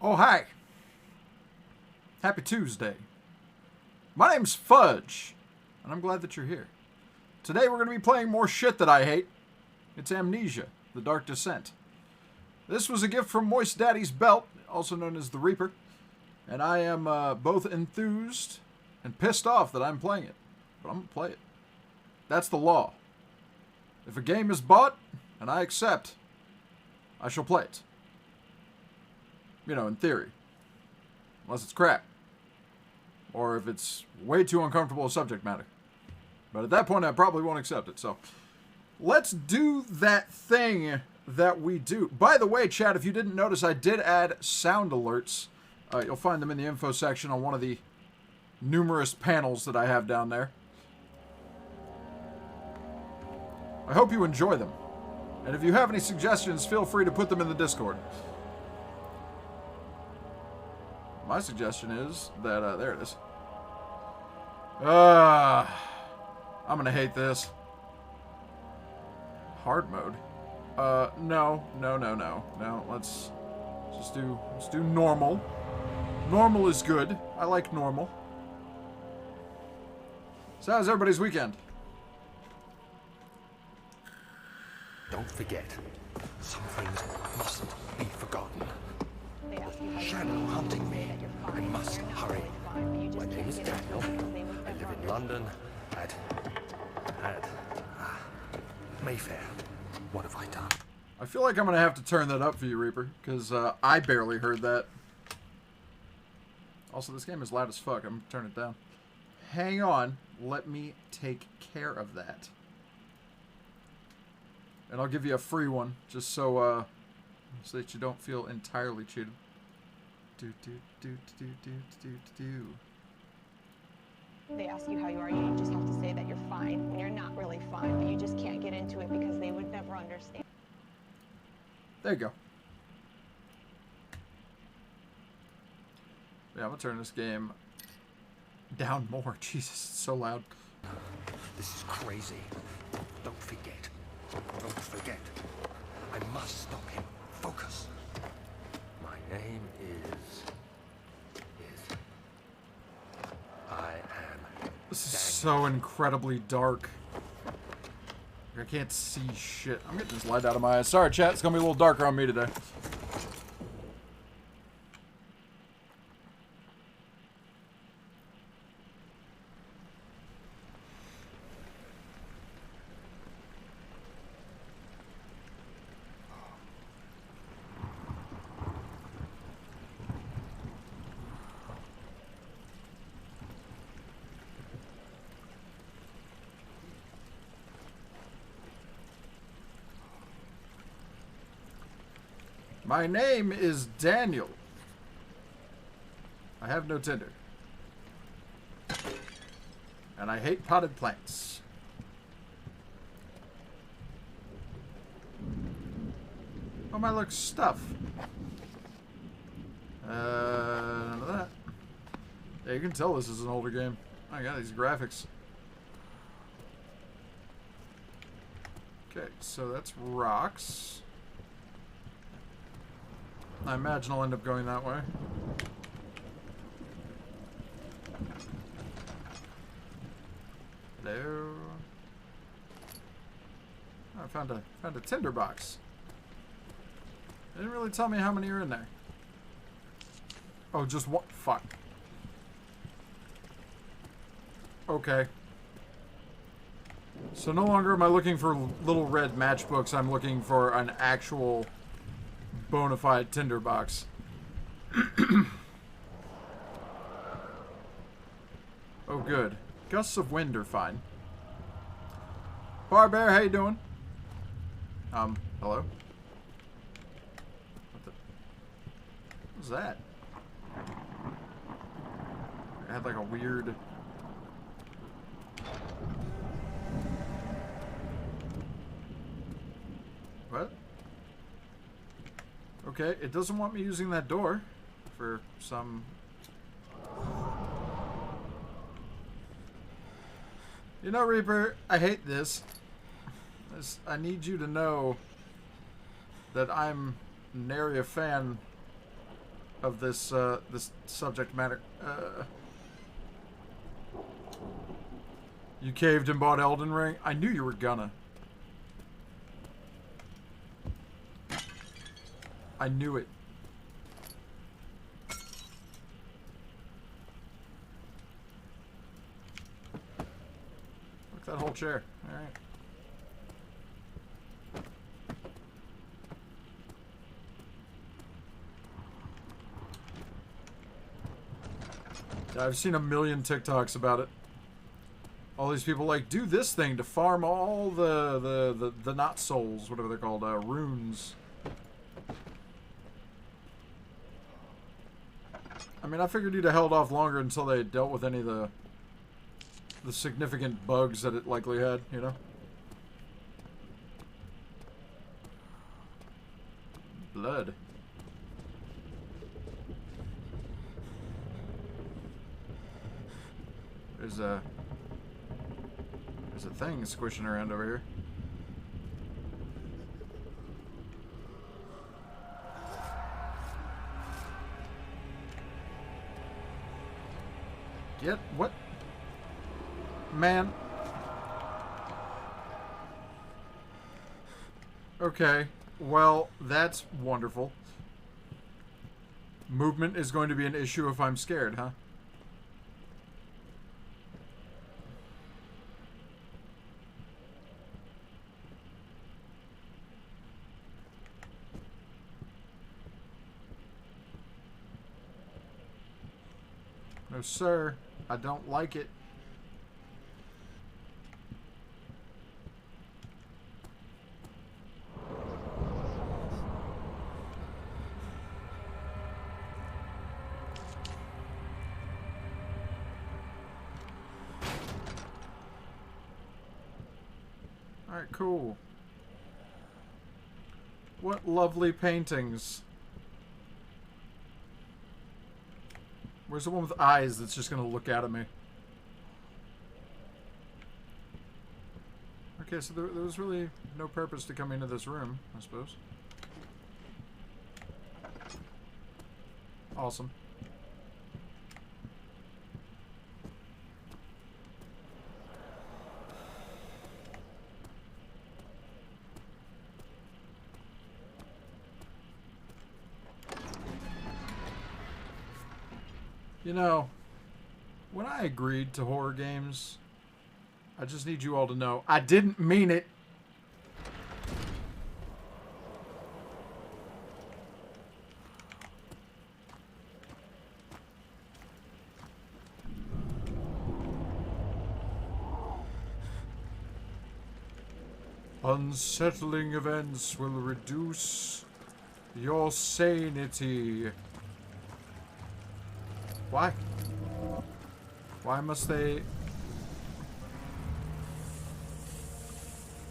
Oh, hi. Happy Tuesday. My name's Fudge, and I'm glad that you're here. Today we're going to be playing more shit that I hate. It's Amnesia, The Dark Descent. This was a gift from Moist Daddy's Belt, also known as the Reaper, and I am both enthused and pissed off that I'm playing it, but I'm going to play it. That's the law. If a game is bought, and I accept, I shall play it. You know, in theory. Unless it's crap. Or if it's way too uncomfortable a subject matter. But at that point, I probably won't accept it. So, let's do that thing that we do. By the way, chat, if you didn't notice, I did add sound alerts. You'll find them in the info section on one of the numerous panels that I have down there. I hope you enjoy them. And if you have any suggestions, feel free to put them in the Discord. My suggestion is that, there it is. I'm gonna hate this. Hard mode. No. Let's do normal. Normal is good. I like normal. So how's everybody's weekend? Don't forget, some things mustn't be forgotten. Shadow hunting me. I must hurry. My name is Daniel. I live in London at Mayfair. What have I done? I feel like I'm going to have to turn that up for you, Reaper, because I barely heard that. Also, this game is loud as fuck. I'm going to turn it down. Hang on. Let me take care of that. And I'll give you a free one, just so that you don't feel entirely cheated. They ask you how you are, you just have to say that you're fine when you're not really fine, but you just can't get into it because they would never understand. There you go. Yeah, I'm gonna turn this game down more. Jesus, it's so loud. This is crazy. Don't forget. Don't forget. I must stop him. Focus. My name is I am This is so incredibly dark. I can't see shit. I'm getting this light out of my eyes. Sorry, chat. It's gonna be a little darker on me today. My name is Daniel. I have no Tinder. And I hate potted plants. Oh, my looks stuff. None of that. Yeah, you can tell this is an older game. I got these graphics. Okay, so that's rocks. I imagine I'll end up going that way. Hello. Oh, I found a tinder box. They didn't really tell me how many are in there. Oh, just one. Fuck. Okay. So no longer am I looking for little red matchbooks. I'm looking for an actual bona fide tinderbox. Oh, good. Gusts of wind are fine. Barbear, how you doing? Hello? What the? What was that? I had like a weird... What? Okay, it doesn't want me using that door for some... You know, Reaper, I hate this. I need you to know that I'm nary a fan of this this subject matter. You caved and bought Elden Ring? I knew you were gonna. I knew it. Look at that whole chair. Alright. Yeah, I've seen a million TikToks about it. All these people like, do this thing to farm all the not souls, whatever they're called, runes. I mean, I figured you'd have held off longer until they dealt with any of the significant bugs that it likely had, you know? Blood. There's a thing squishing around over here. Get what? Man. Okay. Well, that's wonderful. Movement is going to be an issue if I'm scared, huh? No, sir. I don't like it. Alright, cool. What lovely paintings. Where's the one with eyes that's just gonna look out at me? Okay, so there was really no purpose to come into this room, I suppose. Awesome. You know, when I agreed to horror games, I just need you all to know, I didn't mean it. Unsettling events will reduce your sanity. Why? Why must they...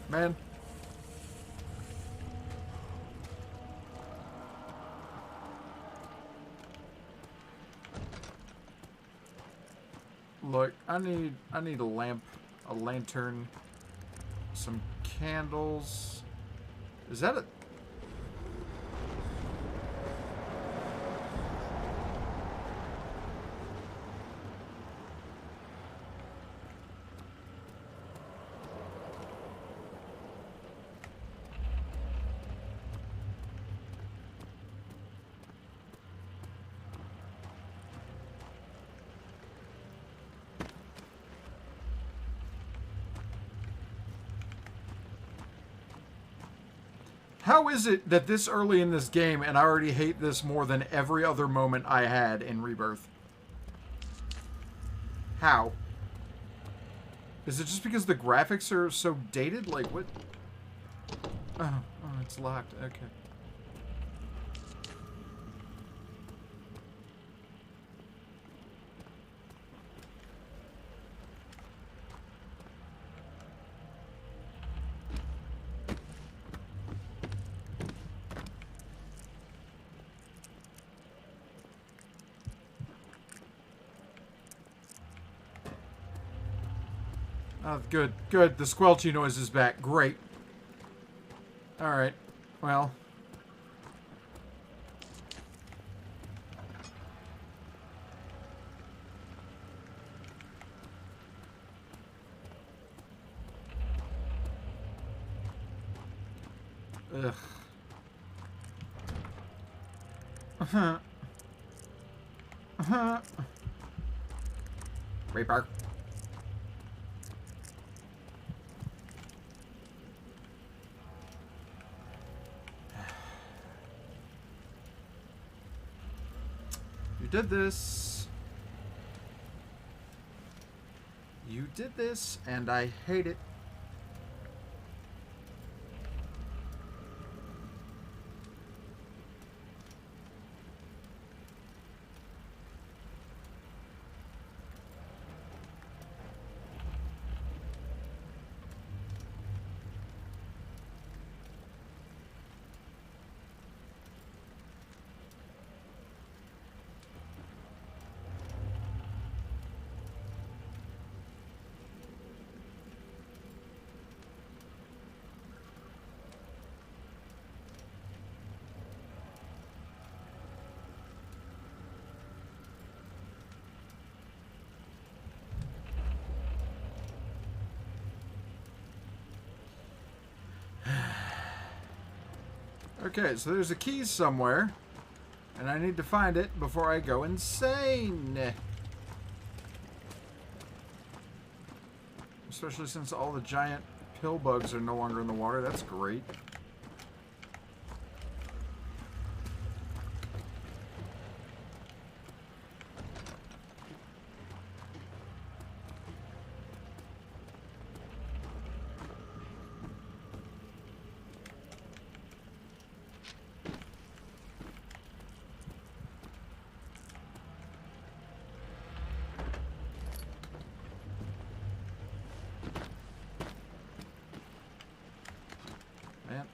Man. Look, I need a lamp, a lantern, some candles. Is that a... How is it that this early in this game, and I already hate this more than every other moment I had in Rebirth? How? Is it just because the graphics are so dated? Like, what? Oh, it's locked. Okay. Oh, good, good. The squelchy noise is back. Great. Alright. Well. Ugh. Uh-huh. Uh-huh. Reaper. You did this. You did this, and I hate it. Okay, so there's a key somewhere, and I need to find it before I go insane. Especially since all the giant pill bugs are no longer in the water. That's great. Man.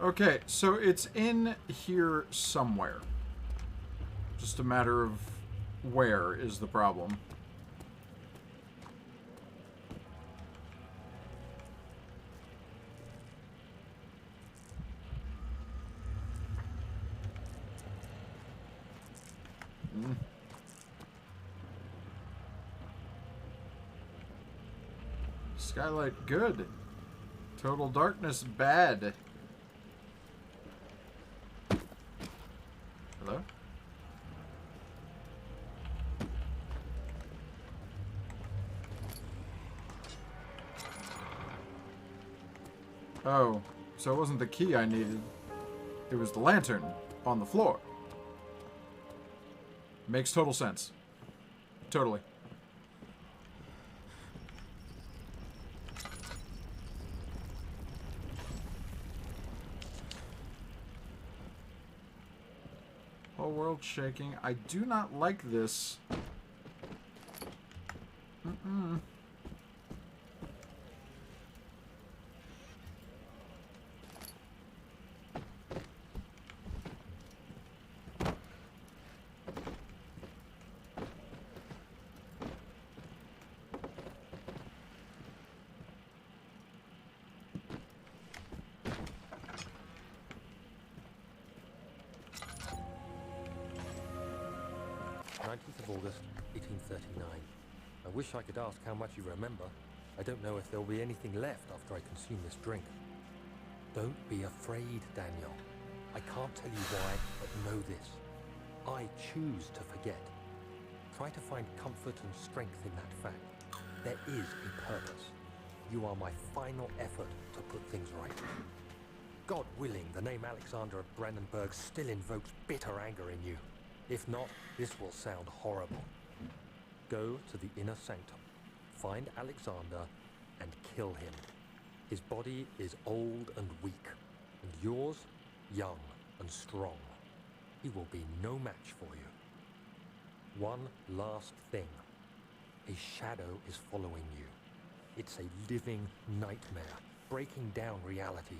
Okay, so it's in here somewhere. Just a matter of where is the problem. Skylight, good. Total darkness, bad. Hello? Oh, so it wasn't the key I needed. It was the lantern on the floor. Makes total sense. Totally. Whole world shaking. I do not like this. Mm-mm. August 1839. I wish I could ask how much you remember. I don't know if there'll be anything left after I consume this drink. Don't be afraid, Daniel. I can't tell you why, but know this. I choose to forget. Try to find comfort and strength in that fact. There is a purpose. You are my final effort to put things right. God willing, the name Alexander of Brandenburg still invokes bitter anger in you. If not, this will sound horrible. Go to the inner sanctum, find Alexander, and kill him. His body is old and weak, and yours, young and strong. He will be no match for you. One last thing. A shadow is following you. It's a living nightmare, breaking down reality.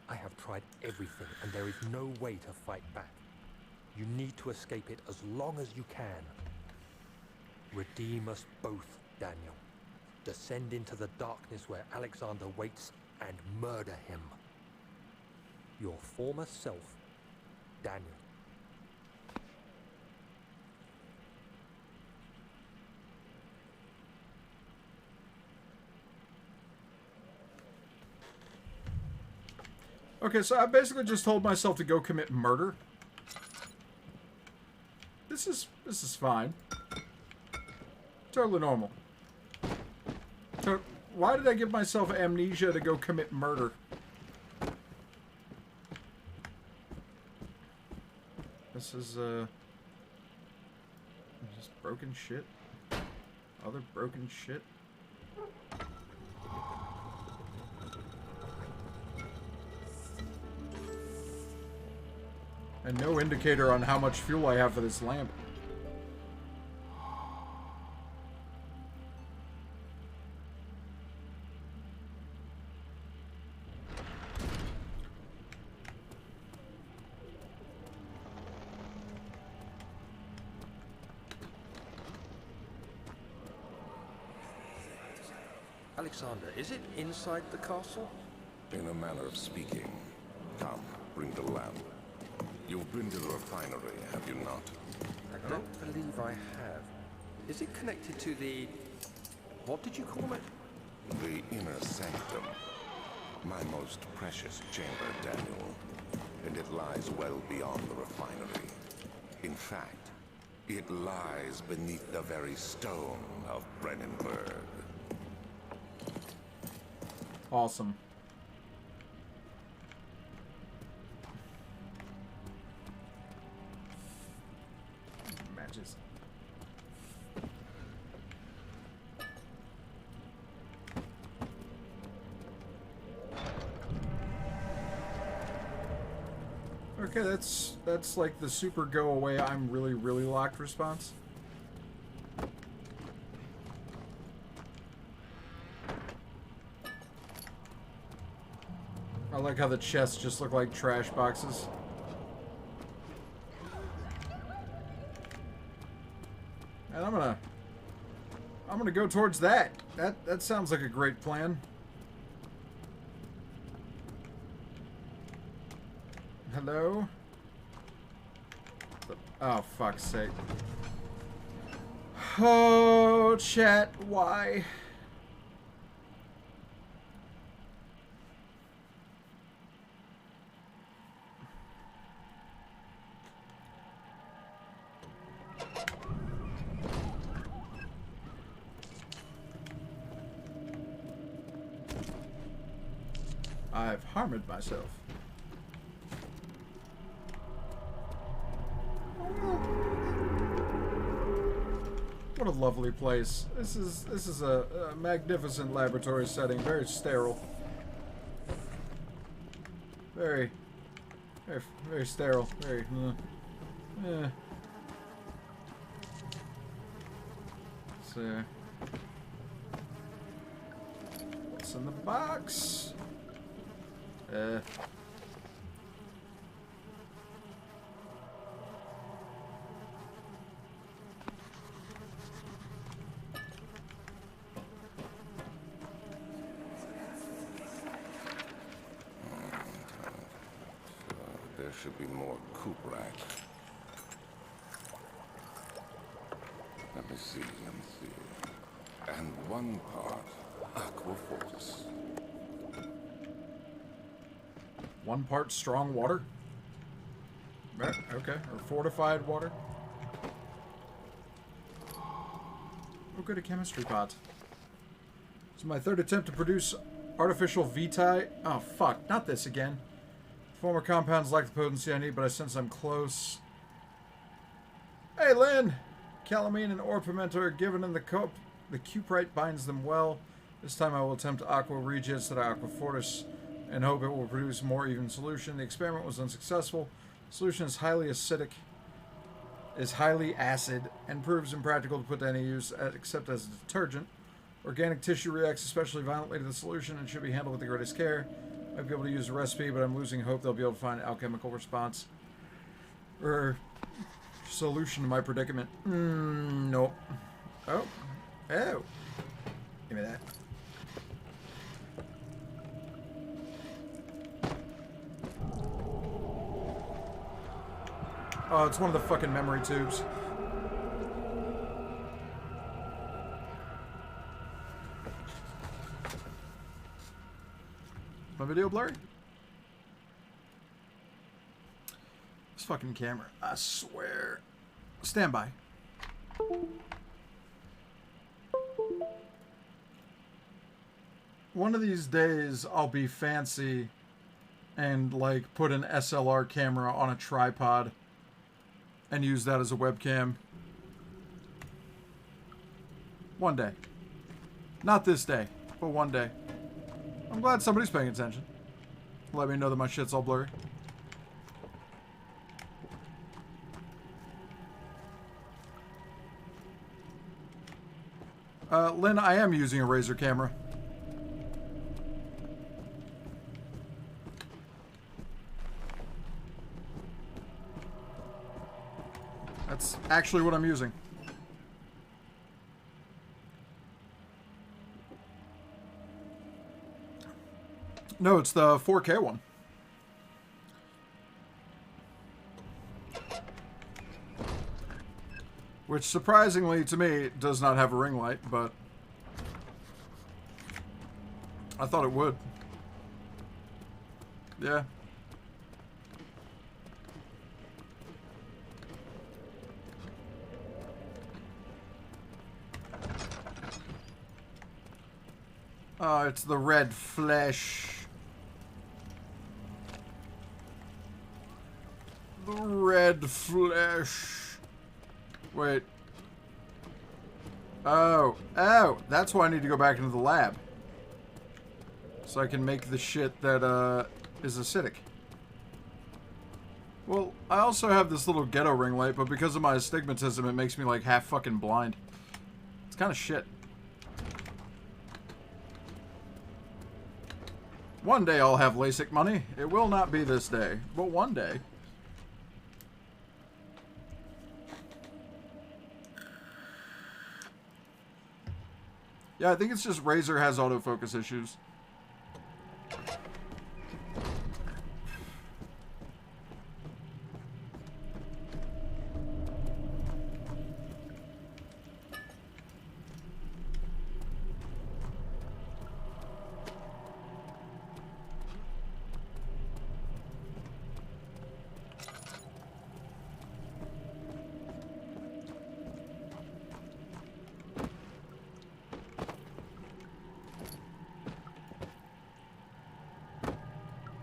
I have tried everything, and there is no way to fight back. You need to escape it as long as you can. Redeem us both, Daniel. Descend into the darkness where Alexander waits and murder him. Your former self, Daniel. Okay, so I basically just told myself to go commit murder. This is fine. Totally normal. Why did I give myself amnesia to go commit murder? This is just broken shit. Other broken shit. And no indicator on how much fuel I have for this lamp. Alexander, is it inside the castle? In a manner of speaking. Come, bring the lamp. You've been to the refinery, have you not? I don't believe I have. Is it connected to the... what did you call it? The inner sanctum. My most precious chamber, Daniel. And it lies well beyond the refinery. In fact, it lies beneath the very stone of Brennenburg. Awesome. Matches. Okay, that's like the super go away, I'm really, really locked response. I like how the chests just look like trash boxes. And I'm gonna go towards that. That sounds like a great plan. Hello? Oh, fuck's sake. Oh, chat, why? I've harmed myself. What a lovely place. This is a magnificent laboratory setting, very sterile. Very sterile. Very So what's in the box? There should be more coop rack. Let me see. And one part aquafortis. One part strong water? Okay, or fortified water. Oh, good, a chemistry pot. It's my third attempt to produce artificial vitae. Oh, fuck, not this again. Former compounds lack the potency I need, but I sense I'm close. Hey, Lynn! Calamine and orpiment are given in the cup. The cuprite binds them well. This time I will attempt aqua regia instead of aquafortis and hope it will produce a more even solution. The experiment was unsuccessful. The solution is highly acidic, is highly acid, and proves impractical to put to any use except as a detergent. Organic tissue reacts especially violently to the solution and should be handled with the greatest care. Might be able to use a recipe, but I'm losing hope they'll be able to find an alchemical response or solution to my predicament. Nope. Oh. Oh. Give me that. Oh, it's one of the fucking memory tubes. My video blurry? This fucking camera, I swear. Stand by. One of these days, I'll be fancy and, like, put an SLR camera on a tripod and use that as a webcam. One day. Not this day, but one day. I'm glad somebody's paying attention. Let me know that my shit's all blurry. Lynn, I am using a Razer camera. That's actually what I'm using. No, it's the 4K one. Which, surprisingly to me, does not have a ring light, but I thought it would. Yeah. It's the red flesh. The red flesh. Wait. Oh. Oh! That's why I need to go back into the lab. So I can make the shit that, is acidic. Well, I also have this little ghetto ring light, but because of my astigmatism, it makes me, like, half fucking blind. It's kind of shit. One day I'll have LASIK money. It will not be this day, but one day. Yeah, I think it's just Razer has autofocus issues.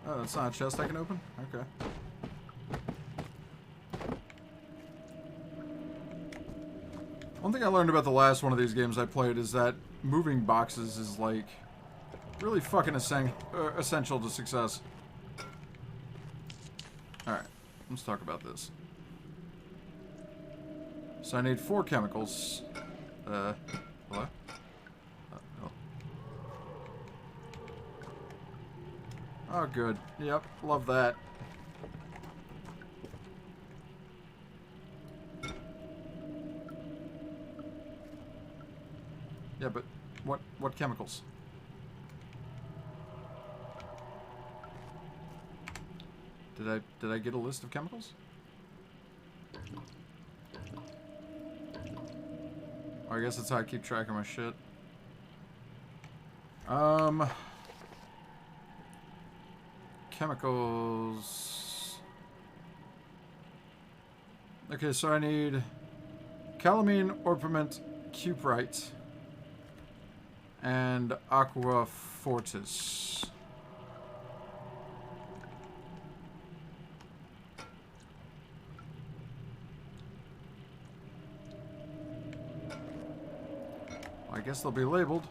Oh, that's not a chest I can open? Okay. One thing I learned about the last one of these games I played is that moving boxes is, like, really fucking essential to success. Alright, let's talk about this. So I need 4 chemicals. Hello? Oh. Oh, good. Yep, love that. Yeah, but what chemicals? Did I get a list of chemicals? Oh, I guess that's how I keep track of my shit. Chemicals. Okay, so I need calamine, orpiment, cuprite, and aqua fortis. I guess they'll be labeled.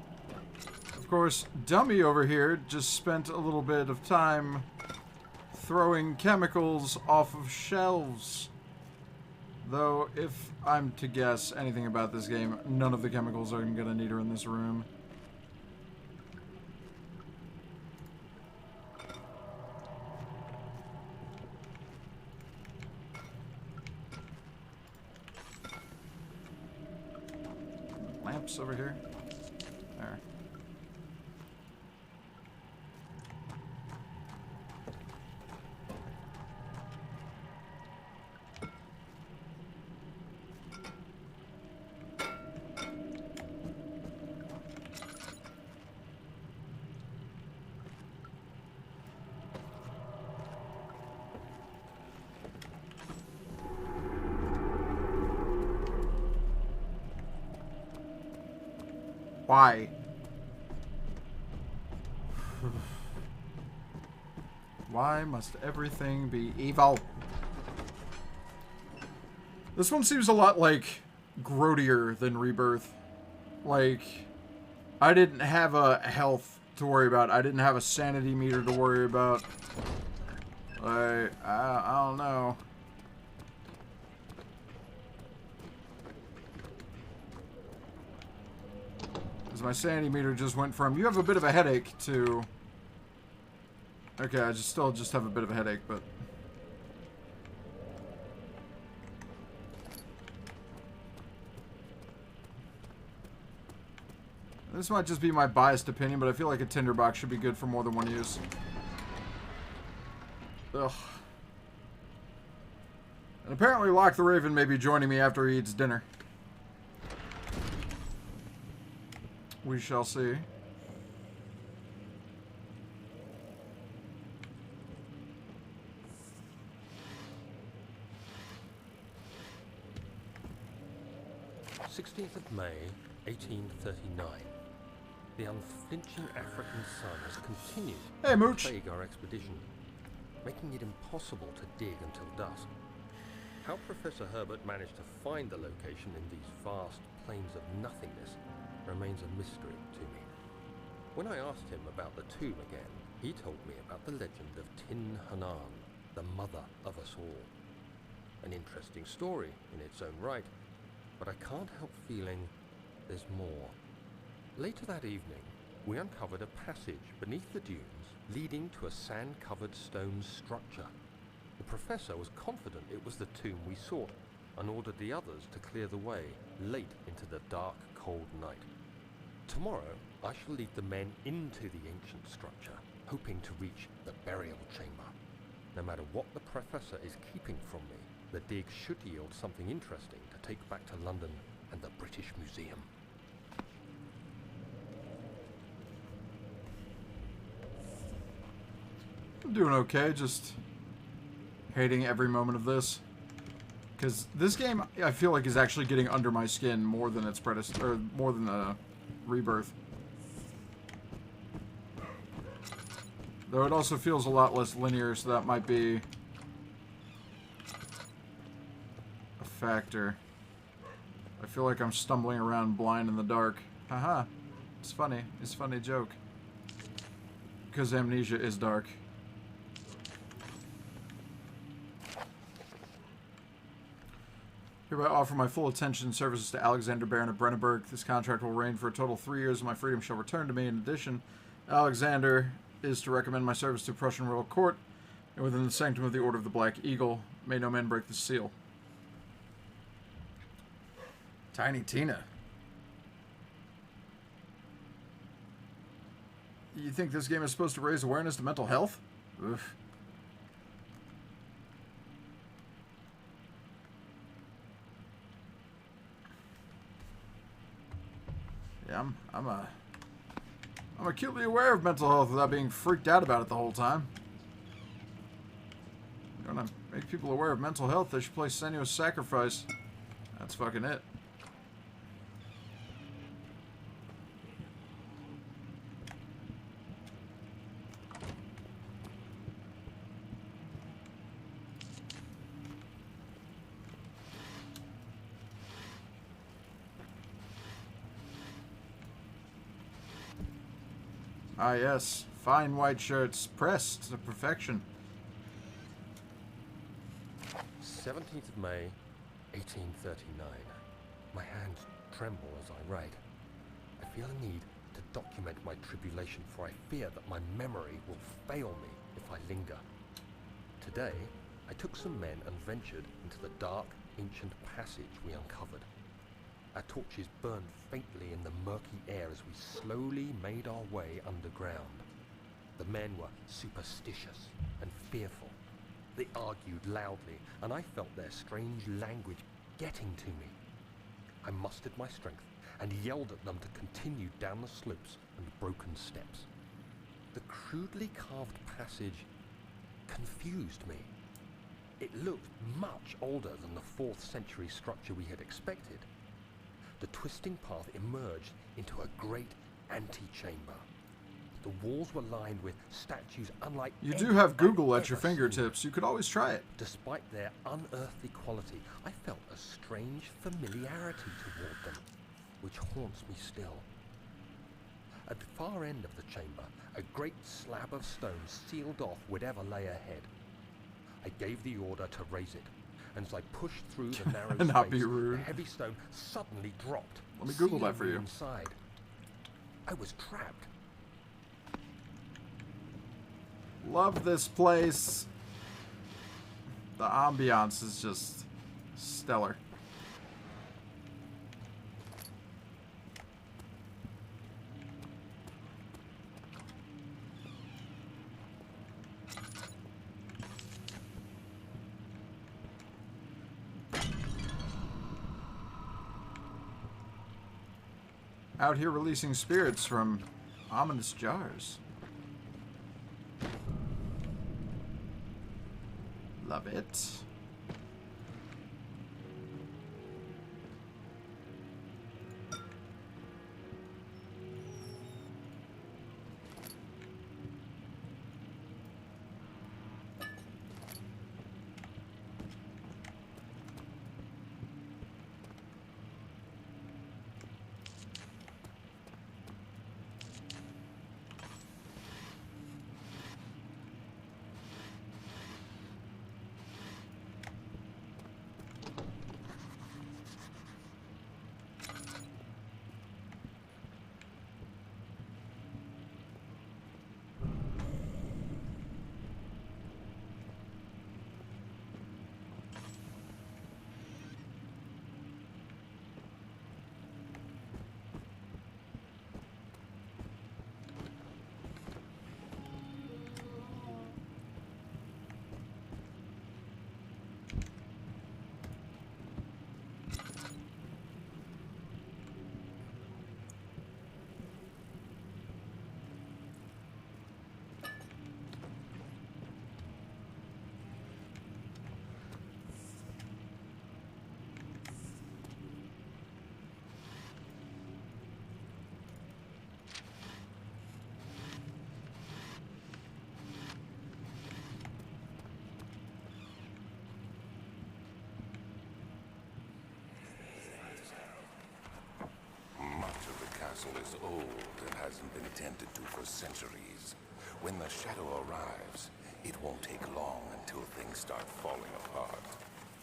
Of course, Dummy over here just spent a little bit of time throwing chemicals off of shelves. Though, if I'm to guess anything about this game, none of the chemicals I'm gonna need are in this room. lamps over here? There. Why? Why must everything be evil? This one seems a lot like grodier than Rebirth. Like, I didn't have a health to worry about. I didn't have a sanity meter to worry about. Like, I don't know. My sanity meter just went from, you have a bit of a headache, to, okay, I still have a bit of a headache, but this might just be my biased opinion, but I feel like a tinderbox should be good for more than one use. Ugh. And apparently Locke the Raven may be joining me after he eats dinner. We shall see. May 1839. The unflinching African sun has continued Hey, Mooch. to plague our expedition, making it impossible to dig until dusk. How Professor Herbert managed to find the location in these vast plains of nothingness remains a mystery to me. When I asked him about the tomb again, he told me about the legend of Tin Hanan, the mother of us all. An interesting story in its own right, but I can't help feeling there's more. Later that evening, we uncovered a passage beneath the dunes leading to a sand-covered stone structure. The professor was confident it was the tomb we sought and ordered the others to clear the way late into the dark, cold night. Tomorrow, I shall lead the men into the ancient structure, hoping to reach the burial chamber. No matter what the professor is keeping from me, the dig should yield something interesting to take back to London and the British Museum. I'm doing okay, just hating every moment of this. Because this game, I feel like, is actually getting under my skin more than its predecessor, or more than Rebirth. Though it also feels a lot less linear, so that might be a factor. I feel like I'm stumbling around blind in the dark. Haha. It's funny. It's a funny joke. Because Amnesia is dark. Hereby offer my full attention and services to Alexander Baron of Brenneberg. This contract will reign for a total of 3 years, and my freedom shall return to me. In addition, Alexander is to recommend my service to Prussian royal court, and within the sanctum of the Order of the Black Eagle, may no man break the seal. Tiny Tina. You think this game is supposed to raise awareness to mental health? Oof. Yeah, I'm acutely aware of mental health without being freaked out about it the whole time. You want to make people aware of mental health, they should play Senua's Sacrifice. That's fucking it. Ah, yes. Fine white shirts, pressed to perfection. 17th of May, 1839. My hands tremble as I write. I feel a need to document my tribulation, for I fear that my memory will fail me if I linger. Today, I took some men and ventured into the dark, ancient passage we uncovered. Our torches burned faintly in the murky air as we slowly made our way underground. The men were superstitious and fearful. They argued loudly, and I felt their strange language getting to me. I mustered my strength and yelled at them to continue down the slopes and broken steps. The crudely carved passage confused me. It looked much older than the 4th century structure we had expected. The twisting path emerged into a great antechamber. The walls were lined with statues unlike You do any have I'd Google at your ever seen. fingertips. You could always try it. Despite their unearthly quality, I felt a strange familiarity toward them, which haunts me still. At the far end of the chamber, a great slab of stone sealed off whatever lay ahead. I gave the order to raise it, and as I pushed through the narrow Not space, be rude. the heavy stone suddenly dropped. Let me Google that sealing for me you. Inside. I was trapped. Love this place. The ambiance is just stellar. Out here releasing spirits from ominous jars. Love it. castle is old and hasn't been tended to for centuries. When the shadow arrives, it won't take long until things start falling apart.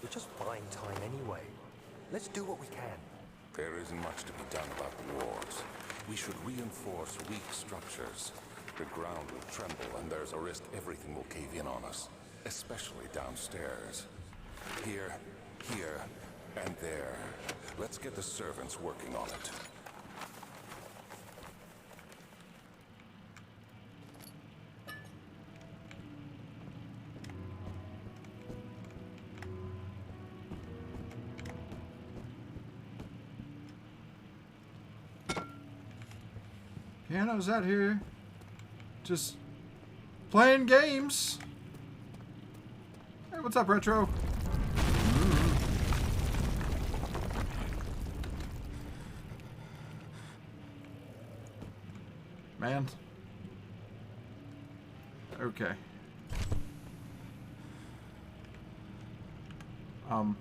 We're just buying time anyway. Let's do what we can. There isn't much to be done about the walls. We should reinforce weak structures. The ground will tremble and there's a risk everything will cave in on us, especially downstairs. Here, and there. Let's get the servants working on it. Piano's out here just playing games. Hey, what's up, Retro? Man. Okay. Hello?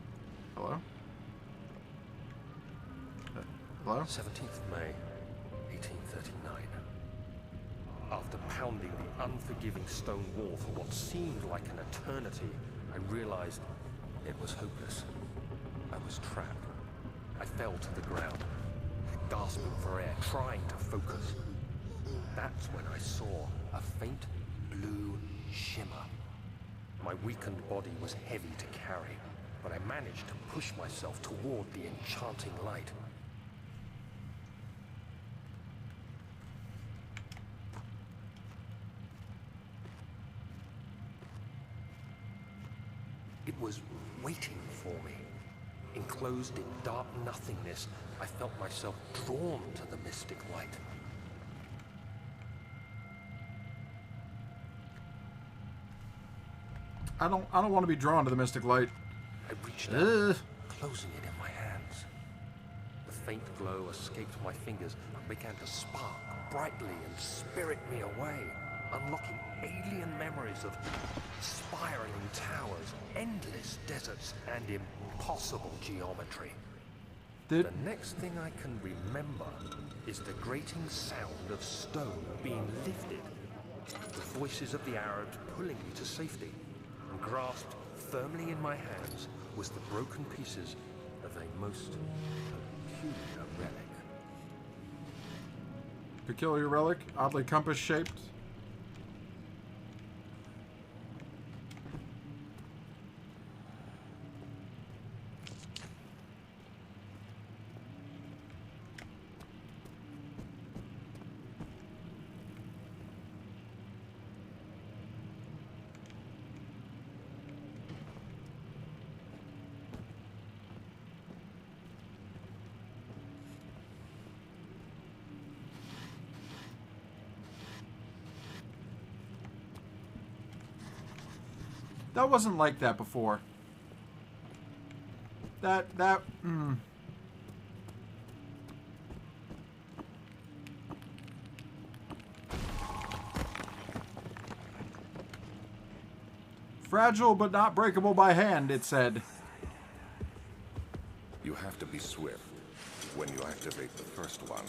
Hello? 17th May, 1839. After pounding the unforgiving stone wall for what seemed like an eternity, I realized it was hopeless. I was trapped. I fell to the ground, gasping for air, trying to focus. That's when I saw a faint blue shimmer. My weakened body was heavy to carry, but I managed to push myself toward the enchanting light. It was waiting for me. Enclosed in dark nothingness, I felt myself drawn to the mystic light. I don't want to be drawn to the mystic light. I reached out, closing it in my hands. The faint glow escaped my fingers and began to spark brightly and spirit me away, unlocking alien memories of spiraling towers, endless deserts, and impossible geometry. The next thing I can remember is the grating sound of stone being lifted, the voices of the Arabs pulling me to safety, and grasped firmly in my hands was the broken pieces of a most peculiar relic. Peculiar relic, oddly compass-shaped. That wasn't like that before. Fragile but not breakable by hand, it said. You have to be swift when you activate the first one.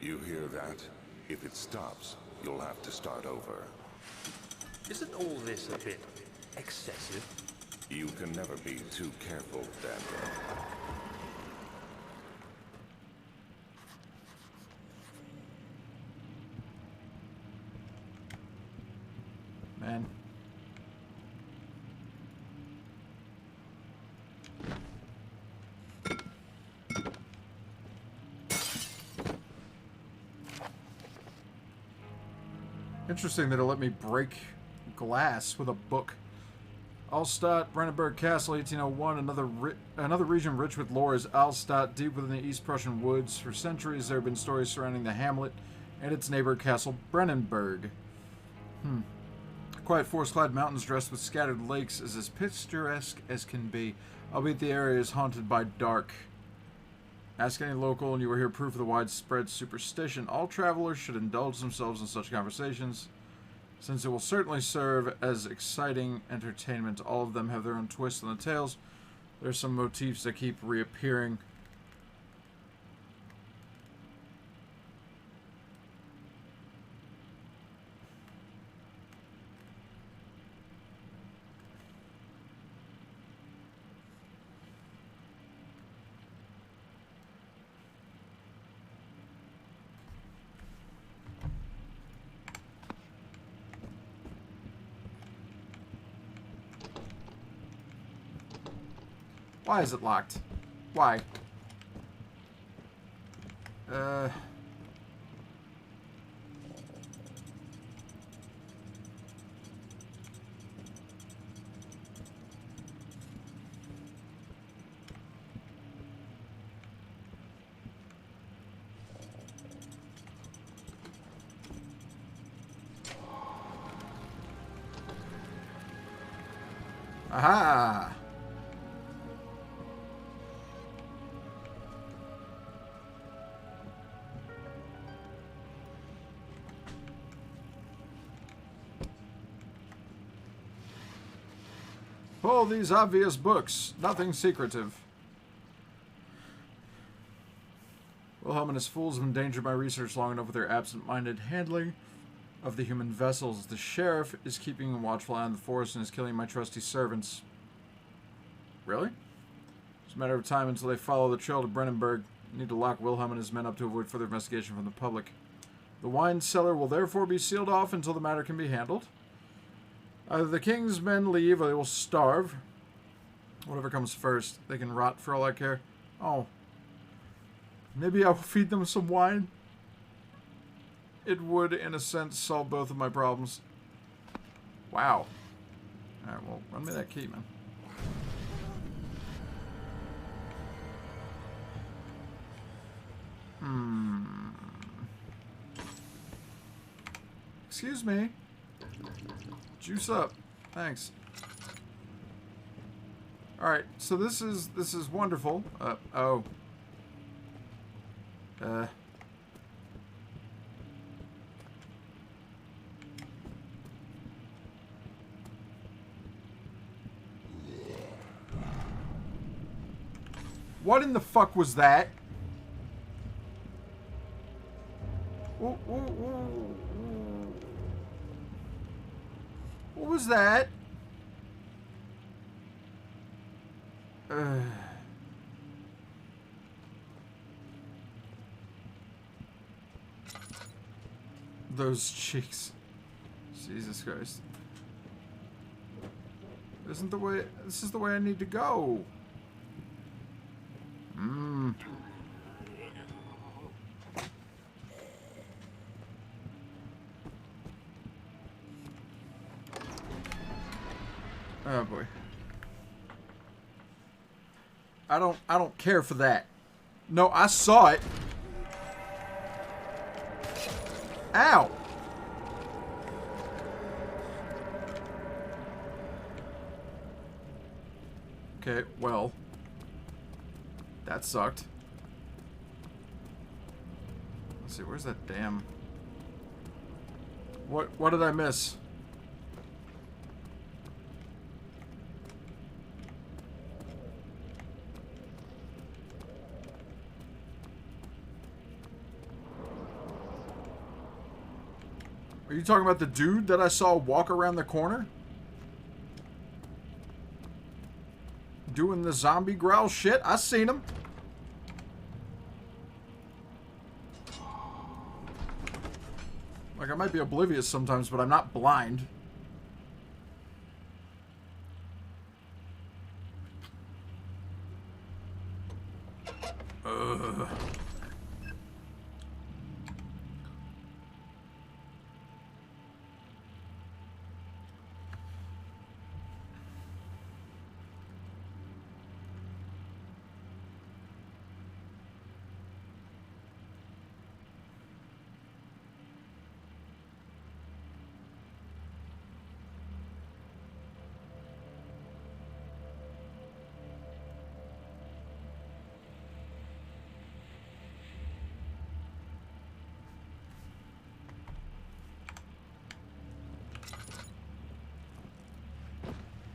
You hear that? If it stops, you'll have to start over. Isn't all this a bit excessive? You can never be too careful, Daniel. Man. Interesting that it'll let me break glass with a book. Alstadt, Brandenburg Castle, 1801. Another region rich with lore is Alstadt, deep within the East Prussian woods. For centuries, there have been stories surrounding the hamlet and its neighbor castle, Brandenburg. Quiet forest-clad mountains dressed with scattered lakes is as picturesque as can be, albeit the area is haunted by dark. Ask any local and you will hear proof of the widespread superstition. All travelers should indulge themselves in such conversations, since it will certainly serve as exciting entertainment. All of them have their own twists on the tales. There's some motifs that keep reappearing. Why is it locked? Why? Aha! Pull these obvious books. Nothing secretive. Wilhelm and his fools have endangered my research long enough with their absent-minded handling of the human vessels. The sheriff is keeping a watchful eye on the forest and is killing my trusty servants. Really? It's a matter of time until they follow the trail to Brandenburg. I need to lock Wilhelm and his men up to avoid further investigation from the public. The wine cellar will therefore be sealed off until the matter can be handled. Either the king's men leave or they will starve. Whatever comes first. They can rot for all I care. Oh. Maybe I will feed them some wine. It would, in a sense, solve both of my problems. Wow. Alright, well, run me that key, man. Excuse me. Juice up. Thanks. Alright, so this is wonderful. Oh. What in the fuck was that? What was that? Those cheeks. Jesus Christ. Isn't the way... This is the way I need to go. Oh boy. I don't care for that. No, I saw it. Ow. Okay, well. That sucked. Let's see, where's that damn... What did I miss? Are you talking about the dude that I saw walk around the corner? Doing the zombie growl shit? I seen him. Like, I might be oblivious sometimes, but I'm not blind. Ugh.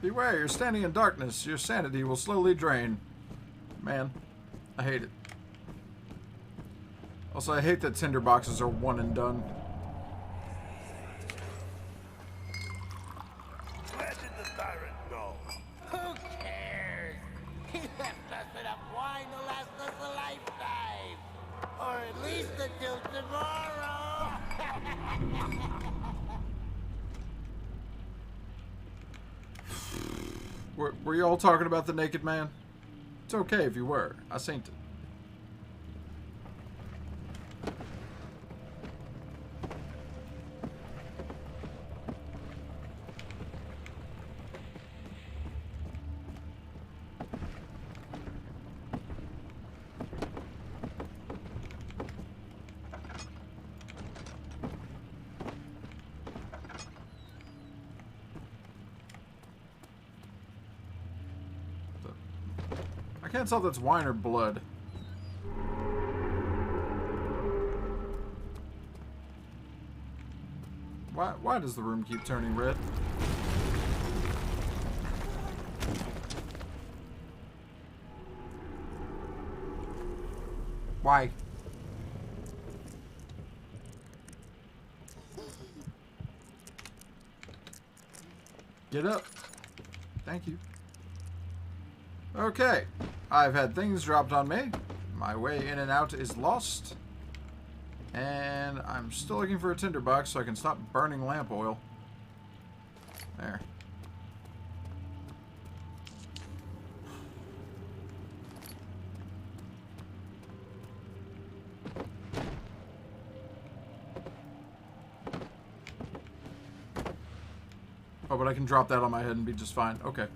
Beware, you're standing in darkness. Your sanity will slowly drain. Man, I hate it. Also, I hate that tinder boxes are one and done. Where did the tyrant go? Who cares? He left us enough wine to last us a lifetime. Or at least until tomorrow. Were you all talking about the naked man? It's okay if you were. I seen it. I can't tell if that's wine or blood. Why does the room keep turning red? Why? Get up. Thank you. Okay. I've had things dropped on me. My way in and out is lost. And I'm still looking for a tinderbox so I can stop burning lamp oil. There. Oh, but I can drop that on my head and be just fine. Okay.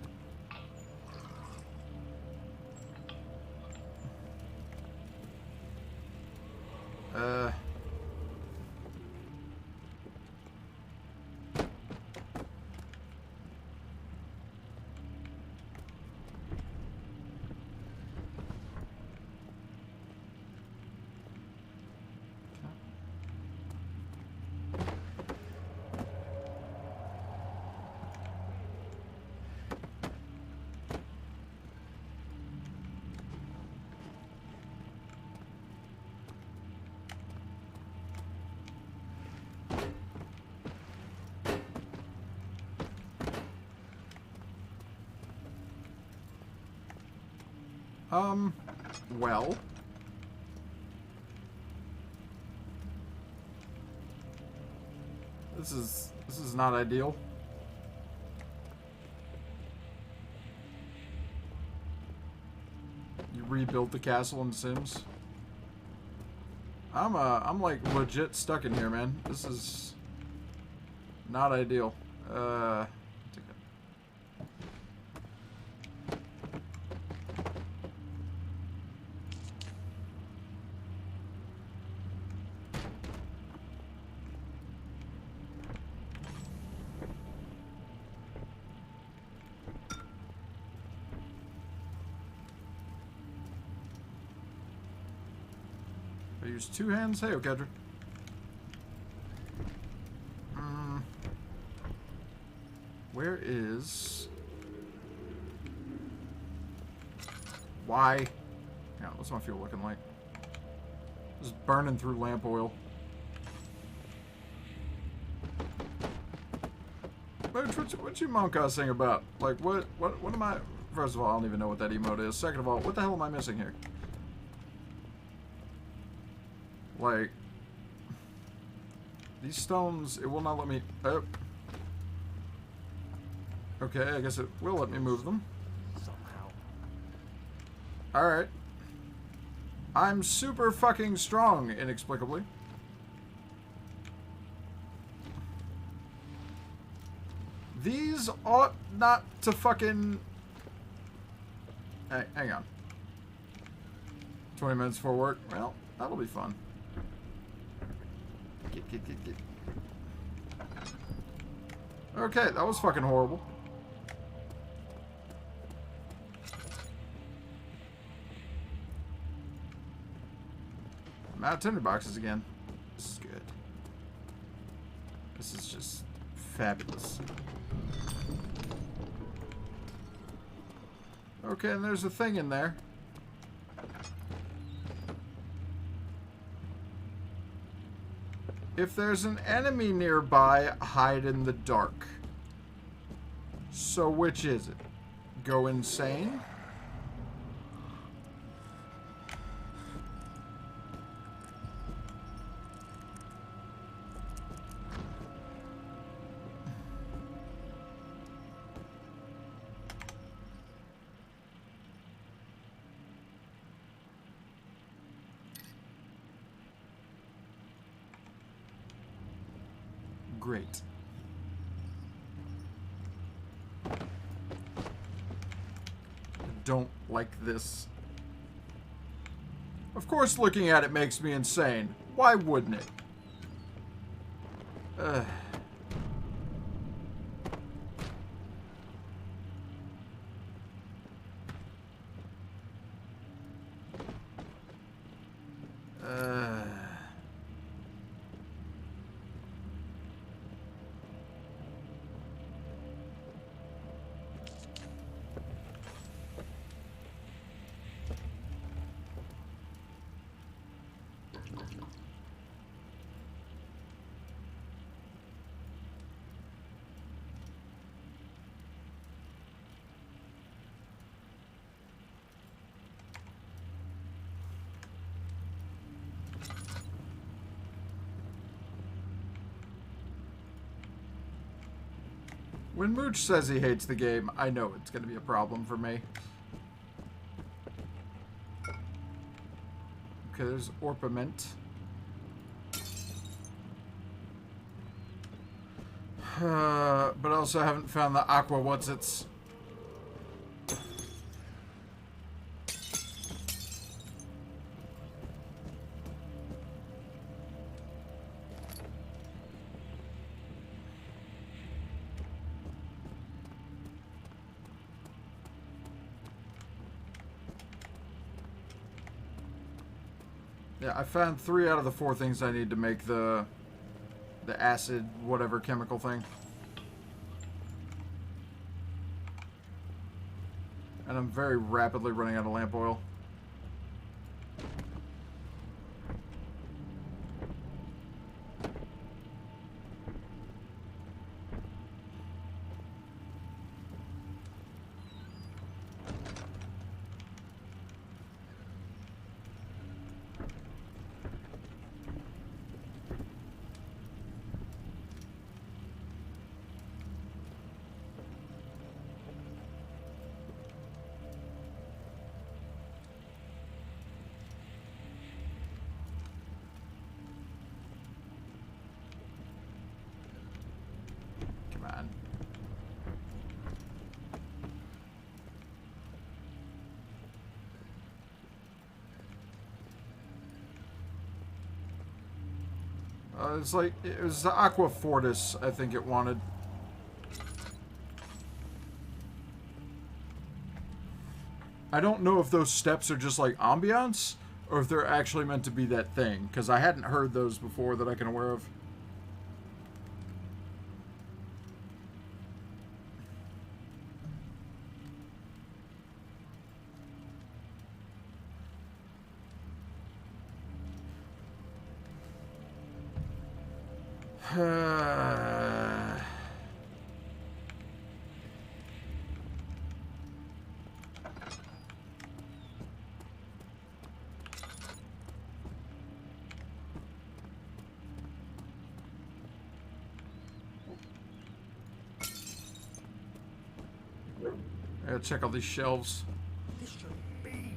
Well. This is not ideal. You rebuild the castle in Sims. I'm like legit stuck in here, man. This is not ideal. I use two hands. Hey, Okedra. Where is... Why? Yeah, what's my fuel looking like? Just burning through lamp oil. What you monk-cussing about? Like, what am I... First of all, I don't even know what that emote is. Second of all, what the hell am I missing here? Like... These stones, it will not let me... Oh. Okay, I guess it will let me move them. Somehow. Alright. I'm super fucking strong, inexplicably. These ought not to fucking... Hey, hang on. 20 minutes for work. Well, that'll be fun. Get. Okay, that was fucking horrible. I'm out of tinderboxes again. This is good. This is just fabulous. Okay, and there's a thing in there. If there's an enemy nearby, hide in the dark. So which is it? Go insane? Great. I don't like this. Of course, looking at it makes me insane. Why wouldn't it? When Mooch says he hates the game, I know it's going to be a problem for me. Okay, there's Orpiment. But also haven't found the Aqua Whatsits. Yeah, I found 3 out of the 4 things I need to make the acid whatever chemical thing. And I'm very rapidly running out of lamp oil. It's like, it was the Aqua Fortis, I think it wanted. I don't know if those steps are just like ambiance, or if they're actually meant to be that thing, because I hadn't heard those before that I can aware of. I gotta check all these shelves. This shouldn't be.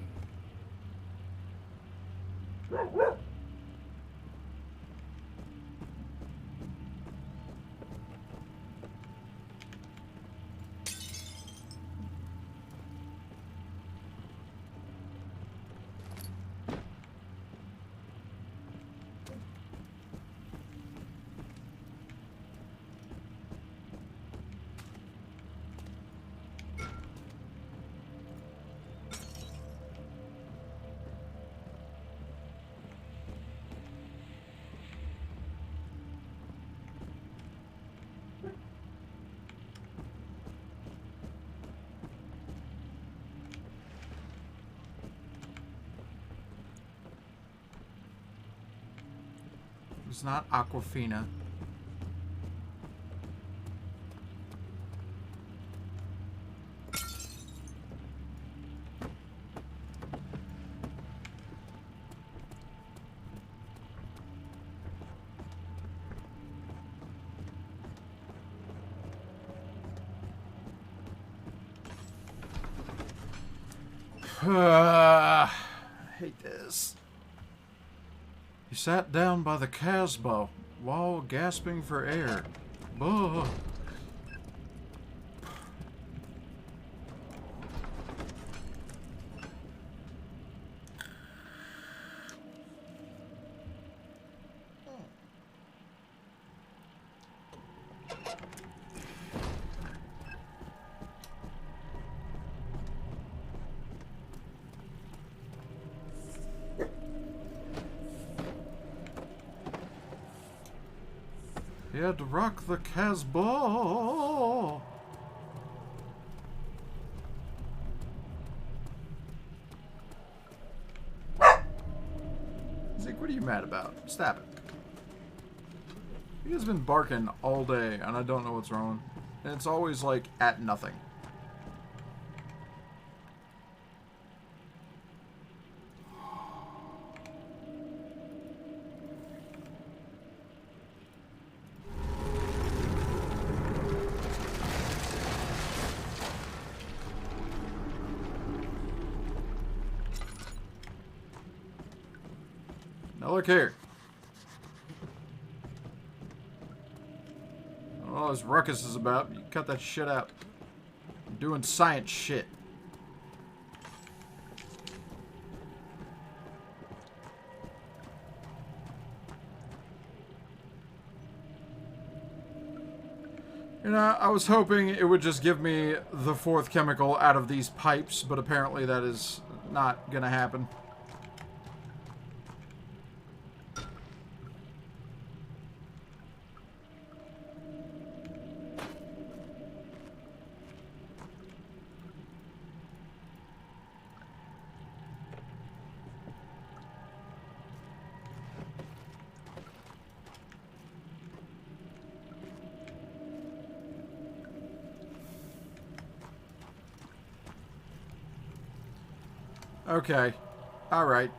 It's not Aquafina. I hate this. He sat down by the Casbah while gasping for air. Buh. He had to rock the Casbah. Zeke, what are you mad about? Stop it. He has been barking all day, and I don't know what's wrong. And it's always, like, at nothing. Now look here. I don't know what this ruckus is about. You cut that shit out. I'm doing science shit. You know, I was hoping it would just give me the 4th chemical out of these pipes, but apparently that is not gonna happen. Okay. Alright.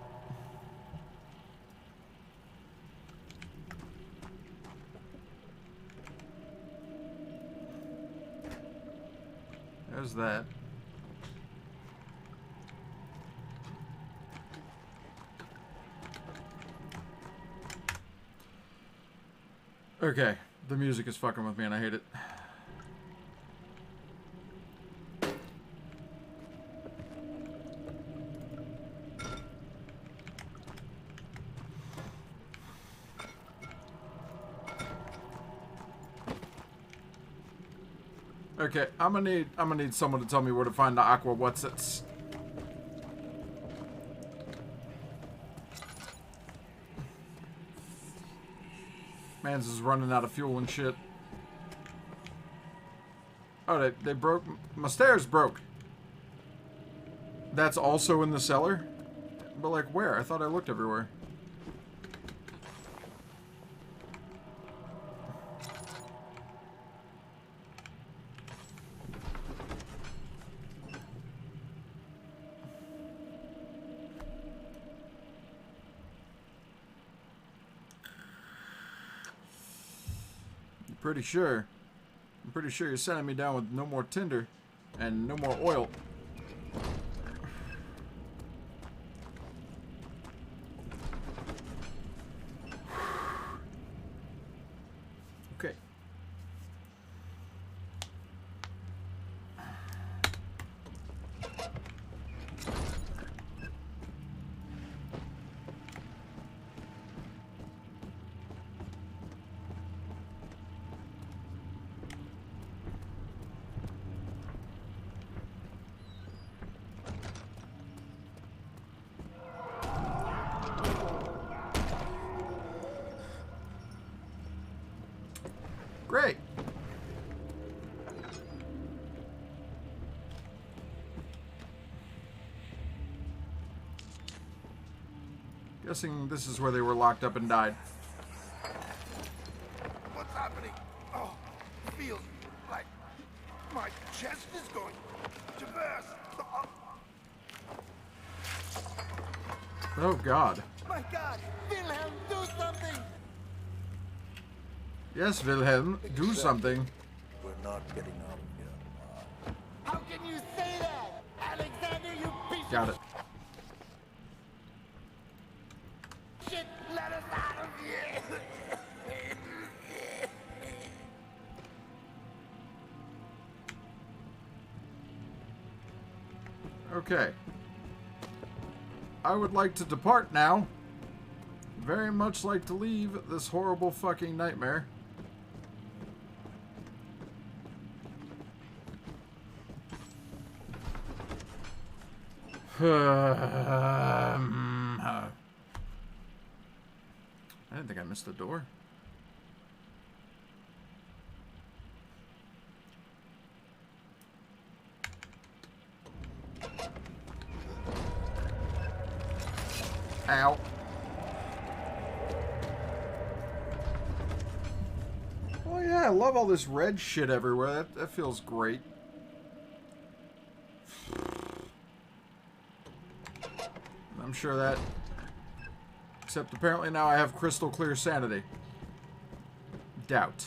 There's that. Okay. The music is fucking with me and I hate it. Okay, I'm gonna need someone to tell me where to find the aqua whatsits. Mans is running out of fuel and shit. Oh, they broke. My stairs broke. That's also in the cellar? But like where? I thought I looked everywhere. Pretty sure. I'm pretty sure you're sending me down with no more tinder and no more oil. Okay. Great. Guessing this is where they were locked up and died. What's happening? Oh, feels like my chest is going to burst. Oh, God. My God! Wilhelm, do something! Yes, Wilhelm, do something. We're not getting out of here. How can you say that? Alexander, you piece Got it. of shit! Let us out of here! Okay. I would like to depart now. Very much like to leave this horrible fucking nightmare. I didn't think I missed the door. Ow. Oh yeah, I love all this red shit everywhere. That feels great. I'm sure that... Except apparently now I have crystal clear sanity. Doubt.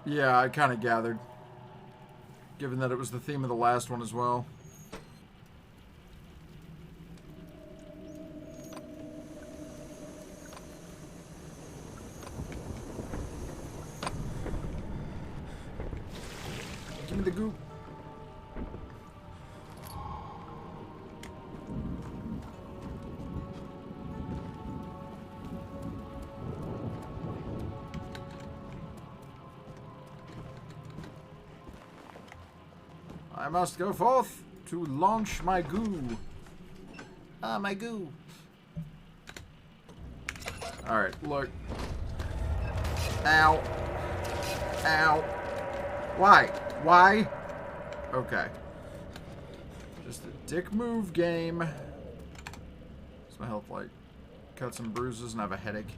Yeah, I kind of gathered. Given that it was the theme of the last one as well. Give me the goop. I must go forth to launch my goo. Ah, my goo. Alright, look. Ow. Ow. Why? Why? Okay. Just a dick move game. What's my health like? Cuts and bruises and I have a headache.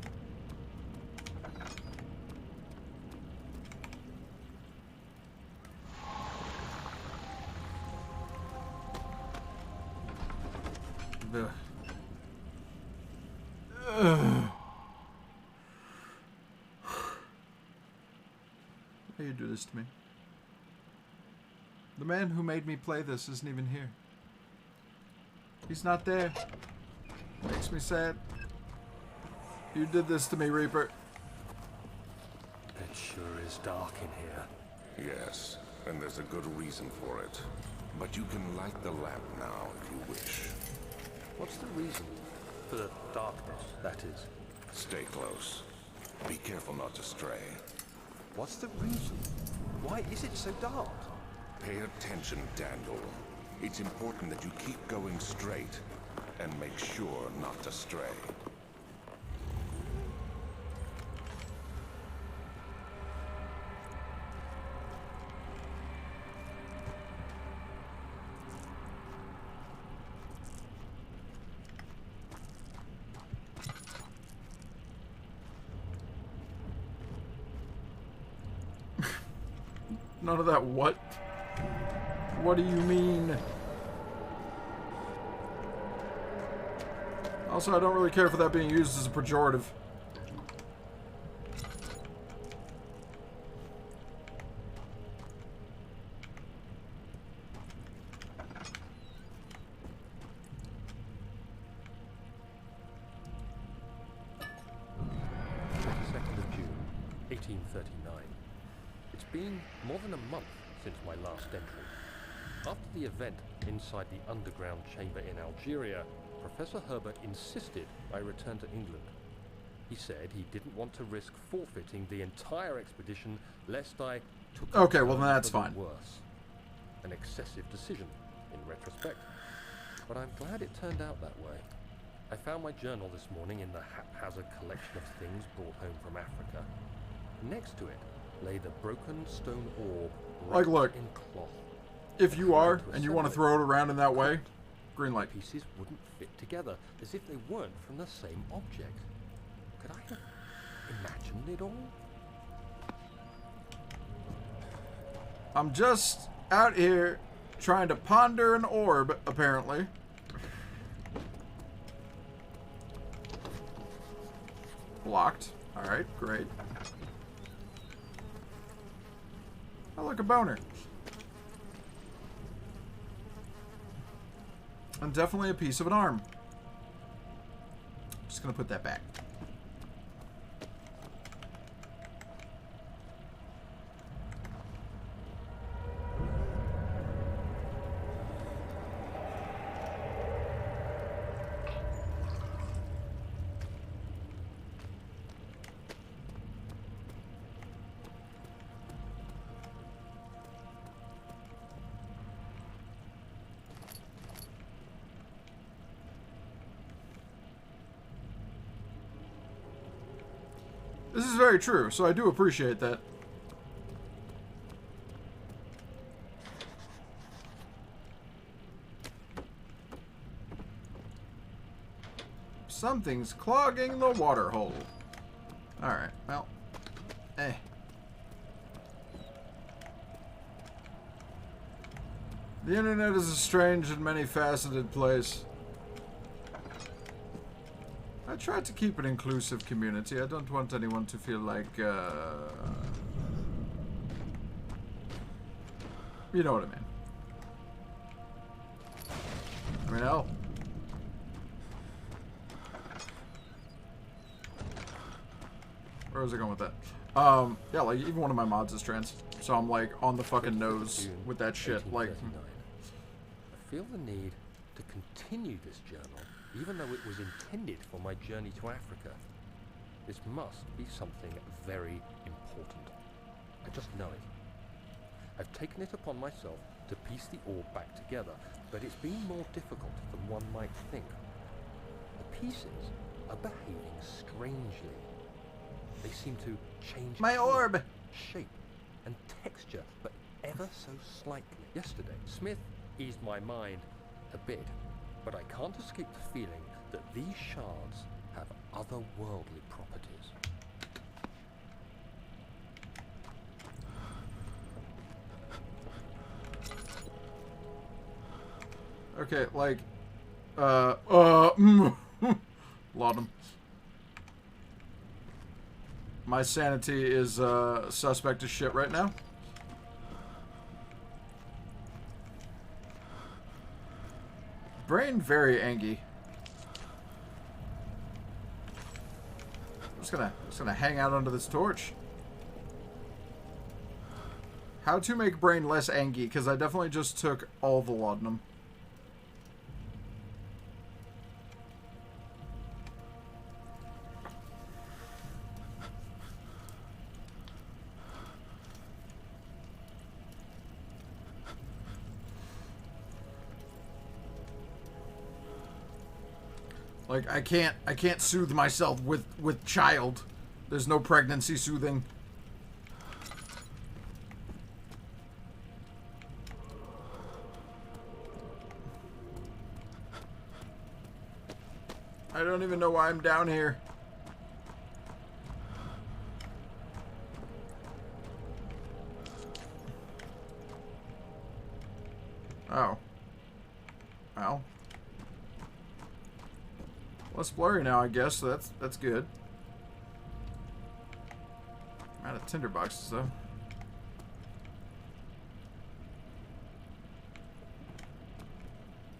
Ugh. Ugh. Why you do this to me? The man who made me play this isn't even here. He's not there. Makes me sad. You did this to me, Reaper. It sure is dark in here. Yes, and there's a good reason for it. But you can light the lamp now if you wish. What's the reason? For the darkness, that is. Stay close. Be careful not to stray. What's the reason? Why is it so dark? Pay attention, Daniel. It's important that you keep going straight and make sure not to stray. None of that what? What do you mean? Also, I don't really care for that being used as a pejorative. June 1839. It's been more than a month since my last entry. After the event inside the underground chamber in Algeria, Professor Herbert insisted I return to England. He said he didn't want to risk forfeiting the entire expedition lest I took Okay, well, then that's for the fine. worse. An excessive decision, in retrospect. But I'm glad it turned out that way. I found my journal this morning in the haphazard collection of things brought home from Africa. Next to it lay the broken stone orb Like, wrapped look, in cloth. if you are, and you want to throw it around in that way, green light. Pieces wouldn't fit together, as if they weren't from the same object. Could I have imagined it all? I'm just out here trying to ponder an orb, apparently. Blocked. Alright, great. Oh, look, a boner. And definitely a piece of an arm. Just gonna put that back. This is very true, so I do appreciate that. Something's clogging the water hole. Alright, well. The internet is a strange and many-faceted place. I try to keep an inclusive community. I don't want anyone to feel like, you know what I mean. I mean, hell. Where was I going with that? Yeah, like, even one of my mods is trans. So I'm, like, on the fucking nose with that shit. Like, I feel the need to continue this journal, even though it was intended for my journey to Africa. This must be something very important. I just know it. I've taken it upon myself to piece the orb back together, but it's been more difficult than one might think. The pieces are behaving strangely. They seem to change my colour, orb! shape, and texture, but ever so slightly. Yesterday, Smith eased my mind a bit, but I can't escape the feeling that these shards have otherworldly properties. okay, like, Laudanum. My sanity is, suspect as shit right now. Brain very angry. I'm just gonna hang out under this torch. How to make brain less angry, because I definitely just took all the laudanum. Like, I can't soothe myself with child. There's no pregnancy soothing. I don't even know why I'm down here. Oh. Well. Less blurry now, I guess, so that's good. I'm out of tinderboxes, though.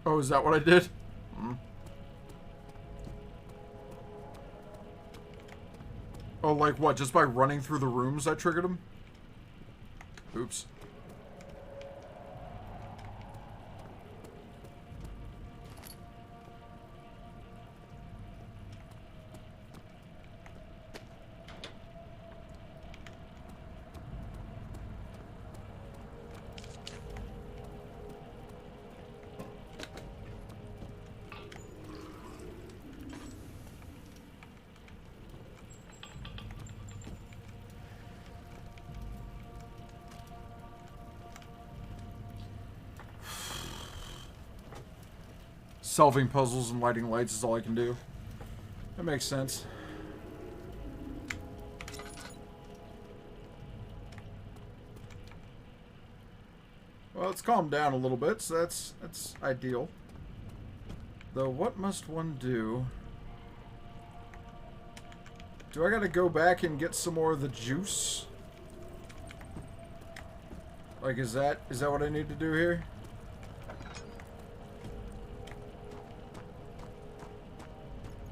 Oh, is that what I did? Hmm. Oh, like what? Just by running through the rooms I triggered him? Oops. Solving puzzles and lighting lights is all I can do. That makes sense. Well, it's calmed down a little bit, so that's ideal. Though, what must one do? Do I gotta go back and get some more of the juice? Like, is that what I need to do here?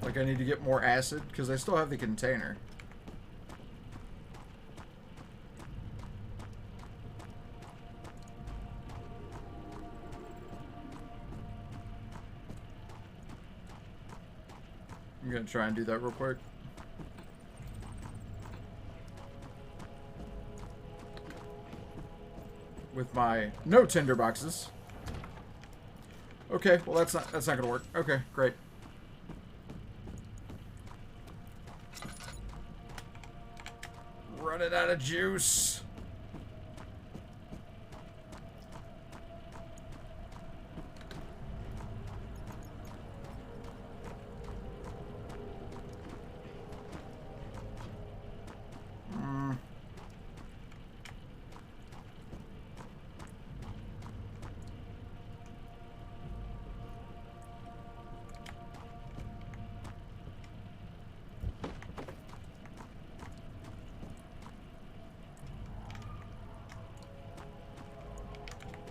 Like, I need to get more acid? Because I still have the container. I'm gonna try and do that real quick. With my no tinder boxes. Okay, well that's not gonna work. Okay, great. Running out of juice.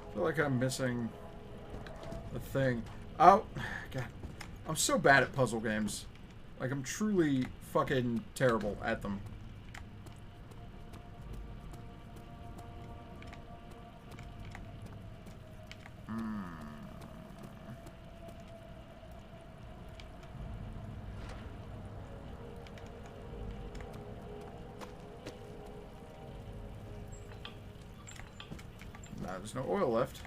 I feel like I'm missing a thing. Oh, God. I'm so bad at puzzle games. Like, I'm truly fucking terrible at them. Nah, there's no oil left.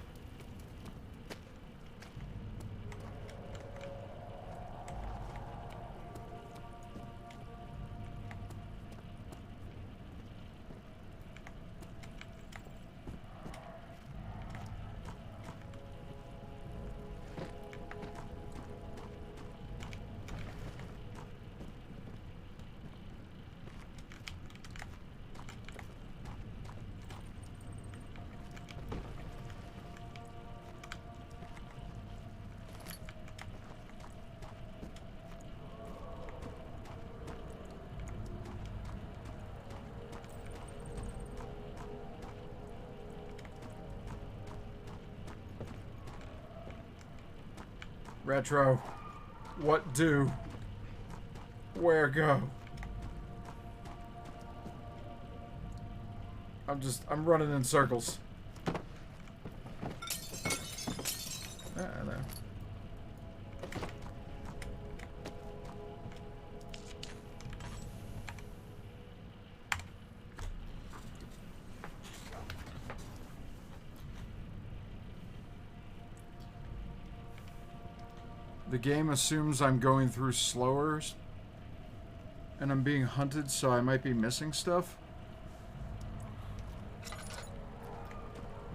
Retro. What do? Where go? I'm running in circles. I know. The game assumes I'm going through slower and I'm being hunted, so I might be missing stuff.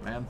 Man.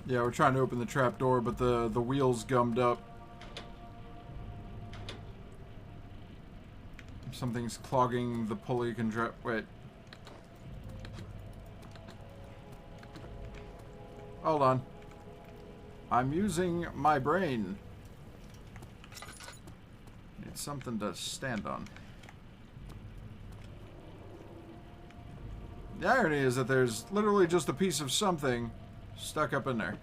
Yeah, we're trying to open the trap door, but the wheel's gummed up. Something's clogging the pulley control. Wait. Hold on. I'm using my brain. Need something to stand on. The irony is that there's literally just a piece of something stuck up in there.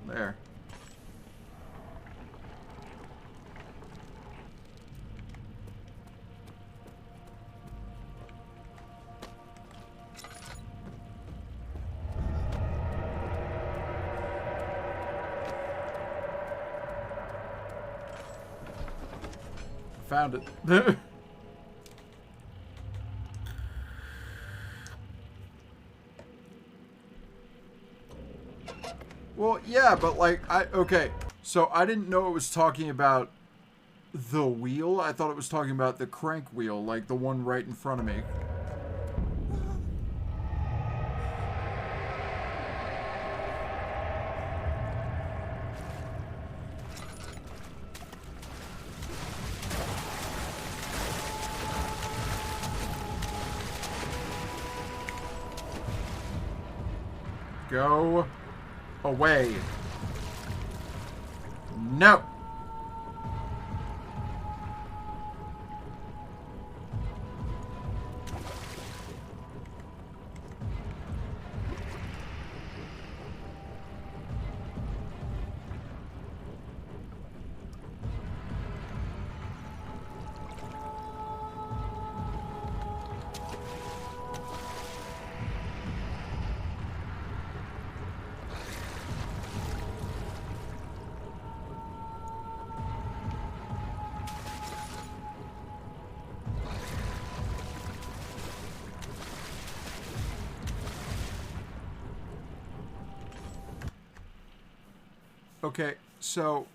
There. Found it. Well, yeah, but like, okay. So I didn't know it was talking about the wheel. I thought it was talking about the crank wheel, like the one right in front of me. Go away. No. Okay, so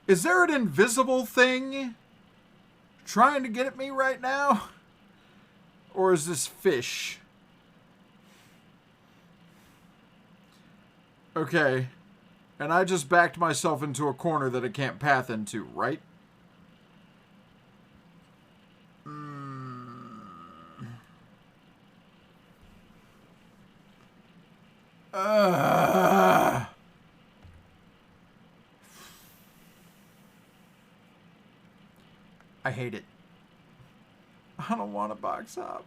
is there an invisible thing trying to get at me right now? Or is this fish? Okay. And I just backed myself into a corner that I can't path into, right? I hate it. I don't want to box up.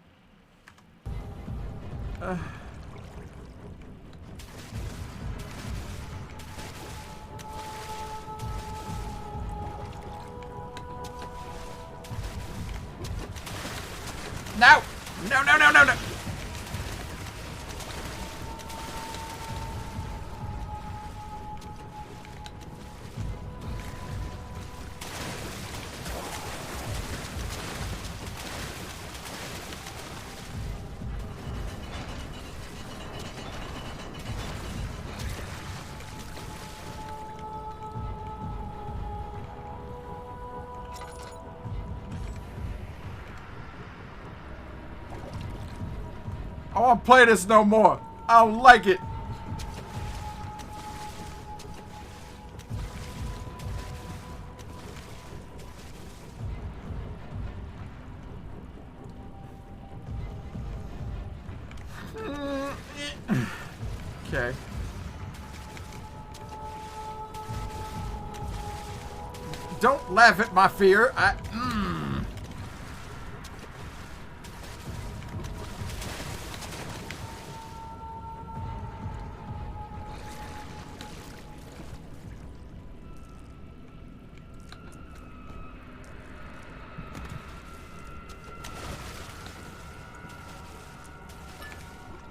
No, no, no, no, no! I won't play this no more. I don't like it. Okay. Don't laugh at my fear.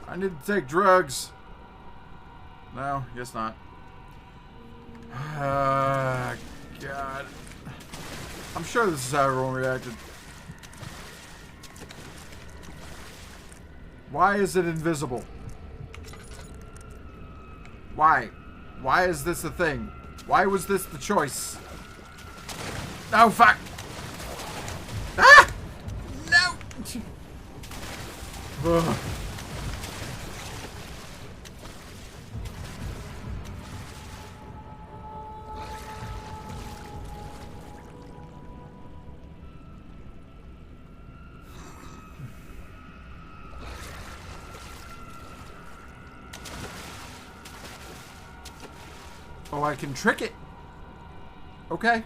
I need to take drugs. No, guess not. God. I'm sure this is how everyone reacted. Why is it invisible? Why? Why is this a thing? Why was this the choice? Oh, fuck! Ah! No! Ugh. Oh, I can trick it. Okay.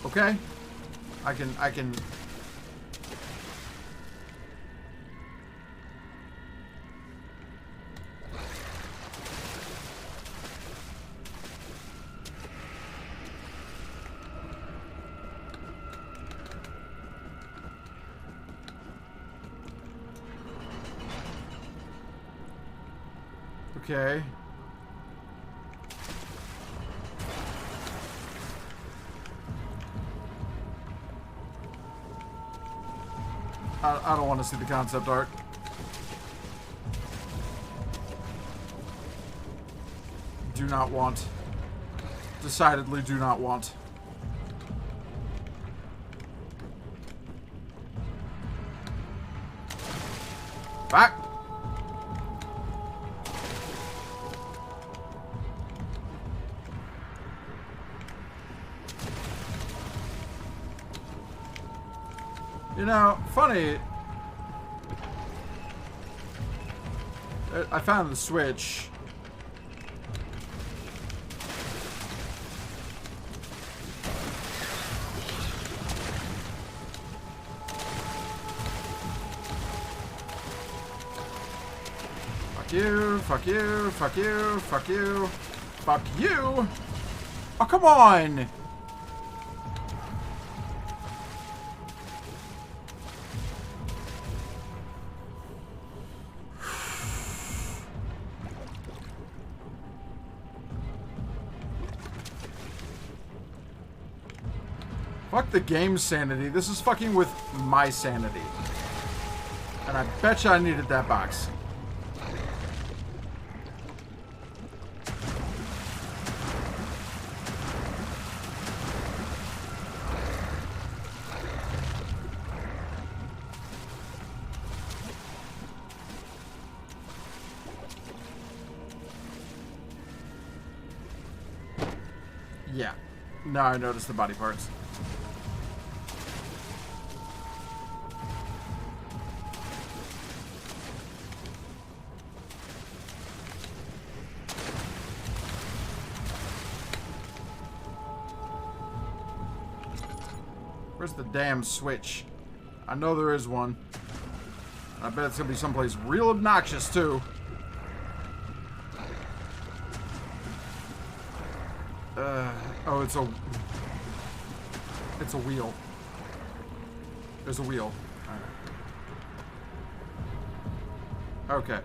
Okay. I can... Okay. I don't want to see the concept art. Do not want. Decidedly do not want. Back! You know, funny. I found the switch. Fuck you, fuck you, fuck you, fuck you, fuck you! Oh, come on! Fuck the game's sanity. This is fucking with my sanity. And I bet you I needed that box. Yeah. Now I noticed the body parts. Where's the damn switch? I know there is one. I bet it's gonna be someplace real obnoxious too. Oh, it's a wheel. There's a wheel. Alright. Okay.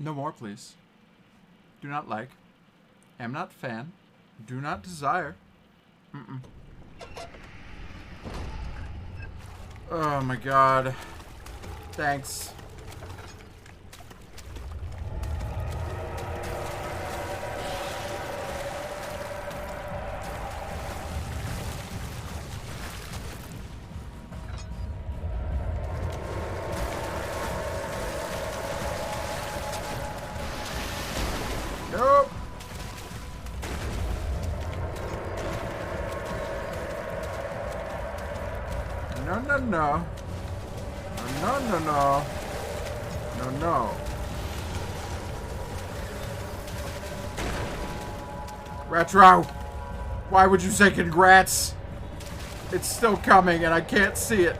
No more, please. Do not like. Am not fan. Do not desire. Mm-mm. Oh my god. Thanks. Nope. No, no, no. No, no, no. No, no. Retro! Why would you say congrats? It's still coming and I can't see it.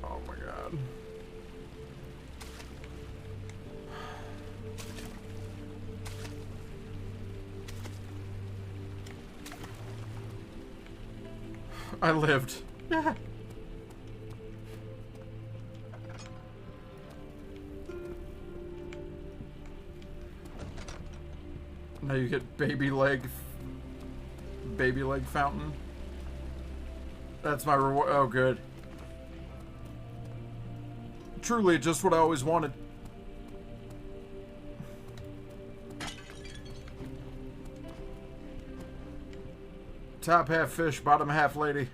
Oh my god. I lived. Yeah. Now you get baby leg fountain. That's my reward. Oh, good. Truly just what I always wanted. Top half fish, bottom half lady.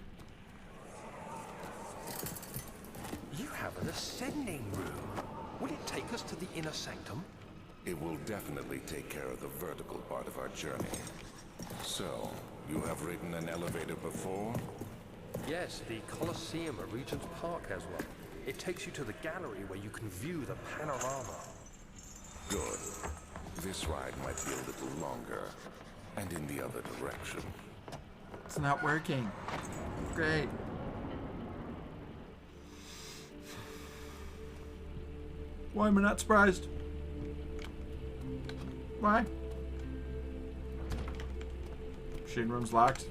You have an ascending room. Will it take us to the inner sanctum? It will definitely take care of the vertical part of our journey. So, you have ridden an elevator before? Yes, the Colosseum at Regent's Park has one. It takes you to the gallery where you can view the panorama. Good. This ride might be a little longer, and in the other direction. It's not working. Great. Why am I not surprised? Why? Machine room's locked.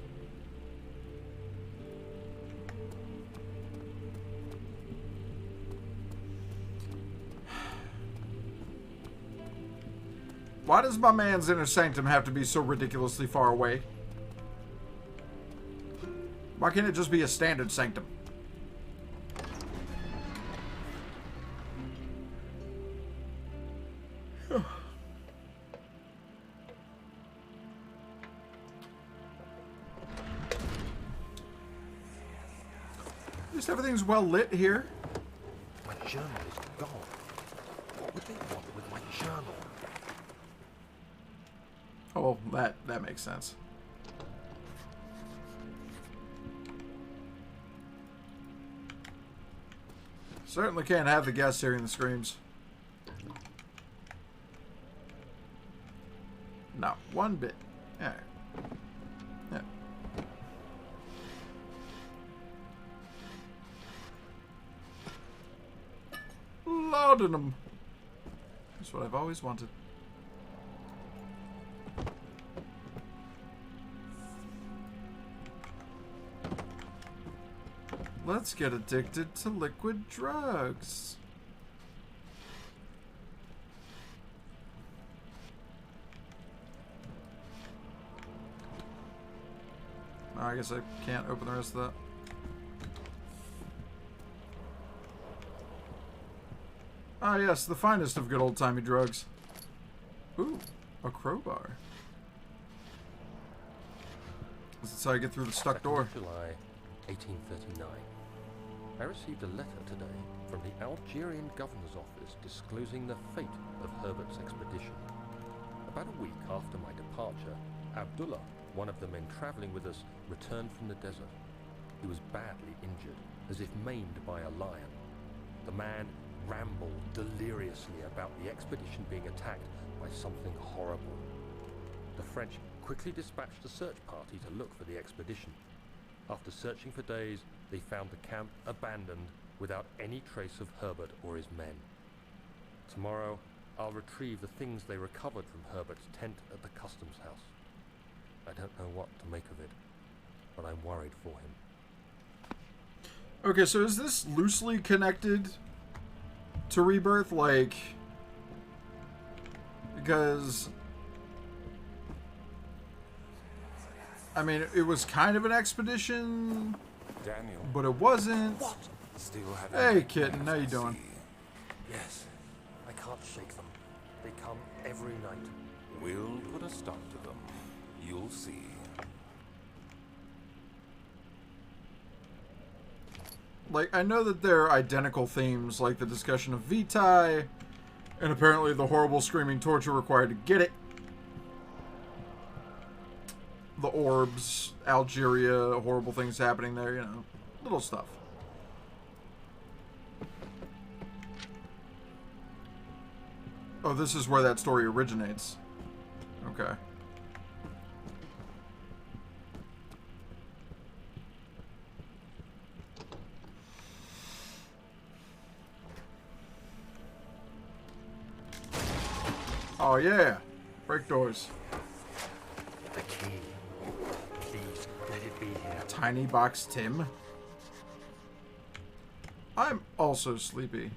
Why does my man's inner sanctum have to be so ridiculously far away? Why can't it just be a standard sanctum? At least everything's well lit here. My journal is gone. What would they want with my journal? Oh, that makes sense. Certainly can't have the guests hearing the screams. Not one bit. Alright. laudanum. That's what I've always wanted. Let's get addicted to liquid drugs. Oh, I guess I can't open the rest of that. Ah, yes, the finest of good old-timey drugs. Ooh, a crowbar. This is how I get through the stuck door. July 1839. I received a letter today from the Algerian governor's office disclosing the fate of Herbert's expedition. About a week after my departure, Abdullah, one of the men traveling with us, returned from the desert. He was badly injured, as if maimed by a lion. The man rambled deliriously about the expedition being attacked by something horrible. The French quickly dispatched a search party to look for the expedition. After searching for days, they found the camp abandoned without any trace of Herbert or his men. Tomorrow, I'll retrieve the things they recovered from Herbert's tent at the customs house. I don't know what to make of it, but I'm worried for him. Okay, so is this loosely connected to Rebirth? Like, because I mean, it was kind of an expedition, Daniel. but it wasn't. What? Still Hey, kitten, how you doing? Yes, I can't shake them. They come every night. We'll put a stop to them. You'll see. Like, I know that they're identical themes, like the discussion of Vitae, and apparently the horrible screaming torture required to get it. The orbs, Algeria, horrible things happening there, you know, little stuff. Oh, this is where that story originates. Okay. Oh yeah, break doors. The key. Please, let it be here. Tiny box Tim. I'm also sleepy.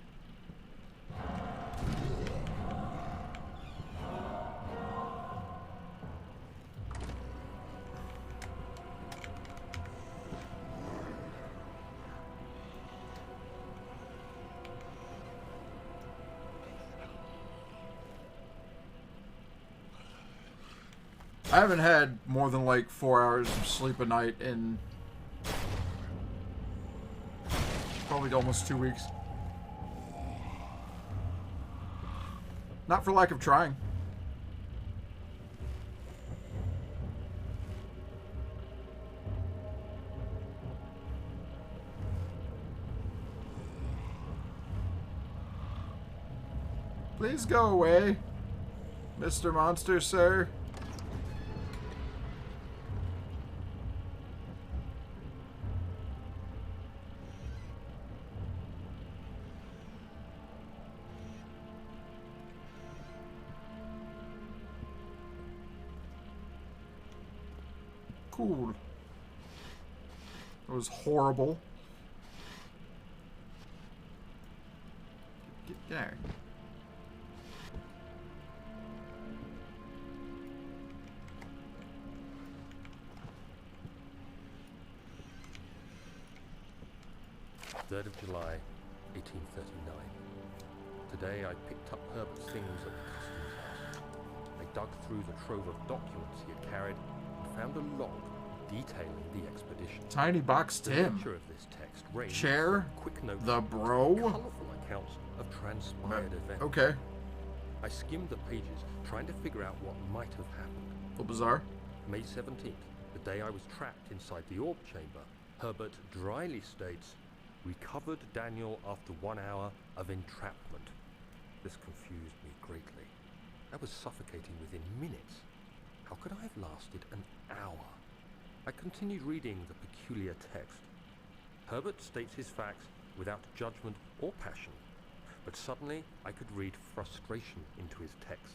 I haven't had more than like 4 hours of sleep a night in probably almost 2 weeks. Not for lack of trying. Please go away, Mr. Monster, sir. Cool. It was horrible. Get there. Third of July, 1839. Today I picked up Herbert's things at the customs house. I dug through the trove of documents he had carried and found a log detailing the expedition. Tiny box The Tim. nature of this text ranged Chair. from quick notes The to bro. colourful accounts of transpired events. Okay. I skimmed the pages, trying to figure out what might have happened. A little bizarre. May 17th, the day I was trapped inside the orb chamber, Herbert dryly states, "Recovered Daniel after 1 hour of entrapment." This confused me greatly. I was suffocating within minutes. How could I have lasted an hour? I continued reading the peculiar text. Herbert states his facts without judgment or passion, but suddenly I could read frustration into his text.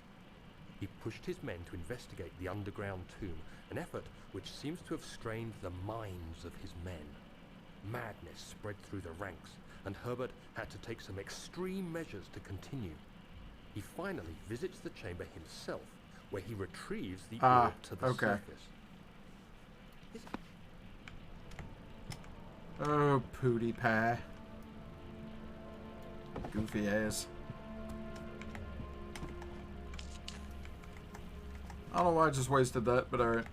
He pushed his men to investigate the underground tomb, an effort which seems to have strained the minds of his men. Madness spread through the ranks, and Herbert had to take some extreme measures to continue. He finally visits the chamber himself, where he retrieves the orb to the surface. Oh, Pootie Pie. Goofy ass. I don't know why I just wasted that, but alright.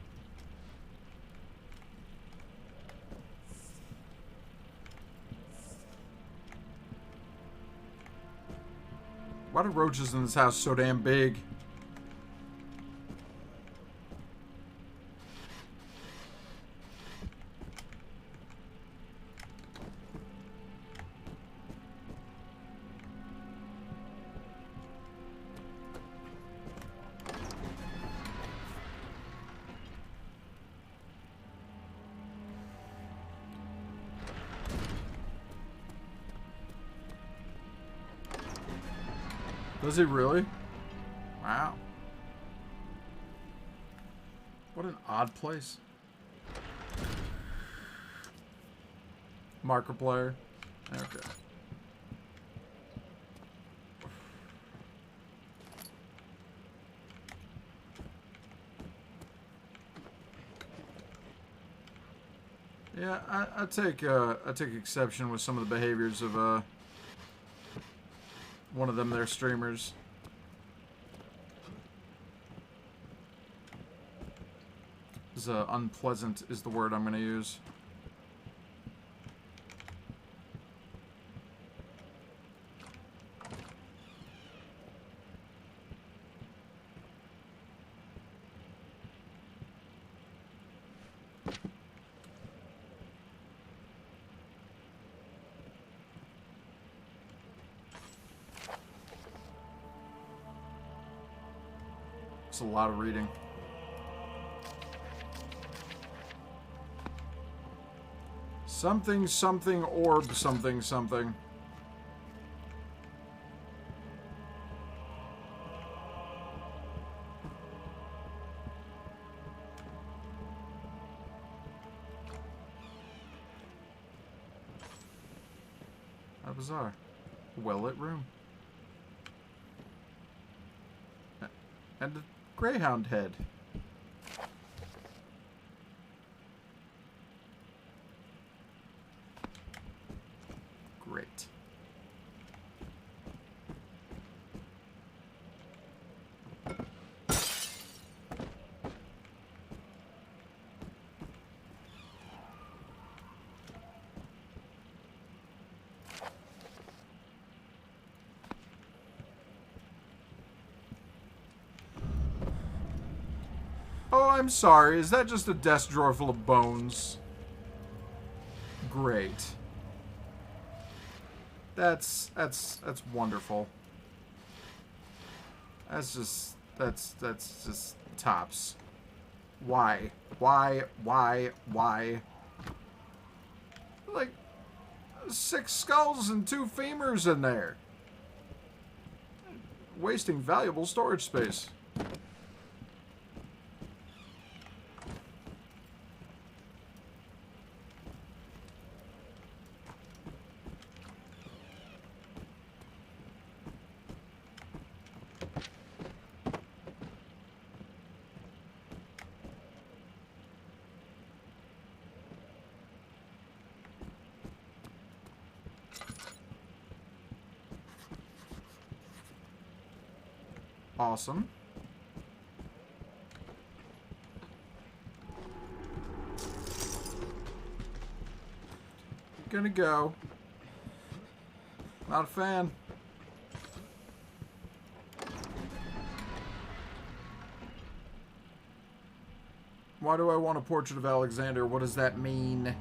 Why are roaches in this house so damn big? Does he really? Wow. What an odd place. Marker player. Okay. Yeah, I take exception with some of the behaviors of one of them their streamers. Unpleasant is the word I'm gonna use. It's a lot of reading. Something, something, orb, something, something. How bizarre. Well-lit room. And a greyhound head. Great. Oh, I'm sorry. Is that just a desk drawer full of bones? Great. That's wonderful. That's just tops. Why? Like 6 skulls and 2 femurs in there. Wasting valuable storage space. Awesome. Gonna go. Not a fan. Why do I want a portrait of Alexander? What does that mean?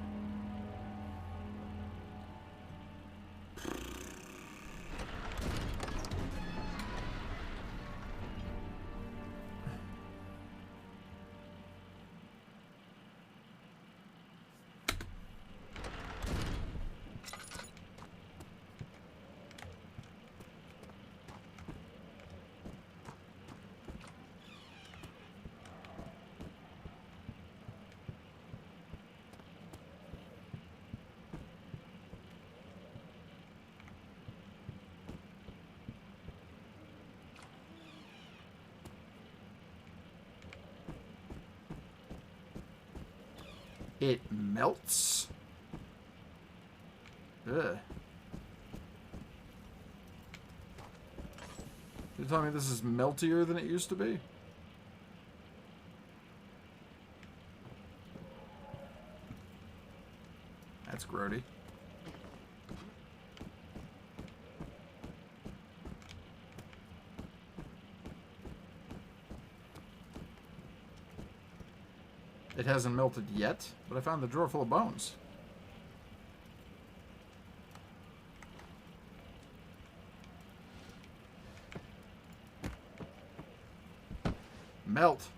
It melts? Ugh. You're telling me this is meltier than it used to be? That's grody. It hasn't melted yet, but I found the drawer full of bones. Melt.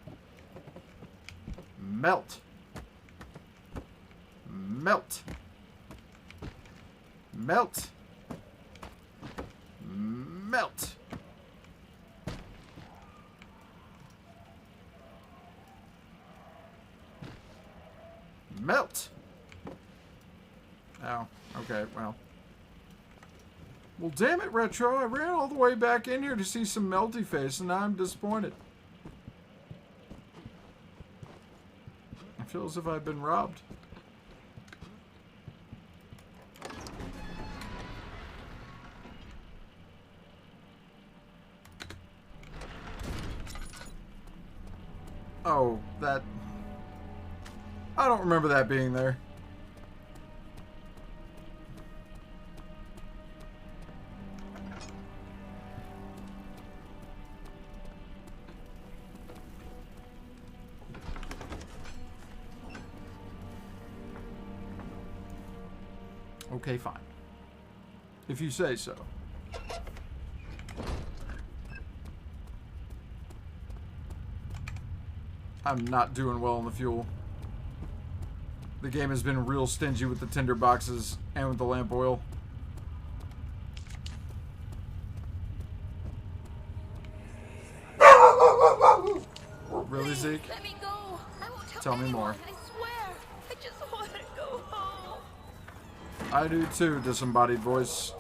Melt. Melt. Melt. Melt. Melt. Oh, okay, well. Well, damn it, Retro. I ran all the way back in here to see some melty face, and now I'm disappointed. I feel as if I've been robbed. Oh, that... I don't remember that being there. Okay, fine. If you say so. I'm not doing well on the fuel. The game has been real stingy with the tinder boxes and with the lamp oil. Really, Zeke? Let me go. I won't Tell me more. I swear. I just want to go home. I do too, disembodied voice.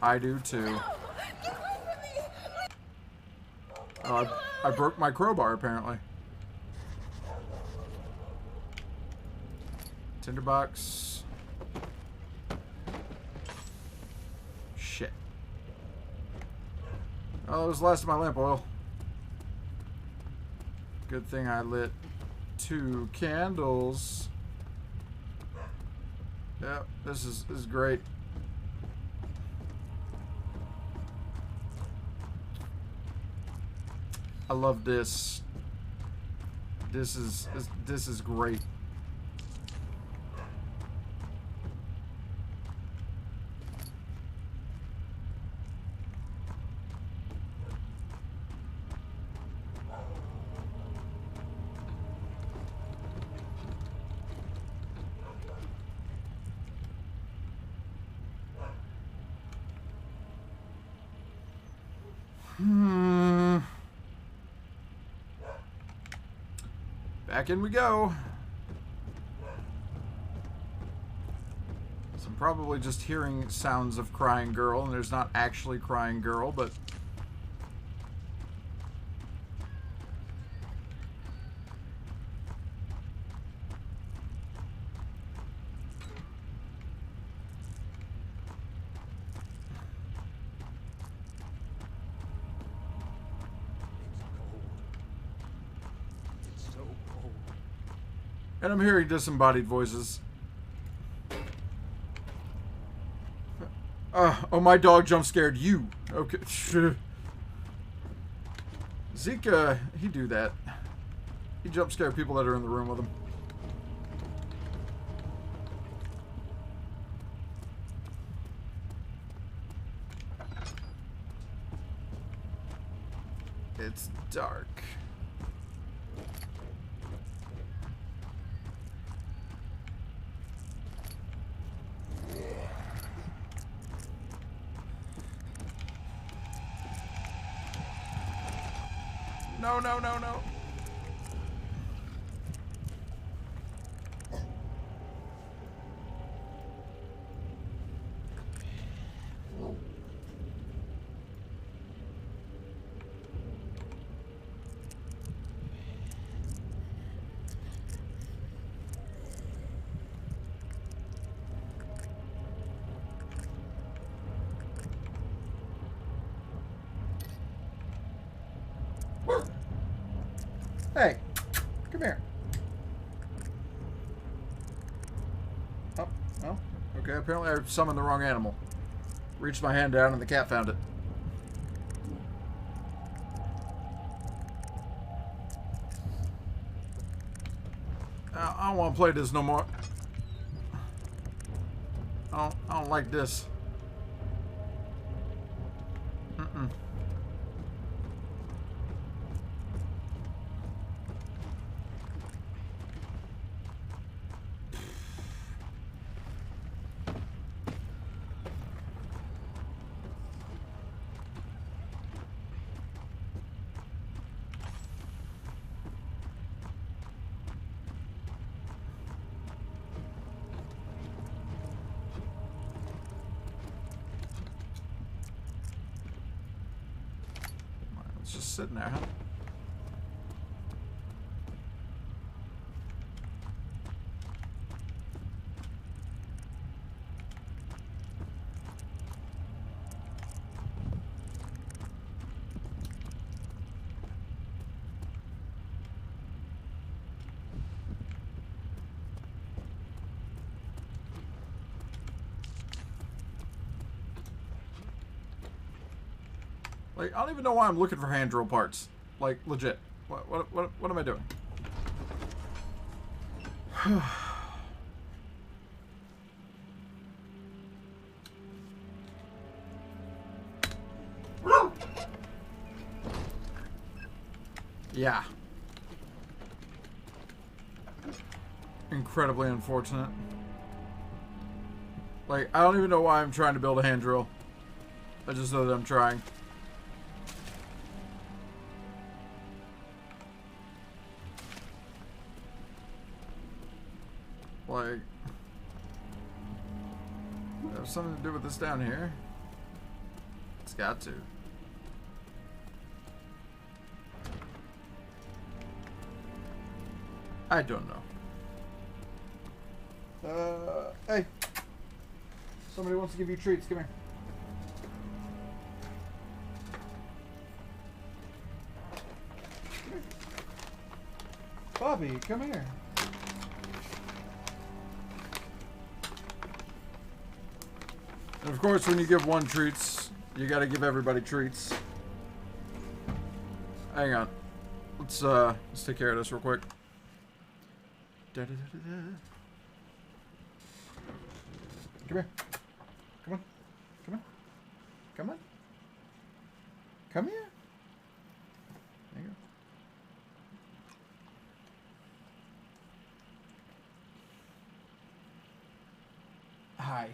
I do too. Get away from me. I broke my crowbar, apparently. Tinderbox. Shit. Oh, it was the last of my lamp oil. Good thing I lit 2 candles. Yeah, this is great. I love this. This is great. Back in we go. So I'm probably just hearing sounds of crying girl, and there's not actually crying girl, but... And I'm hearing disembodied voices. Oh, my dog jump scared you. Okay. Zeke, he do that. He jump scare people that are in the room with him. It's dark. No, no, no, no. Hey, come here. Oh, well, okay, apparently I summoned the wrong animal. Reached my hand down and the cat found it. I don't want to play this no more. I don't like this. Mm-mm. It's just sitting there, huh? Like, I don't even know why I'm looking for hand drill parts. Like, legit. What am I doing? Yeah. Incredibly unfortunate. Like, I don't even know why I'm trying to build a hand drill. I just know that I'm trying. Like, there's something to do with this down here. It's got to. I don't know. Hey. Somebody wants to give you treats. Come here. Bobby, come here. And of course, when you give one treats, you gotta give everybody treats. Hang on. Let's take care of this real quick. Da, da, da, da, da. Come here. Come on. Come on. Come on. Come here. There you go. Hi.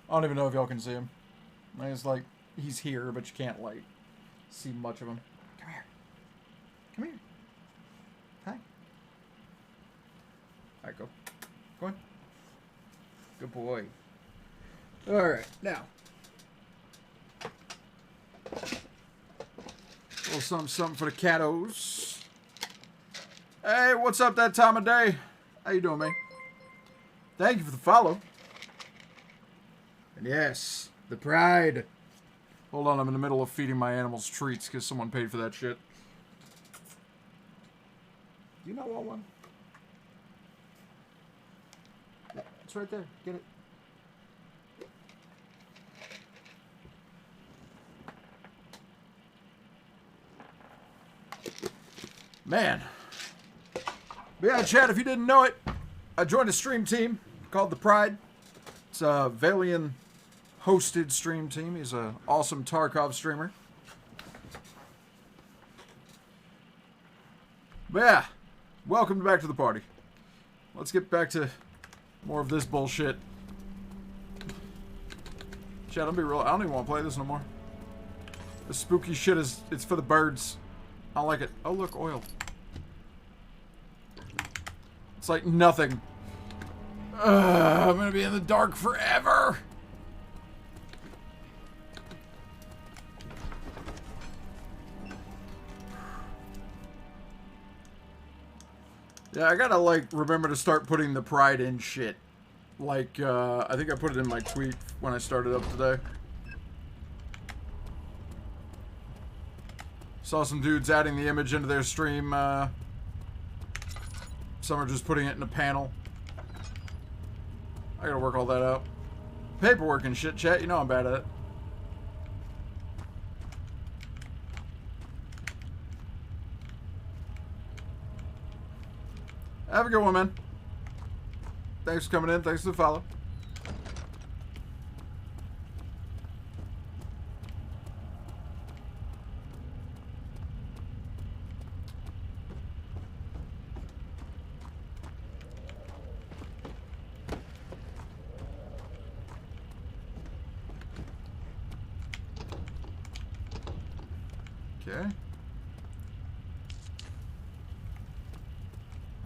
I don't even know if y'all can see him. It's like, he's here, but you can't, like, see much of him. Come here. Come here. Hi. Alright, go. Go on. Good boy. Alright, now. A little something for the cattos. Hey, what's up that time of day? How you doing, man? Thank you for the follow. And yes, the pride. Hold on, I'm in the middle of feeding my animals treats because someone paid for that shit. Do you not want one? Yeah, it's right there. Get it. Man. But yeah, chat, if you didn't know it, I joined a stream team called The Pride. It's a Valian hosted stream team. He's an awesome Tarkov streamer. But yeah, welcome back to the party. Let's get back to more of this bullshit. Chat, I'll be real. I don't even want to play this no more. The spooky shit it's for the birds. I don't like it. Oh, look, oil. It's like nothing. I'm gonna be in the dark forever. Yeah, I gotta, like, remember to start putting the pride in shit. Like, I think I put it in my tweet when I started up today. Saw some dudes adding the image into their stream. Some are just putting it in a panel. I gotta work all that out. Paperwork and shit, chat. You know I'm bad at it. Have a good one, man. Thanks for coming in. Thanks for the follow. Okay.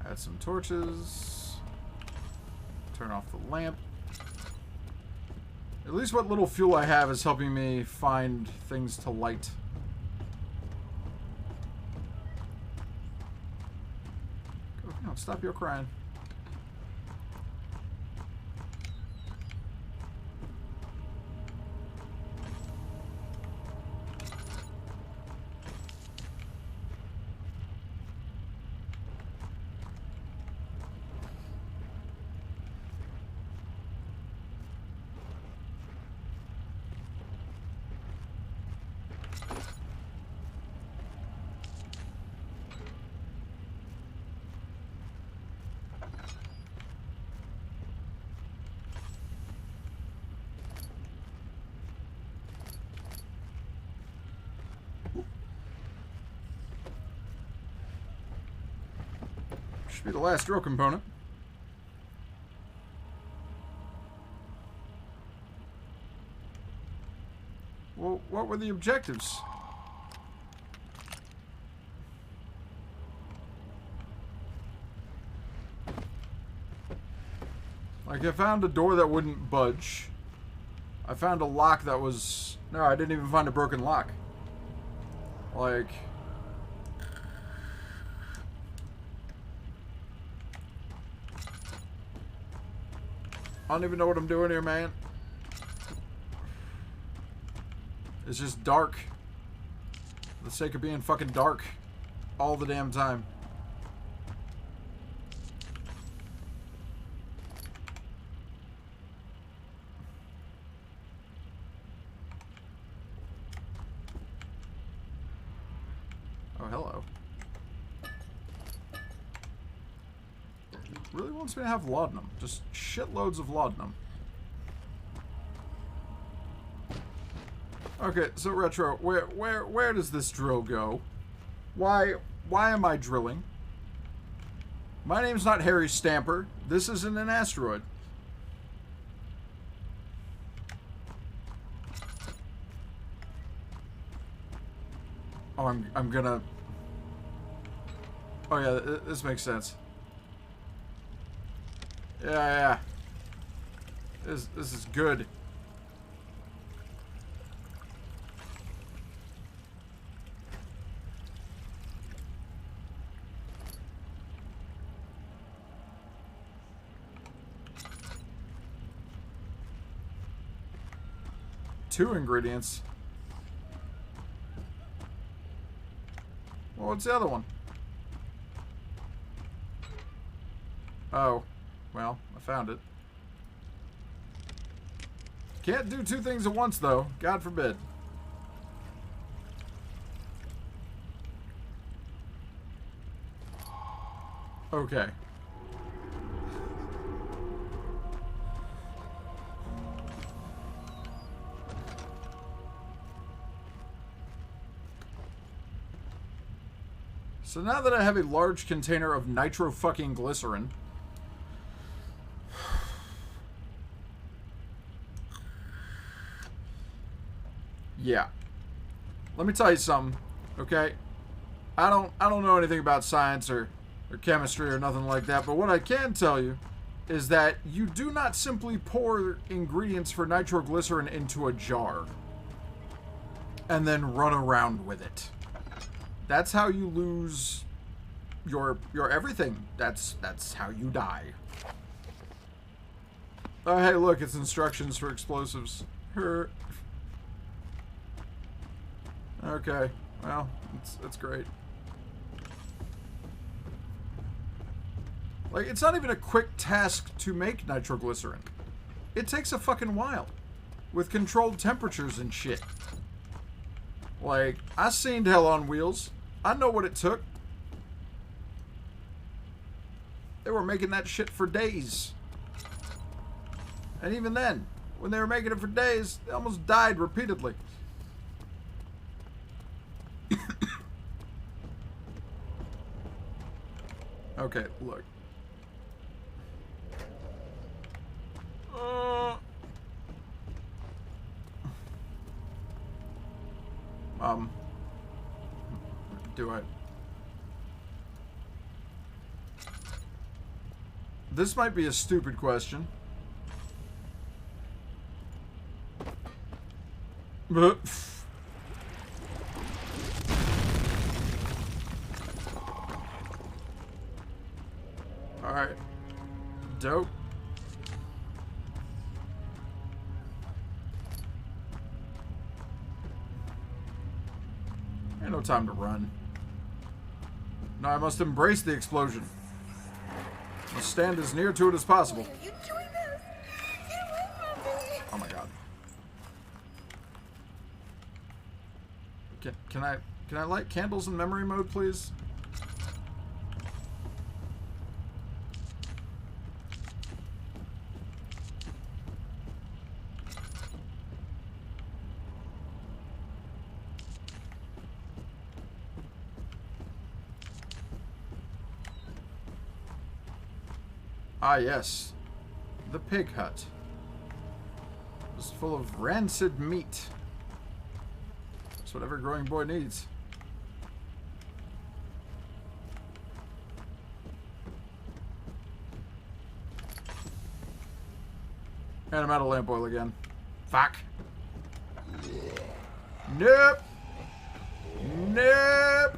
Add some torches. Turn off the lamp. At least what little fuel I have is helping me find things to light. No, stop your crying. Should be the last drill component. Well, what were the objectives? Like, I found a door that wouldn't budge. I found a lock that was... No, I didn't even find a broken lock. Like... I don't even know what I'm doing here, man. It's just dark. For the sake of being fucking dark. All the damn time. Oh, hello. Really wants me to have laudanum. Just shitloads of laudanum. Okay, so Retro, where does this drill go? Why am I drilling? My name's not Harry Stamper. This isn't an asteroid. Oh, I'm gonna... Oh yeah, this makes sense. Yeah. This is good. Two ingredients. Well, what's the other one? Oh. Well, I found it. Can't do two things at once, though. God forbid. Okay. So now that I have a large container of nitro fucking glycerin... Yeah. Let me tell you something, okay? I don't know anything about science or chemistry or nothing like that, but what I can tell you is that you do not simply pour ingredients for nitroglycerin into a jar and then run around with it. That's how you lose your everything. That's how you die. Oh, hey, look, it's instructions for explosives. Her. Okay, well, it's great. Like, it's not even a quick task to make nitroglycerin. It takes a fucking while. With controlled temperatures and shit. Like, I seen Hell on Wheels. I know what it took. They were making that shit for days. And even then, when they were making it for days, they almost died repeatedly. Okay, look. Do I? This might be a stupid question. But alright. Dope. Ain't no time to run. Now I must embrace the explosion. Must stand as near to it as possible. Why are you doing this? Get away from me! Oh my god. Can I light candles in memory mode, please? Ah, yes. The pig hut. It's full of rancid meat. That's what every growing boy needs. And I'm out of lamp oil again. Fuck. Nope. Nope.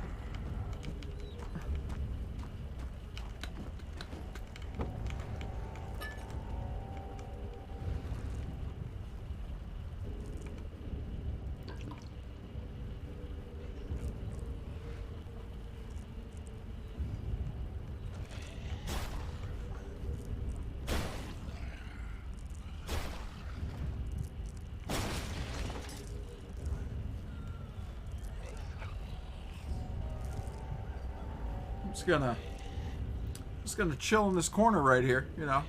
Just gonna chill in this corner right here, you know.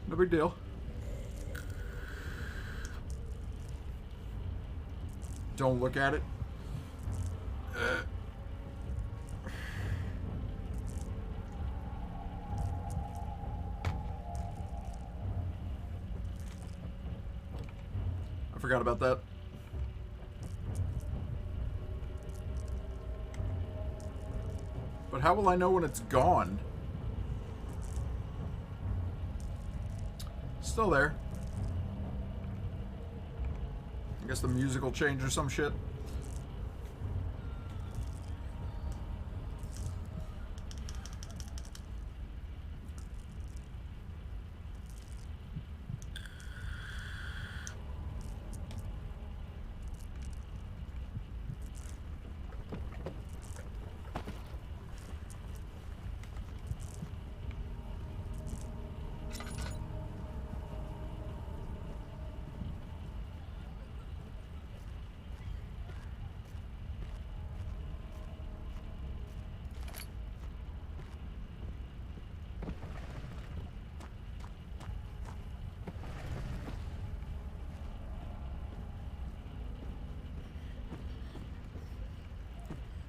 No big deal. Don't look at it. I forgot about that. But how will I know when it's gone? Still there. I guess the music will change or some shit.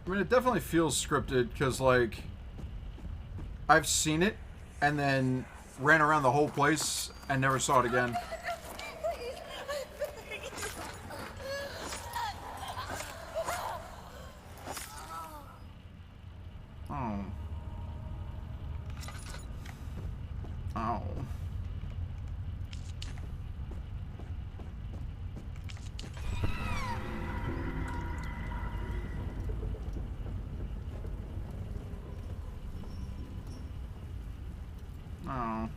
I mean, it definitely feels scripted because, like, I've seen it and then ran around the whole place and never saw it again. Oh. Oh. Oh.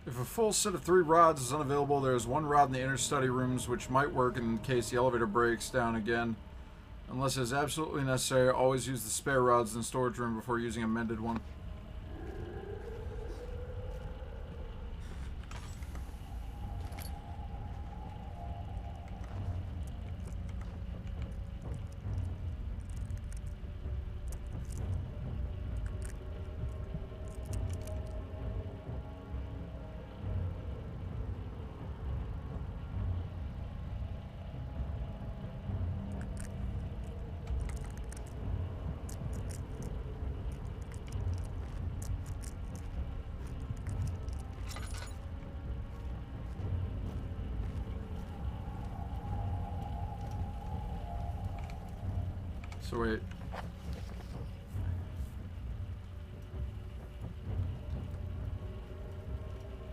If a full set of 3 rods is unavailable, there is 1 rod in the inner study rooms which might work in case the elevator breaks down again. Unless it is absolutely necessary, always use the spare rods in the storage room before using a mended one. So wait.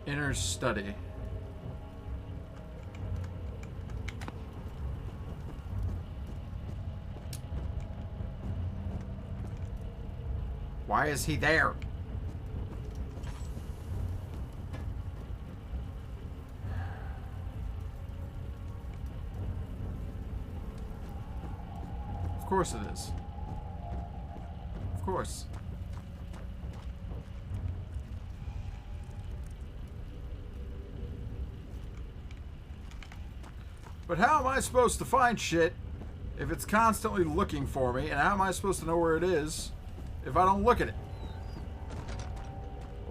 Inner study. Why is he there? Of course it is. Of course. But how am I supposed to find shit if it's constantly looking for me? And how am I supposed to know where it is if I don't look at it?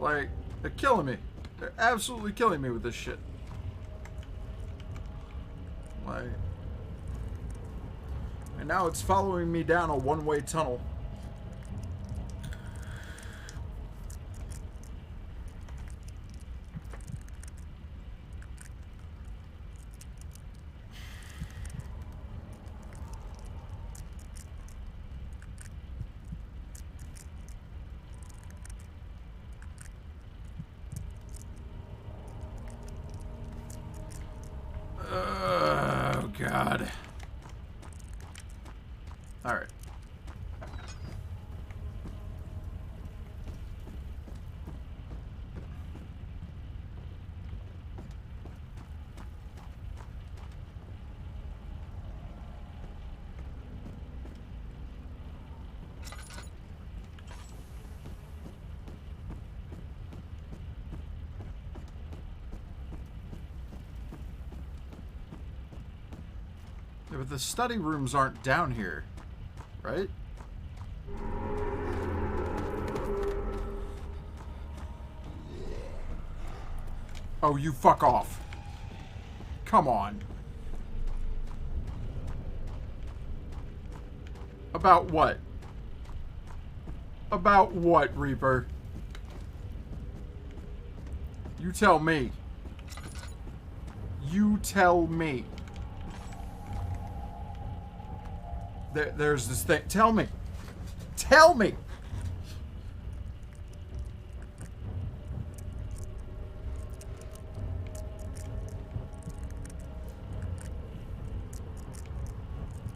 Like, they're killing me. They're absolutely killing me with this shit. Like... And now it's following me down a one-way tunnel. Oh, God. All right. Yeah, but the study rooms aren't down here, right? Oh, you fuck off. Come on. About what? About what, Reaper? You tell me. You tell me. There's this thing. Tell me. Tell me.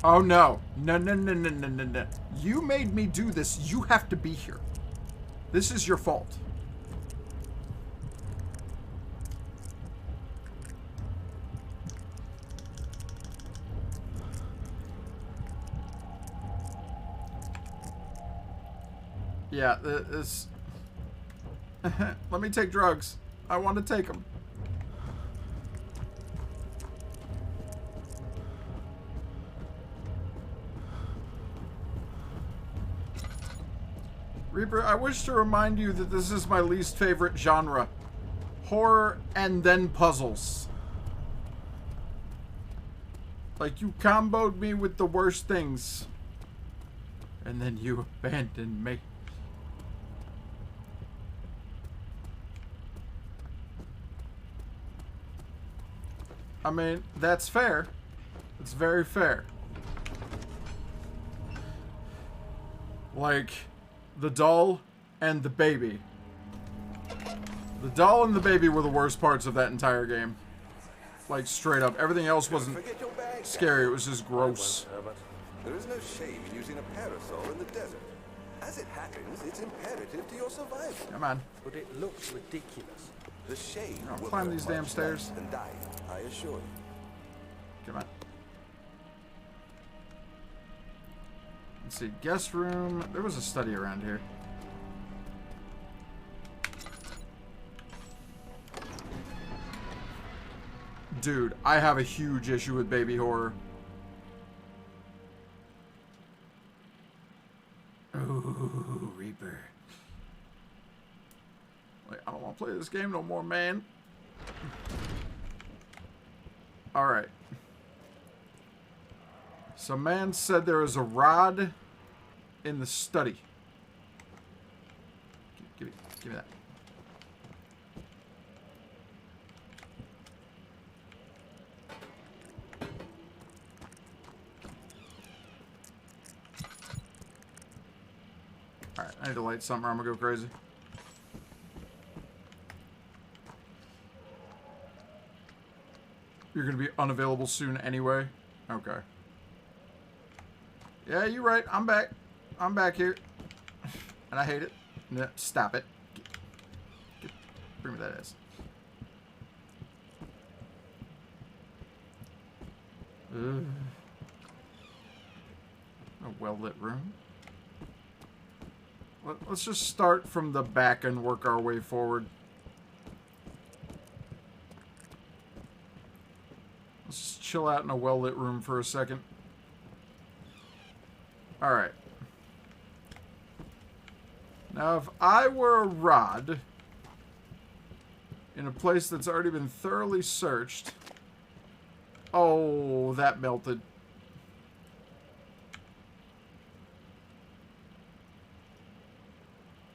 Oh no. No, no, no, no, no, no, no. You made me do this. You have to be here. This is your fault. Yeah, this... Let me take drugs. I want to take them. Reaper, I wish to remind you that this is my least favorite genre. Horror and then puzzles. Like, you comboed me with the worst things. And then you abandoned me. I mean, that's fair. It's very fair. Like, the doll and the baby. The doll and the baby were the worst parts of that entire game. Like, straight up. Everything else wasn't scary. It was just gross. There is no shame in using a parasol in the desert. As it happens, it's imperative to your survival. Come on. But it looks ridiculous. The shade I'll will climb hurt these damn much stairs. less than dying, I assure you. Come on. Let's see. Guest room. There was a study around here. Dude, I have a huge issue with baby horror. Ooh, Reaper. Like, I don't want to play this game no more, man. Alright. Some man said there is a rod in the study. Give me that. Alright, I need to light something or I'm gonna go crazy. You're gonna be unavailable soon anyway? Okay. Yeah, you're right. I'm back. I'm back here. And I hate it. No, stop it. Bring me that ass. A well-lit room. Let's just start from the back and work our way forward. Let's just chill out in a well-lit room for a second. Alright. Now, if I were a rod in a place that's already been thoroughly searched... Oh, that melted.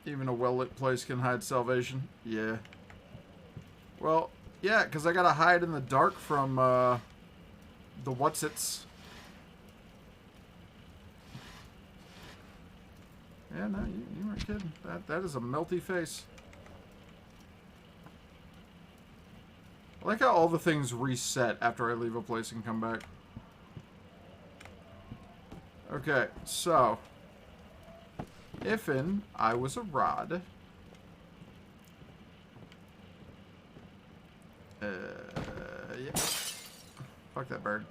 Even a well-lit place can hide salvation. Yeah. Well, yeah, because I gotta hide in the dark from, the what's-its. Yeah, no, you weren't kidding. That is a melty face. I like how all the things reset after I leave a place and come back. Okay, so... If'n I was a rod... yeah. Fuck that bird.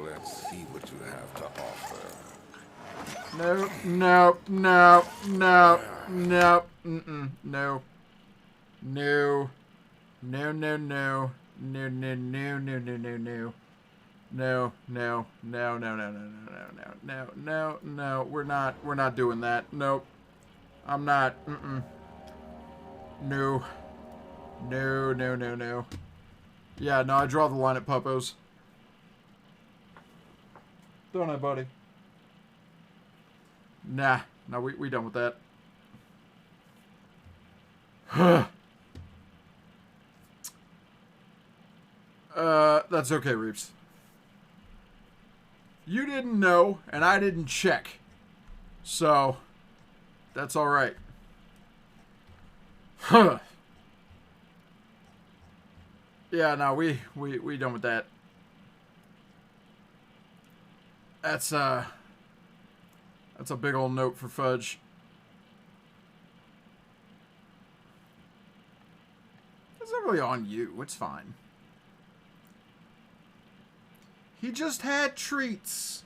Let's see what you have to offer. No, no, no, no, no, no. No. No, no, no. No, no, no, no, no, no, no. No, no, no, no, no, no, no, no, no, no, we're not doing that. Nope. I'm not. No. No, no, no, no. Yeah, no, I draw the line at puppos. Don't I, buddy? Nah. No, we done with that. That's okay, Reeps. You didn't know, and I didn't check. So, that's alright. Huh. Yeah, no, we done with that. That's a big old note for Fudge. It's not really on you. It's fine. He just had treats.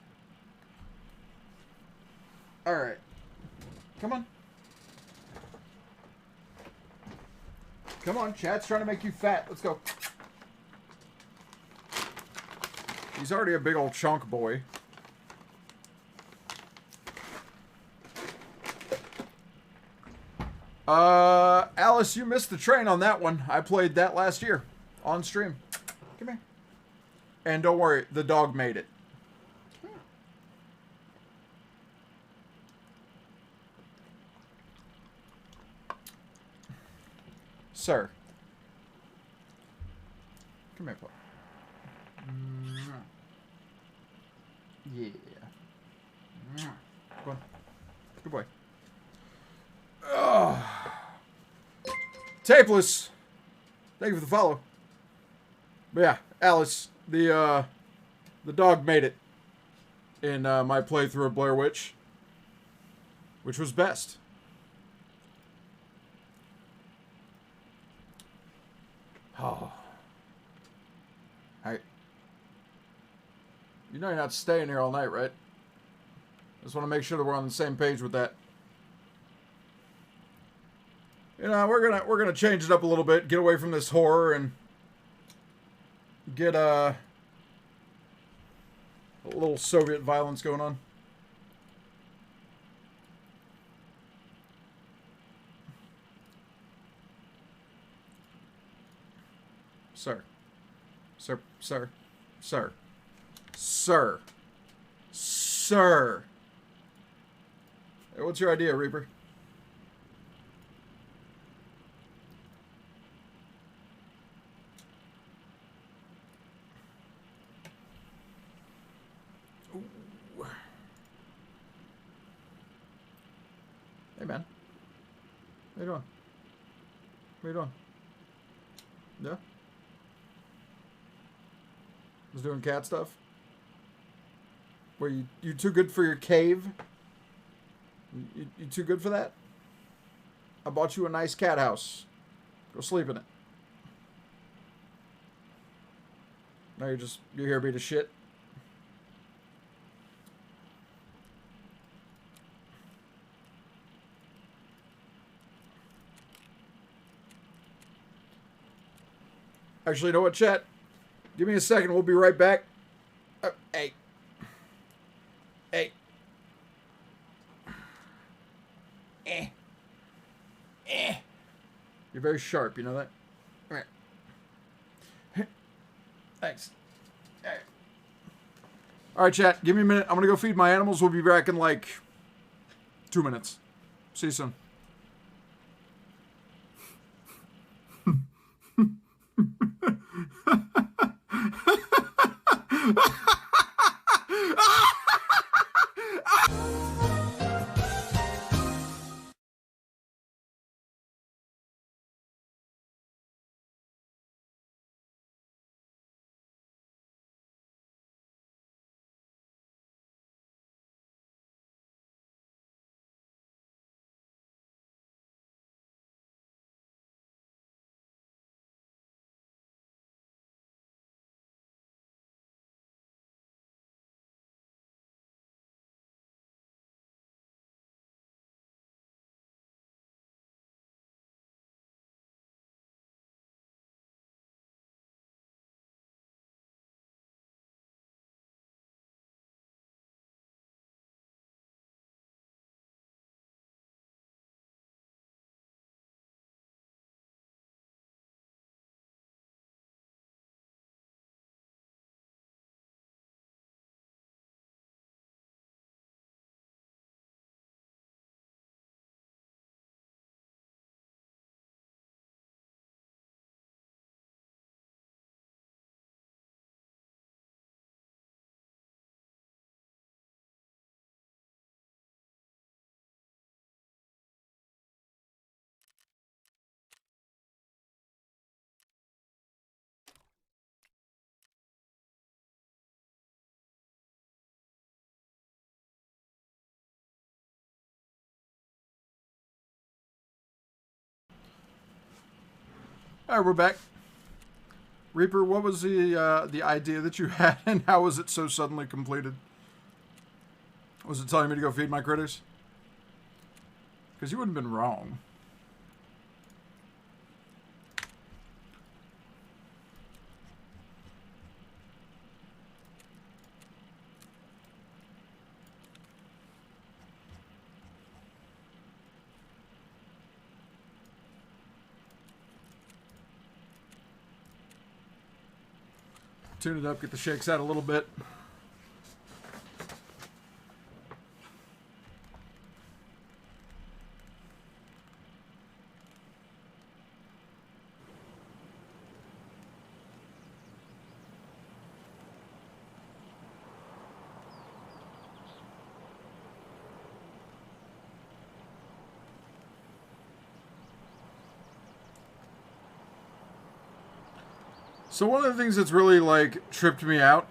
Alright. Come on. Come on, Chad's trying to make you fat. Let's go. He's already a big old chunk boy. Alice, you missed the train on that one. I played that last year on stream. Come here. And don't worry, the dog made it. Sir. Come here, boy. Yeah. Go on. Good boy. Oh. Tapeless. Thank you for the follow. But yeah, Alice, the dog made it in my playthrough of Blair Witch, which was best. Oh. Hey. You know you're not staying here all night, right? Just want to make sure that we're on the same page with that. You know, we're gonna change it up a little bit, get away from this horror, and get a little Soviet violence going on. Sir. Sir. Sir. Sir. Sir. Sir. Hey, what's your idea, Reaper? Ooh. Hey, man. How you doing? What are you doing? Yeah? Was doing cat stuff? Were you too good for your cave? You too good for that? I bought you a nice cat house. Go sleep in it. Now you're here being a shit. Actually, you know what, chat? Give me a second. We'll be right back. Hey. Hey. You're very sharp, you know that? Come here. Thanks. Alright, chat. Give me a minute. I'm going to go feed my animals. We'll be back in like 2 minutes. See you soon. Alright, we're back. Reaper, what was the idea that you had, and how was it so suddenly completed? Was it telling me to go feed my critters? Because you wouldn't have been wrong. Tune it up, get the shakes out a little bit. So one of the things that's really, like, tripped me out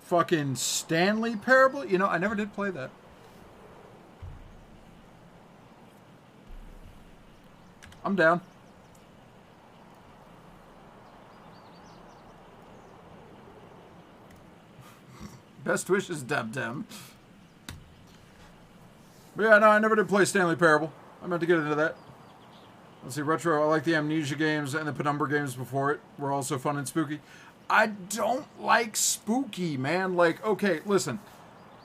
fucking Stanley Parable? You know, I never did play that. I'm down. Best wishes, Deb Dem. But yeah, no, I never did play Stanley Parable. I meant to get into that. Let's see, retro. I like the Amnesia games and the Penumbra games before it. Were also fun and spooky. I don't like spooky, man. Like, okay, listen.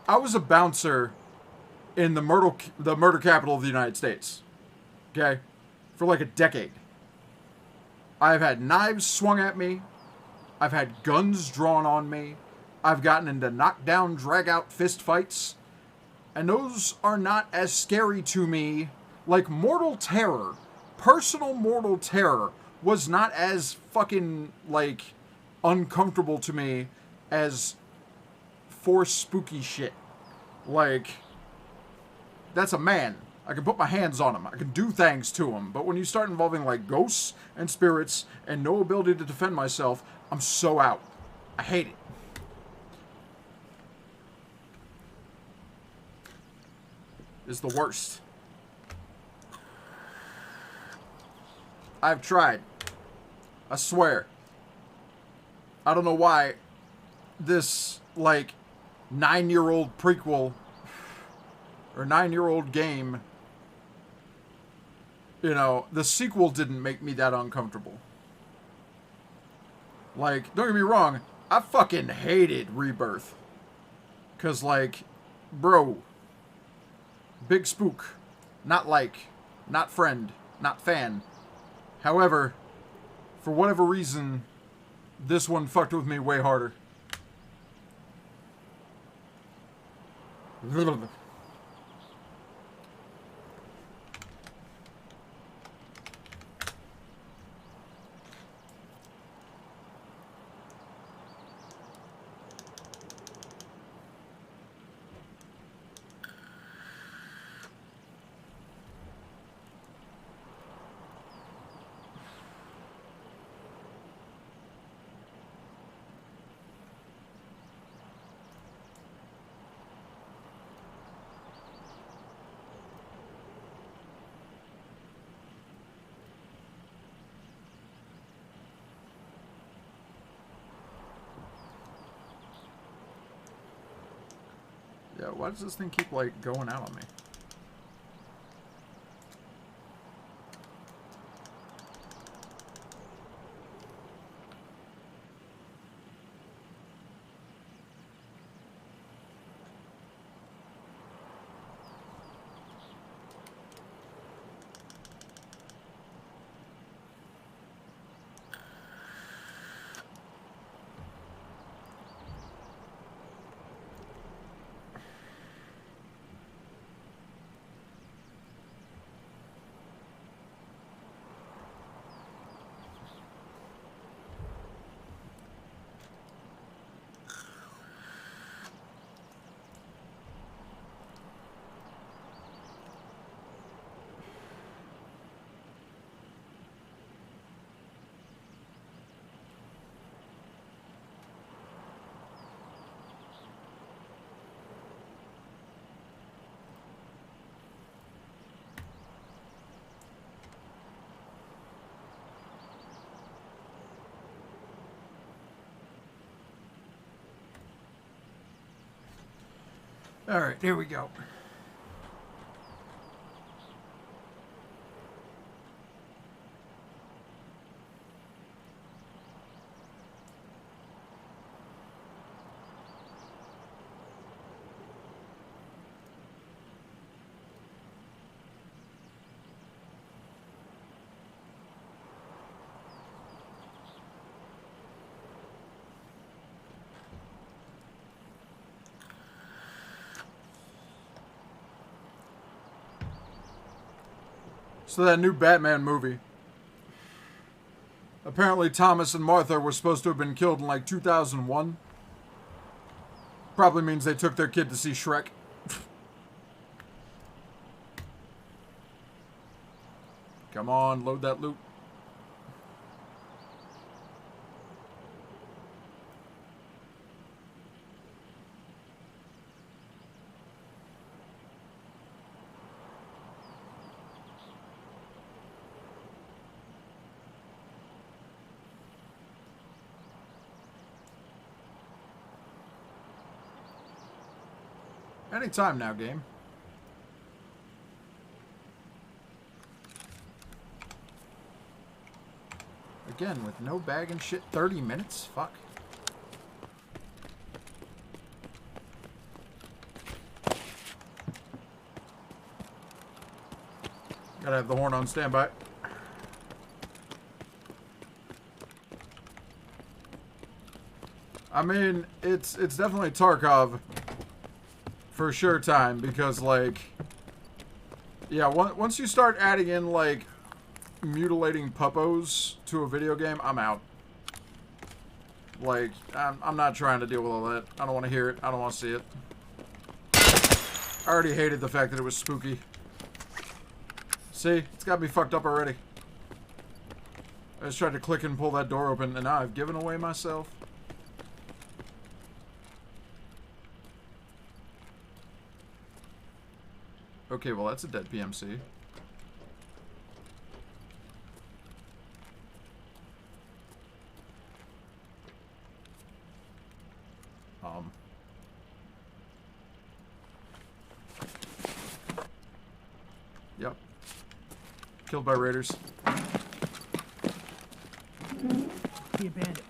I was a bouncer in the murder capital of the United States. Okay? For like a decade. I've had knives swung at me. I've had guns drawn on me. I've gotten into knockdown, drag-out fist fights. And those are not as scary to me. Like Mortal Terror. Personal Mortal Terror was not as fucking, like, uncomfortable to me as forced spooky shit. Like, that's a man. I can put my hands on him. I can do things to him. But when you start involving, like, ghosts and spirits and no ability to defend myself, I'm so out. I hate it. It's the worst. I've tried. I swear. I don't know why this, like, 9-year-old prequel or 9-year-old game, you know, the sequel didn't make me that uncomfortable. Like, don't get me wrong, I fucking hated Rebirth. 'Cause, like, bro, big spook. Not like, not friend, not fan. However, for whatever reason, this one fucked with me way harder. Yeah, why does this thing keep, like, going out on me? Alright, here we go. So that new Batman movie. Apparently Thomas and Martha were supposed to have been killed in like 2001. Probably means they took their kid to see Shrek. Come on, load that loot. Anytime now, game. Again, with no bag and shit, 30 minutes? Fuck. Gotta have the horn on standby. I mean, it's definitely Tarkov for sure time, because, like, yeah, once you start adding in, like, mutilating puppos to a video game, I'm out. Like, I'm not trying to deal with all that. I don't want to hear it. I don't want to see it. I already hated the fact that it was spooky. See? It's got me fucked up already. I just tried to click and pull that door open, and now I've given away myself. Okay, well, that's a dead PMC. Yep. Killed by raiders. The bandit.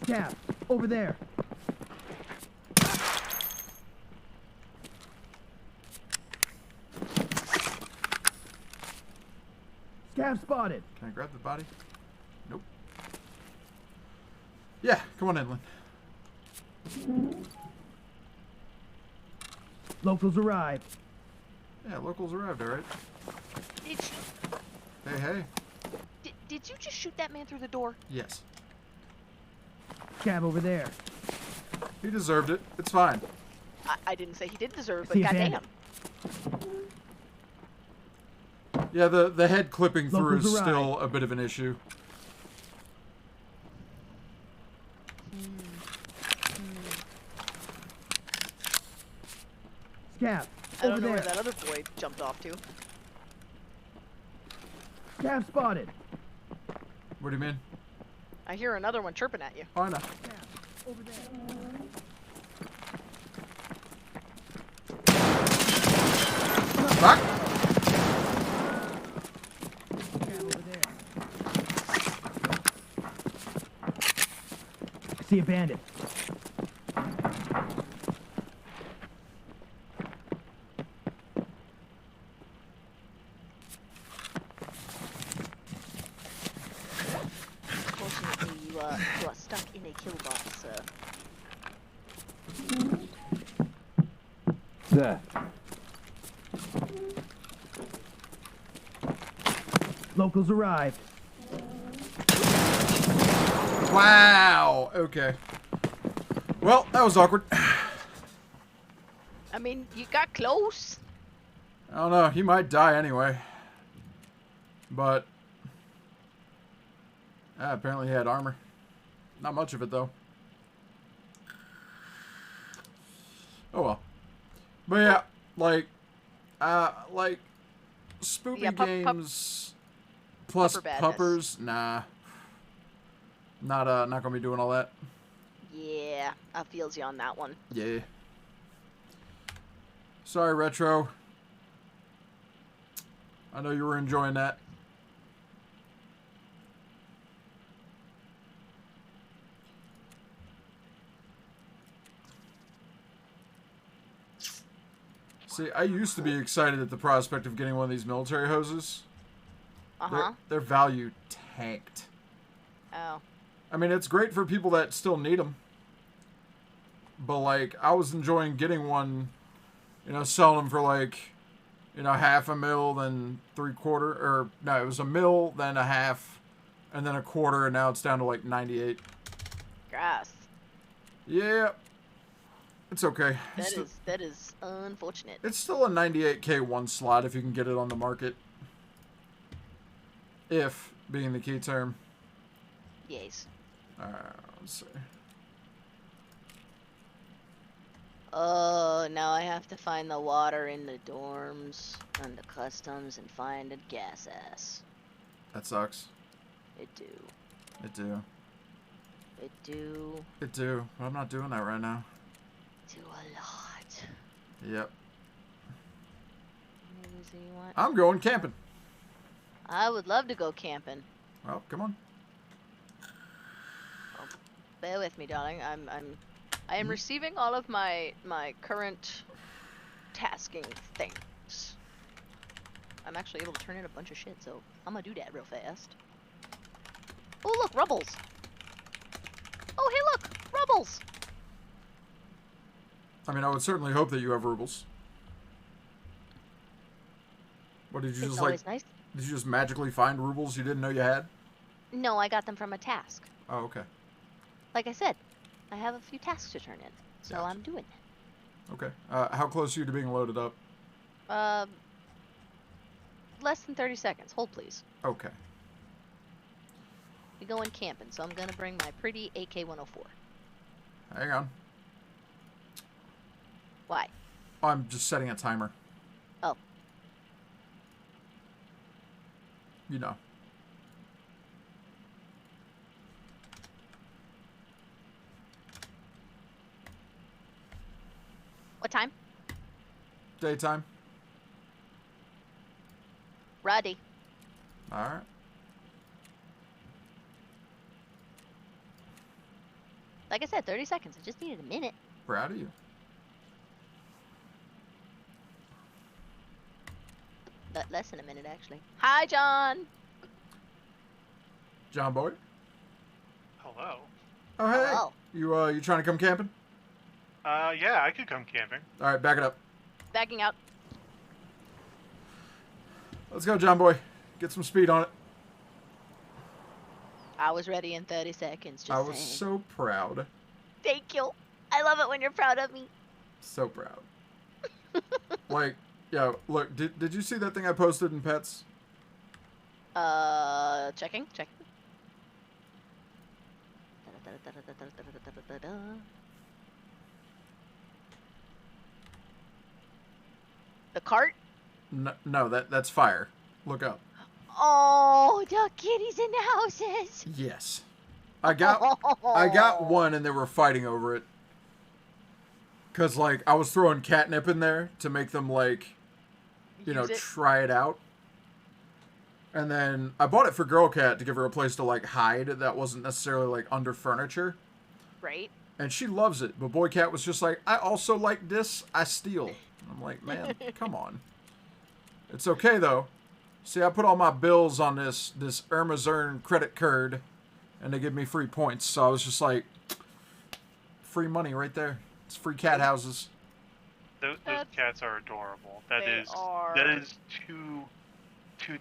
Stab, over there. Scav spotted. Can I grab the body? Nope. Yeah, come on in, Lynn. Locals arrived. Yeah, locals arrived, alright. Did you, Hey, hey. did you just shoot that man through the door? Yes. Scav over there. He deserved it. It's fine. I didn't say he did deserve, but See a goddamn. bandit. Yeah, the head clipping through Locals is arrived. still a bit of an issue. Scav, I over don't know there. where that other boy jumped off to. Scav spotted. What do you mean? I hear another one chirping at you. Oh, I know. Scav, over there. Fuck! Scav over there. I see a bandit. Fortunately, you are stuck in a kill box, sir. There. Locals arrived. Wow! Okay. Well, that was awkward. I mean, you got close. I don't know. He might die anyway. But... apparently he had armor. Not much of it, though. Oh, well. But yeah, like... spoopy Yeah, games... plus pupper badness. puppers? Nah. Not gonna be doing all that. Yeah, I feels you on that one. Yeah. Sorry, Retro. I know you were enjoying that. See, I used to be excited at the prospect of getting one of these military hoses. Uh-huh. Their value tanked. Oh. I mean, it's great for people that still need them. But, like, I was enjoying getting one, you know, selling them for, like, you know, $500,000, then 3/4, or, no, it was $1 million, then a half, and then 1/4, and now it's down to, like, 98. Grass. Yeah. It's okay. That is unfortunate. It's still a 98K one slot if you can get it on the market. If being the key term. Yes. Let's see. Oh, now I have to find the water in the dorms, under customs, and find a gas ass. That sucks. It do. It do. It do. It do. But I'm not doing that right now. Do a lot. Yep. So you want... I'm going camping. I would love to go camping. Well, come on. Oh, bear with me, darling. I am receiving all of my current tasking things. I'm actually able to turn in a bunch of shit, so I'm gonna do that real fast. Oh look, rubbles. Oh hey look, rubbles. I mean, I would certainly hope that you have rubles. What did you It's just always like? nice. Did you just magically find rubles you didn't know you had? No, I got them from a task. Oh, okay. Like I said, I have a few tasks to turn in, so Gotcha. I'm doing it. Okay. How close are you to being loaded up? Less than 30 seconds. Hold please. Okay. We going camping, so I'm gonna bring my pretty AK-104. Hang on. Why? I'm just setting a timer. Oh. You know. What time? Daytime. Ready. All right. Like I said, 30 seconds. I just needed a minute. Proud of you. Less than a minute, actually. Hi, John. John Boy. Hello. Oh hey. Hello. You trying to come camping? Yeah, I could come camping. All right, back it up. Backing out. Let's go, John Boy. Get some speed on it. I was ready in 30 seconds. Just I was saying. so proud. Thank you. I love it when you're proud of me. So proud. Like, yeah, look, did you see that thing I posted in Pets? Checking. The cart? No, that's fire. Look up. Oh, the kitties in the houses. Yes. I got one and they were fighting over it. Cause like I was throwing catnip in there to make them like, you know, try it out. And then I bought it for Girl Cat to give her a place to like hide that wasn't necessarily like under furniture. Right. And she loves it, but Boy Cat was just like, I also like this. I steal. And I'm like, man, come on. It's okay though. See, I put all my bills on this Irmazern credit card, and they give me free points. So I was just like, free money right there. It's free cat houses. Those cats are adorable. That is too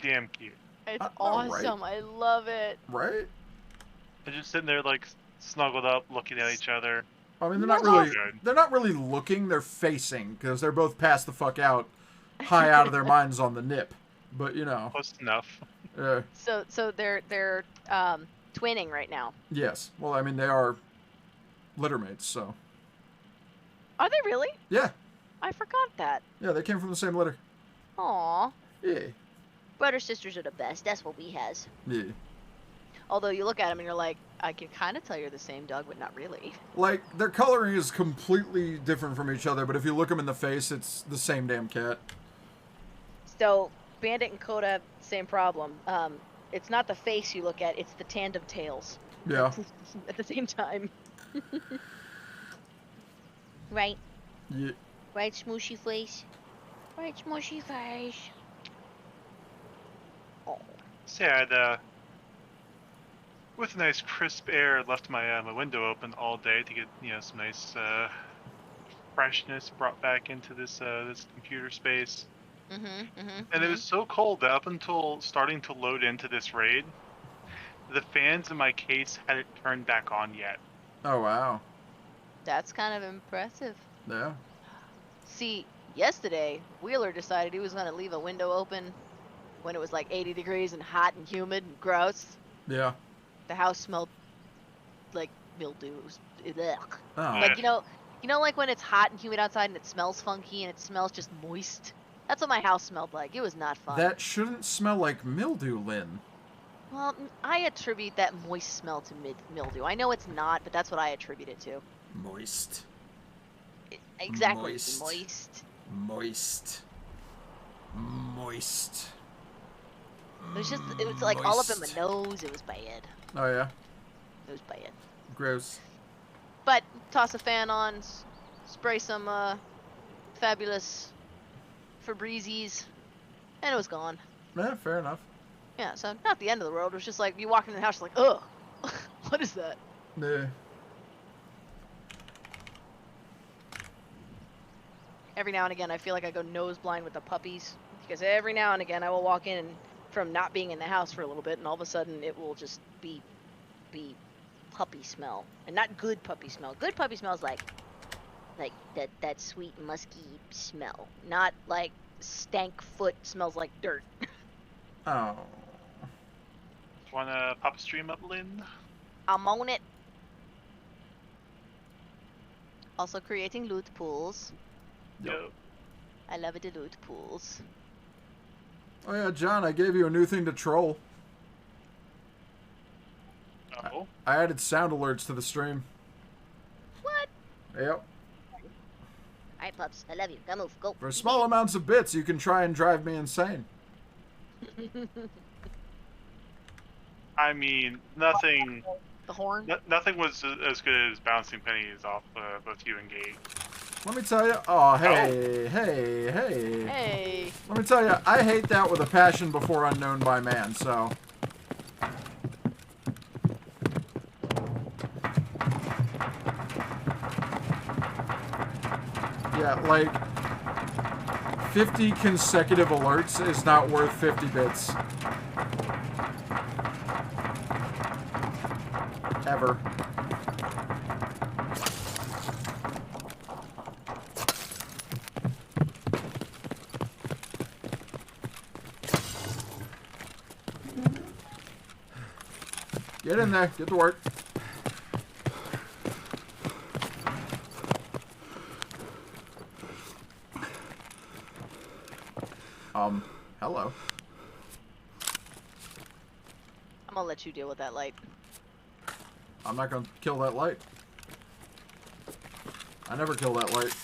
damn cute. It's awesome. Right? I love it. Right? They're just sitting there like snuggled up, looking at each other. I mean, Good. they're not really looking. They're facing because they're both passed the fuck out, high out of their minds on the nip. But you know, Close enough. yeah. So they're twinning right now. Yes. Well, I mean, they are littermates, so. Are they really? Yeah. I forgot that. Yeah, they came from the same litter. Aw. Yeah. Brother sisters are the best. That's what we has. Yeah. Although you look at them and you're like, I can kind of tell you're the same dog, but not really. Like, their coloring is completely different from each other, but if you look them in the face, it's the same damn cat. So Bandit and Coda have the same problem. It's not the face you look at; it's the tandem tails. Yeah. At the same time. Right. Yeah. Right, smooshy face. Right, smooshy face. Oh. So yeah, I'd, with nice crisp air, left my my window open all day to get some nice freshness brought back into this this computer space. And it was so cold that up until starting to load into this raid, the fans in my case hadn't turned back on yet. Oh, wow. That's kind of impressive. Yeah. See, yesterday, Wheeler decided he was going to leave a window open when it was like 80 degrees and hot and humid and gross. Yeah. The house smelled like mildew. It was, ugh. Oh. Like, you know, like when it's hot and humid outside and it smells funky and it smells just moist? That's what my house smelled like. It was not fun. That shouldn't smell like mildew, Lynn. Well, I attribute that moist smell to mildew. I know it's not, but that's what I attribute it to. Moist. Exactly. Moist. Moist. Moist. Moist. It was like all up in my Moist. nose. It was bad. Oh yeah. It was bad. Gross. But toss a fan on, spray some fabulous Febrezes, and it was gone. Yeah, fair enough. Yeah, so not the end of the world. It was just like you walk into the house, you're like, ugh, what is that? Yeah. Every now and again, I feel like I go nose blind with the puppies because every now and again I will walk in from not being in the house for a little bit, and all of a sudden it will just be puppy smell, and not good puppy smell. Good puppy smells like that sweet musky smell, not like stank foot smells like dirt. Oh. Wanna pop a stream up, Lynn? I'm on it. Also creating loot pools. Yo. I love it to loot pools. Oh yeah, John, I gave you a new thing to troll. Oh. I added sound alerts to the stream. What? Yep. Alright, pups. I love you. Go move. Go. For small amounts of bits, you can try and drive me insane. I mean, nothing. The horn? Nothing was as good as bouncing pennies off both you and Gate. Let me tell you. Oh, hey, hey, hey. Hey. Let me tell you, I hate that with a passion before unknown by man, so. Yeah, like, 50 consecutive alerts is not worth 50 bits. Ever. Get in there. Get to work. Hello. I'm gonna let you deal with that light. I'm not gonna kill that light. I never kill that light.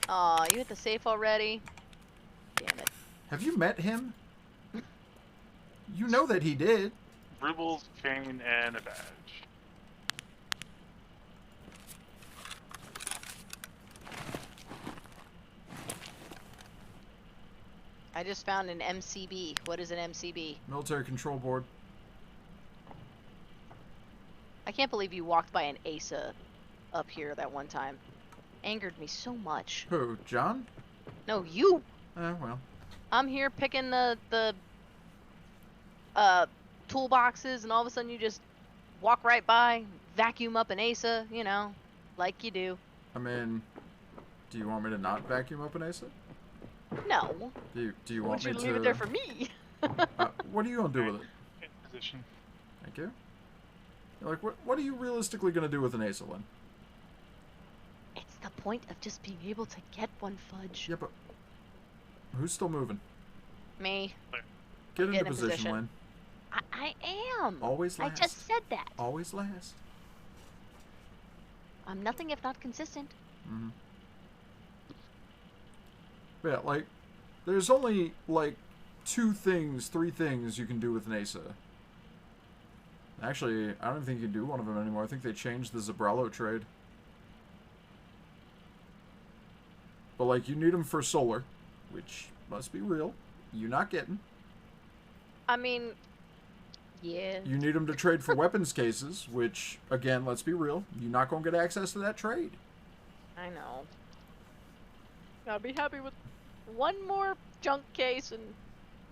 Aw, you hit the safe already? Damn it. Have you met him? You know that he did. Rubles, chain, and a badge. I just found an MCB. What is an MCB? Military Control Board. I can't believe you walked by an ASA up here that one time. Angered me so much. Who? John? No, you! Well. I'm here picking the toolboxes, and all of a sudden you just walk right by, vacuum up an ASA, you know, like you do. I mean, do you want me to not vacuum up an ASA? No. Do you want you me to leave it there for me? what are you gonna do with it? In position. Thank you. Like, what are you realistically gonna do with an ASA, Lynn? It's the point of just being able to get one, Fudge. Yeah, but who's still moving? Me. Get into position, Lynn. I am. Always last. I just said that. Always last. I'm nothing if not consistent. Mm-hmm. Yeah, like, there's only, like, 3 things you can do with an ASA. Actually, I don't think you can do one of them anymore. I think they changed the Zabralo trade. But, like, you need them for solar, which must be real. You're not getting. I mean, yeah. You need them to trade for weapons cases, which, again, let's be real. You're not going to get access to that trade. I know. I'll be happy with one more junk case and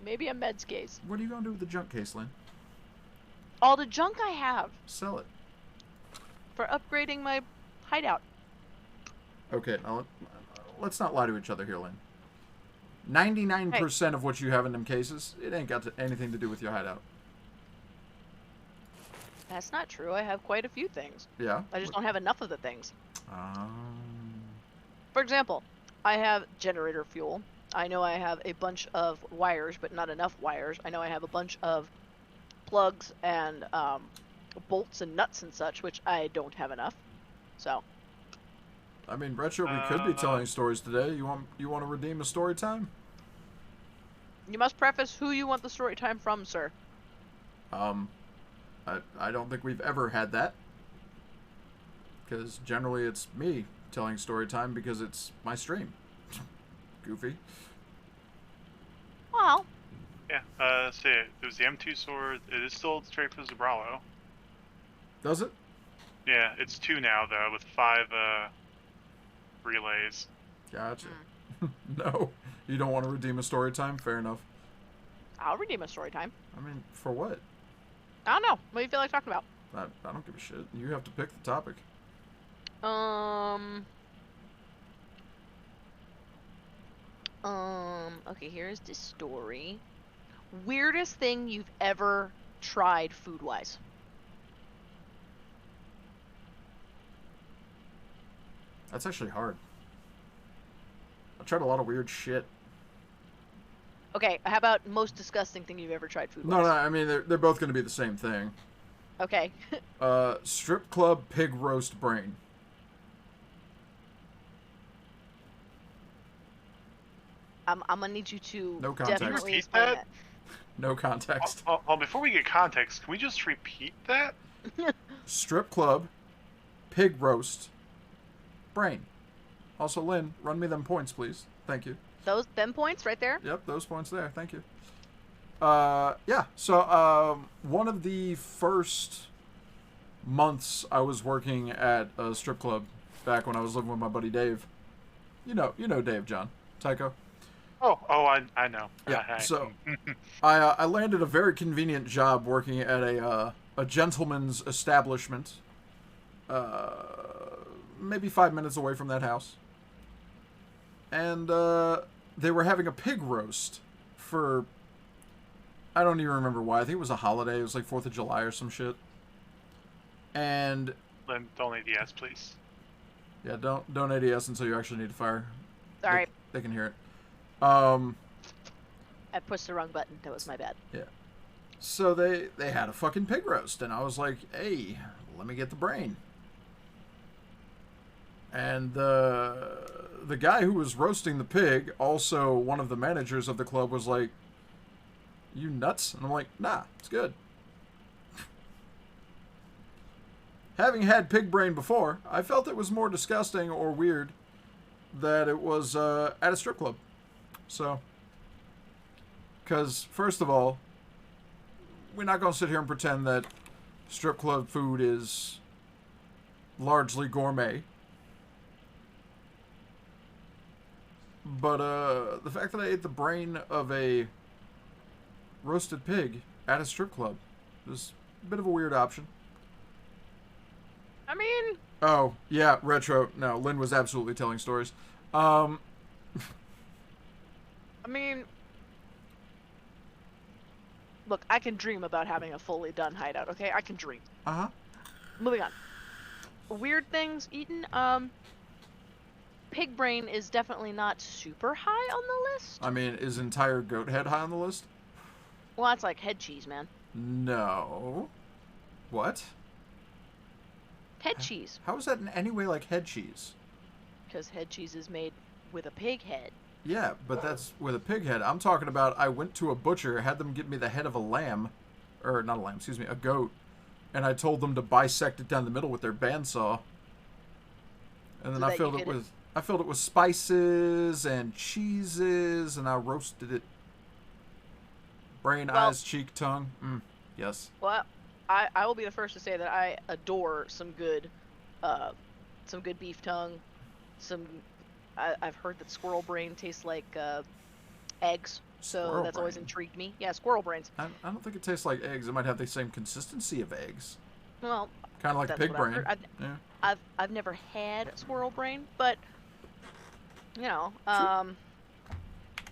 maybe a meds case. What are you going to do with the junk case, Lynn? All the junk I have. Sell it. For upgrading my hideout. Okay, now let's not lie to each other here, Lynn. 99% of what you have in them cases, it ain't got anything to do with your hideout. That's not true. I have quite a few things. Yeah? I just don't have enough of the things. Um... For example, I have generator fuel. I know I have a bunch of wires, but not enough wires. I know I have a bunch of plugs and bolts and nuts and such, which I don't have enough. So. I mean, Retro, we could be telling stories today. You want to redeem a story time? You must preface who you want the story time from, sir. I don't think we've ever had that. Because generally it's me telling story time because it's my stream. Goofy. Well. Yeah, so it was the M2 sword. It is still straight for Zabralo. Does it? Yeah, it's 2 now, though, with 5 relays. Gotcha. No, you don't want to redeem a story time? Fair enough. I'll redeem a story time. I mean, for what? I don't know. What do you feel like talking about? I don't give a shit. You have to pick the topic. Okay, here's the story. Weirdest thing you've ever tried food-wise? That's actually hard. I've tried a lot of weird shit. Okay, how about most disgusting thing you've ever tried food-wise? No, I mean, they're both going to be the same thing. Okay. Strip club pig roast brain. I'm gonna need you to No context. definitely Repeat explain that? that. No context. Before we get context, can we just repeat that? Strip club pig roast brain. Also, Lynn, run me them points, please. Thank you. Them points right there? Yep, those points there. Thank you. Yeah, so one of the first months I was working at a strip club back when I was living with my buddy Dave. You know Dave, John. Tycho. Oh, I know. Yeah, so I landed a very convenient job working at a gentleman's establishment, maybe 5 minutes away from that house. And they were having a pig roast for, I don't even remember why. I think it was a holiday. It was like 4th of July or some shit. And Lynn, don't ADS, please. yeah, don't ADS until you actually need to fire. Sorry. They can hear it. I pushed the wrong button. That was my bad. Yeah. So they had a fucking pig roast, and I was like, hey, let me get the brain. And the guy who was roasting the pig, also one of the managers of the club, was like, you nuts? And I'm like, nah, it's good. Having had pig brain before, I felt it was more disgusting or weird that it was at a strip club. So, because, first of all, we're not going to sit here and pretend that strip club food is largely gourmet. But the fact that I ate the brain of a roasted pig at a strip club is a bit of a weird option. I mean... Oh, yeah, Retro. No, Lynn was absolutely telling stories. I mean, look, I can dream about having a fully done hideout, okay? I can dream. Uh-huh. Moving on. Weird things eaten, pig brain is definitely not super high on the list. I mean, is entire goat head high on the list? Well, that's like head cheese, man. No. What? Head cheese. How is that in any way like head cheese? Because head cheese is made with a pig head. Yeah, but that's with a pig head. I'm talking about I went to a butcher, had them get me the head of a lamb, or not a lamb, excuse me, a goat, and I told them to bisect it down the middle with their bandsaw. And then I filled it with spices and cheeses, and I roasted it. Brain, eyes, cheek, tongue. Yes. Well, I will be the first to say that I adore some good beef tongue. I've heard that squirrel brain tastes like eggs, so Squirrel that's always brain? intrigued me. Yeah, squirrel brains. I don't think it tastes like eggs. It might have the same consistency of eggs. Well, Kind of like that's pig what I've brain. heard. Yeah. I've never had squirrel brain, but you know,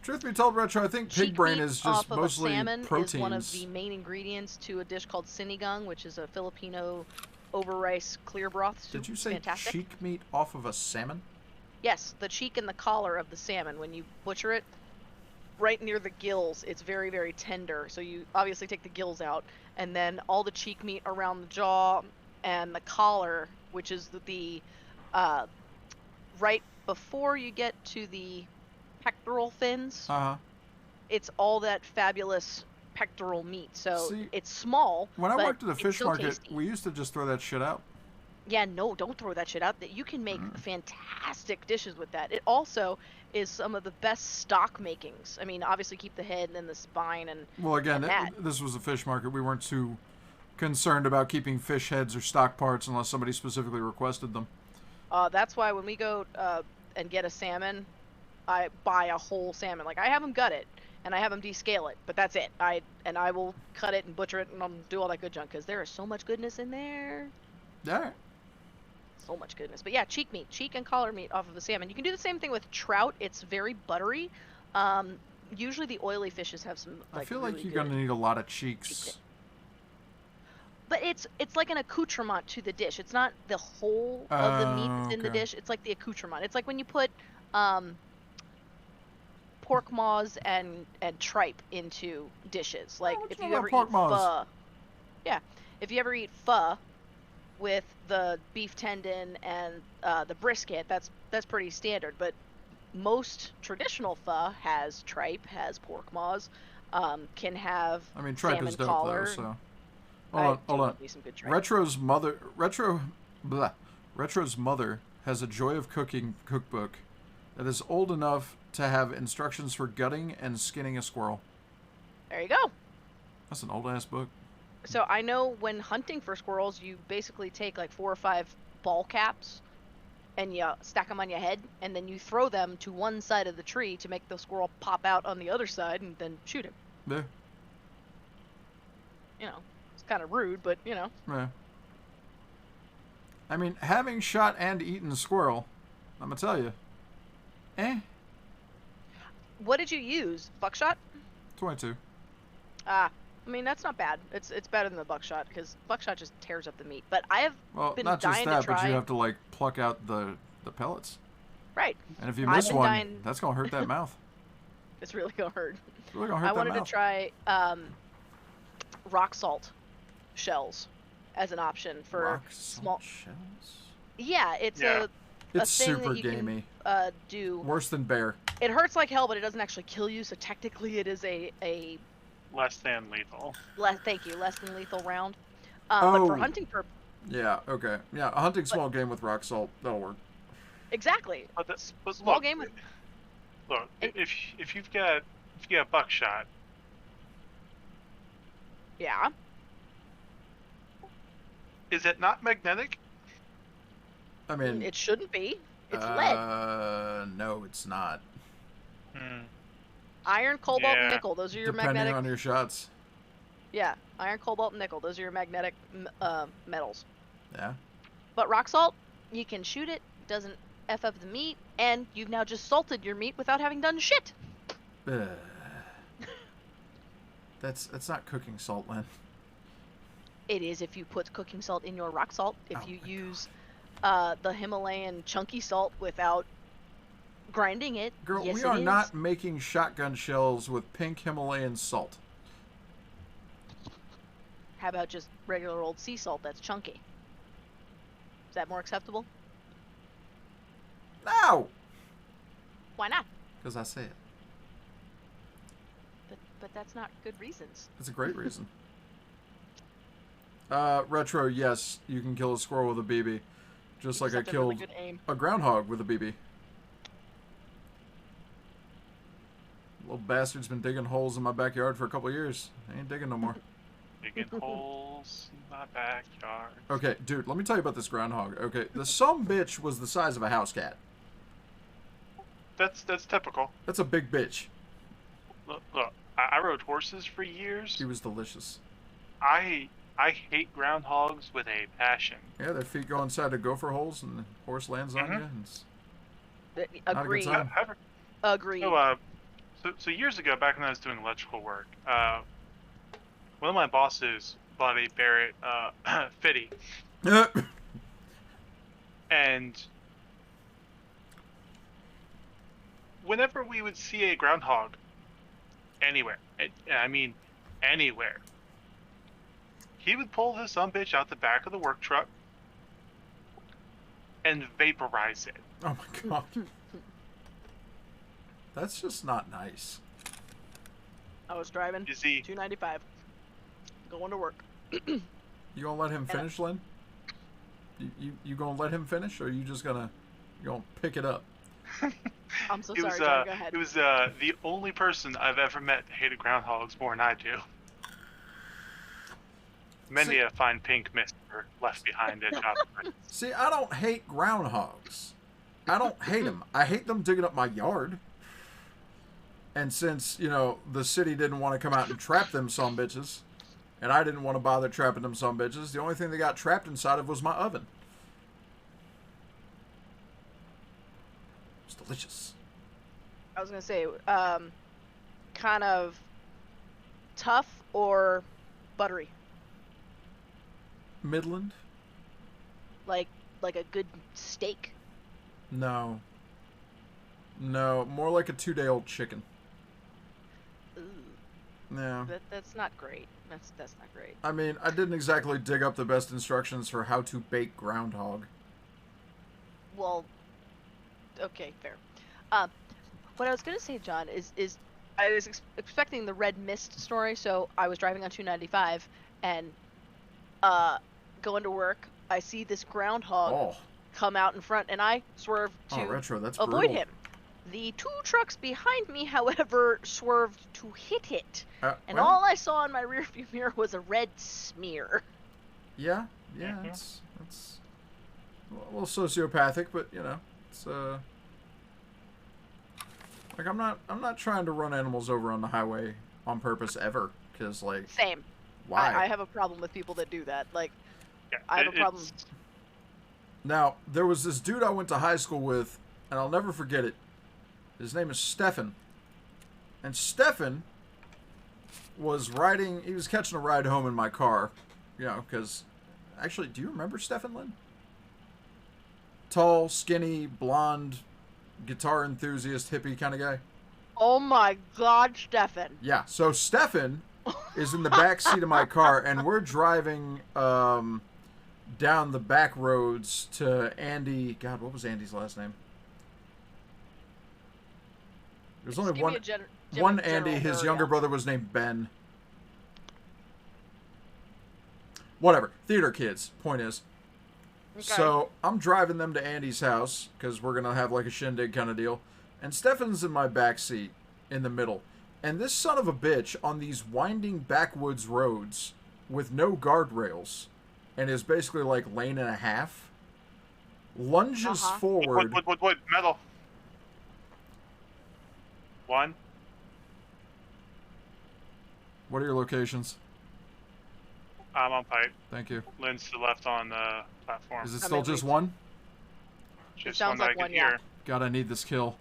Truth be told, Retro, I think pig cheek brain meat is off just of mostly a salmon proteins. is one of the main ingredients to a dish called sinigang, which is a Filipino over rice clear broth soup. Did you say Fantastic. cheek meat off of a salmon? Yes, the cheek and the collar of the salmon. When you butcher it, right near the gills, it's very, very tender. So you obviously take the gills out, and then all the cheek meat around the jaw and the collar, which is the right before you get to the pectoral fins. Uh-huh. It's all that fabulous pectoral meat. So See, it's small. When I but worked at a it's fish still market, tasty. we used to just throw that shit out. Yeah, no, don't throw that shit out. That you can make fantastic dishes with that. It also is some of the best stock makings. I mean, obviously keep the head and then the spine and Well, again, and that. this was a fish market. We weren't too concerned about keeping fish heads or stock parts unless somebody specifically requested them. That's why when we go and get a salmon, I buy a whole salmon. Like I have them gut it and I have them descale it, but that's it. I will cut it and butcher it and I'll do all that good junk because there is so much goodness in there. Yeah. So much goodness. But yeah, cheek meat, cheek and collar meat off of a salmon. You can do the same thing with trout. It's very buttery. Usually the oily fishes have some. Like, I feel really like you're good gonna need a lot of cheeks. But it's like an accoutrement to the dish. It's not the whole of the meat that's in the okay. dish. It's like the accoutrement. It's like when you put pork maws and tripe into dishes. Like what's if wrong you with ever pork eat maws? pho. Yeah, if you ever eat pho with the beef tendon and the brisket, that's pretty standard. But most traditional pho has tripe, has pork maws, can have I mean, tripe salmon is dope collar. though. So I hold do on. love me some good tripe. Retro's mother has a Joy of Cooking cookbook that is old enough to have instructions for gutting and skinning a squirrel. There you go. That's an old ass book. So I know when hunting for squirrels, you basically take like 4 or 5 ball caps and you stack them on your head, and then you throw them to one side of the tree to make the squirrel pop out on the other side and then shoot him. Yeah. You know, it's kind of rude, but you know. Yeah. I mean, having shot and eaten a squirrel, I'm gonna tell you. What did you use? Buckshot? 22. I mean, that's not bad. It's better than the buckshot because buckshot just tears up the meat. But I have Well, been not just dying that, to try. but you have to like pluck out the pellets. Right. And if you I've miss been one, dying- that's gonna hurt that mouth. It's really gonna hurt. It's really gonna hurt I that wanted mouth. to try rock salt shells as an option for Rock small. salt shells? Yeah, it's Yeah. a It's thing super that you gamey. can do. Worse than bear. It hurts like hell, but it doesn't actually kill you. So technically, it is a Less than lethal. less than lethal round. But for Oh. hunting purposes, Yeah. Okay. Yeah. A hunting small game with rock salt. That'll work. exactly. But Small look, game with look, It- if you've got buckshot, yeah. is it not magnetic? I mean, It shouldn't be. It's lead. No, it's not. Hmm. Iron, cobalt, and Yeah. nickel. Those are your Depending magnetic. on your shots. Yeah, iron, cobalt, and nickel. Those are your magnetic metals. Yeah. But rock salt, you can shoot it. Doesn't f up the meat, and you've now just salted your meat without having done shit. Ugh. That's not cooking salt, Lynn. It is if you put cooking salt in your rock salt. If Oh you my use the Himalayan chunky salt without grinding it. Girl, yes, we it are is. not making shotgun shells with pink Himalayan salt. How about just regular old sea salt that's chunky? Is that more acceptable? No! Why not? Because I say it. But that's not good reasons. It's a great reason. Retro, yes, you can kill a squirrel with a BB. Just like I Except a really killed good aim. a groundhog with a BB. Little bastard's been digging holes in my backyard for a couple years. I ain't digging no more. Digging holes in my backyard. Okay, dude, let me tell you about this groundhog. Okay, the sumbitch was the size of a house cat. That's typical. That's a big bitch. Look, I rode horses for years. He was delicious. I hate groundhogs with a passion. Yeah, their feet go inside the gopher holes and the horse lands on you. And it's not a good Agree. time. Agree. So years ago, back when I was doing electrical work, one of my bosses bought a Barrett Fitty, and whenever we would see a groundhog, anywhere. I mean, anywhere. He would pull this sumbitch out the back of the work truck and vaporize it. Oh my god. That's just not nice. I was driving You see, 295, going to work. You gonna let him finish, Lynn? You gonna let him finish, or you gonna pick it up? I'm so it sorry, was, John, go ahead. It was the only person I've ever met that hated groundhogs more than I do. Many a fine pink mist were left behind at job sites. See, I don't hate groundhogs. I don't hate them. I hate them digging up my yard. And since, you know, the city didn't want to come out and trap them sumbitches, and I didn't want to bother trapping them sumbitches, the only thing they got trapped inside of was my oven. It's delicious. I was gonna say, kind of tough or buttery, Midland? like a good steak. No. No, more like a 2-day-old chicken. Ooh, Yeah. that's not great. That's not great. I mean, I didn't exactly dig up the best instructions for how to bake groundhog. Well, okay, fair. What I was gonna say, John, is I was expecting the red mist story. So I was driving on 295 and going to work. I see this groundhog come out in front, and I swerve to Retro, that's avoid brutal. him. The two trucks behind me, however, swerved to hit it, and well, all I saw in my rearview mirror was a red smear. Yeah, it's a little sociopathic, but you know, it's like I'm not trying to run animals over on the highway on purpose ever, because like Same. why? I have a problem with people that do that. Like, Yeah, I have a problem. Now, there was this dude I went to high school with, and I'll never forget it. His name is Stefan. And Stefan was he was catching a ride home in my car. You know, because, actually, do you remember Stefan, Lynn? Tall, skinny, blonde, guitar enthusiast, hippie kind of guy. Oh my God, Stefan. Yeah, so Stefan is in the back seat of my car, and we're driving down the back roads to Andy. God, what was Andy's last name? There's only one Andy. His younger brother was named Ben. Whatever. Theater kids. Point is. Okay. So I'm driving them to Andy's house because we're gonna have like a shindig kind of deal, and Stefan's in my back seat in the middle, and this son of a bitch on these winding backwoods roads with no guardrails, and is basically like lane and a half, lunges forward. Wait, metal. One. What are your locations? I'm on pipe. Thank you. Lynn's to the left on the platform. Is it still just one? Just sounds one that like I can one, yeah. hear. God, I need this kill.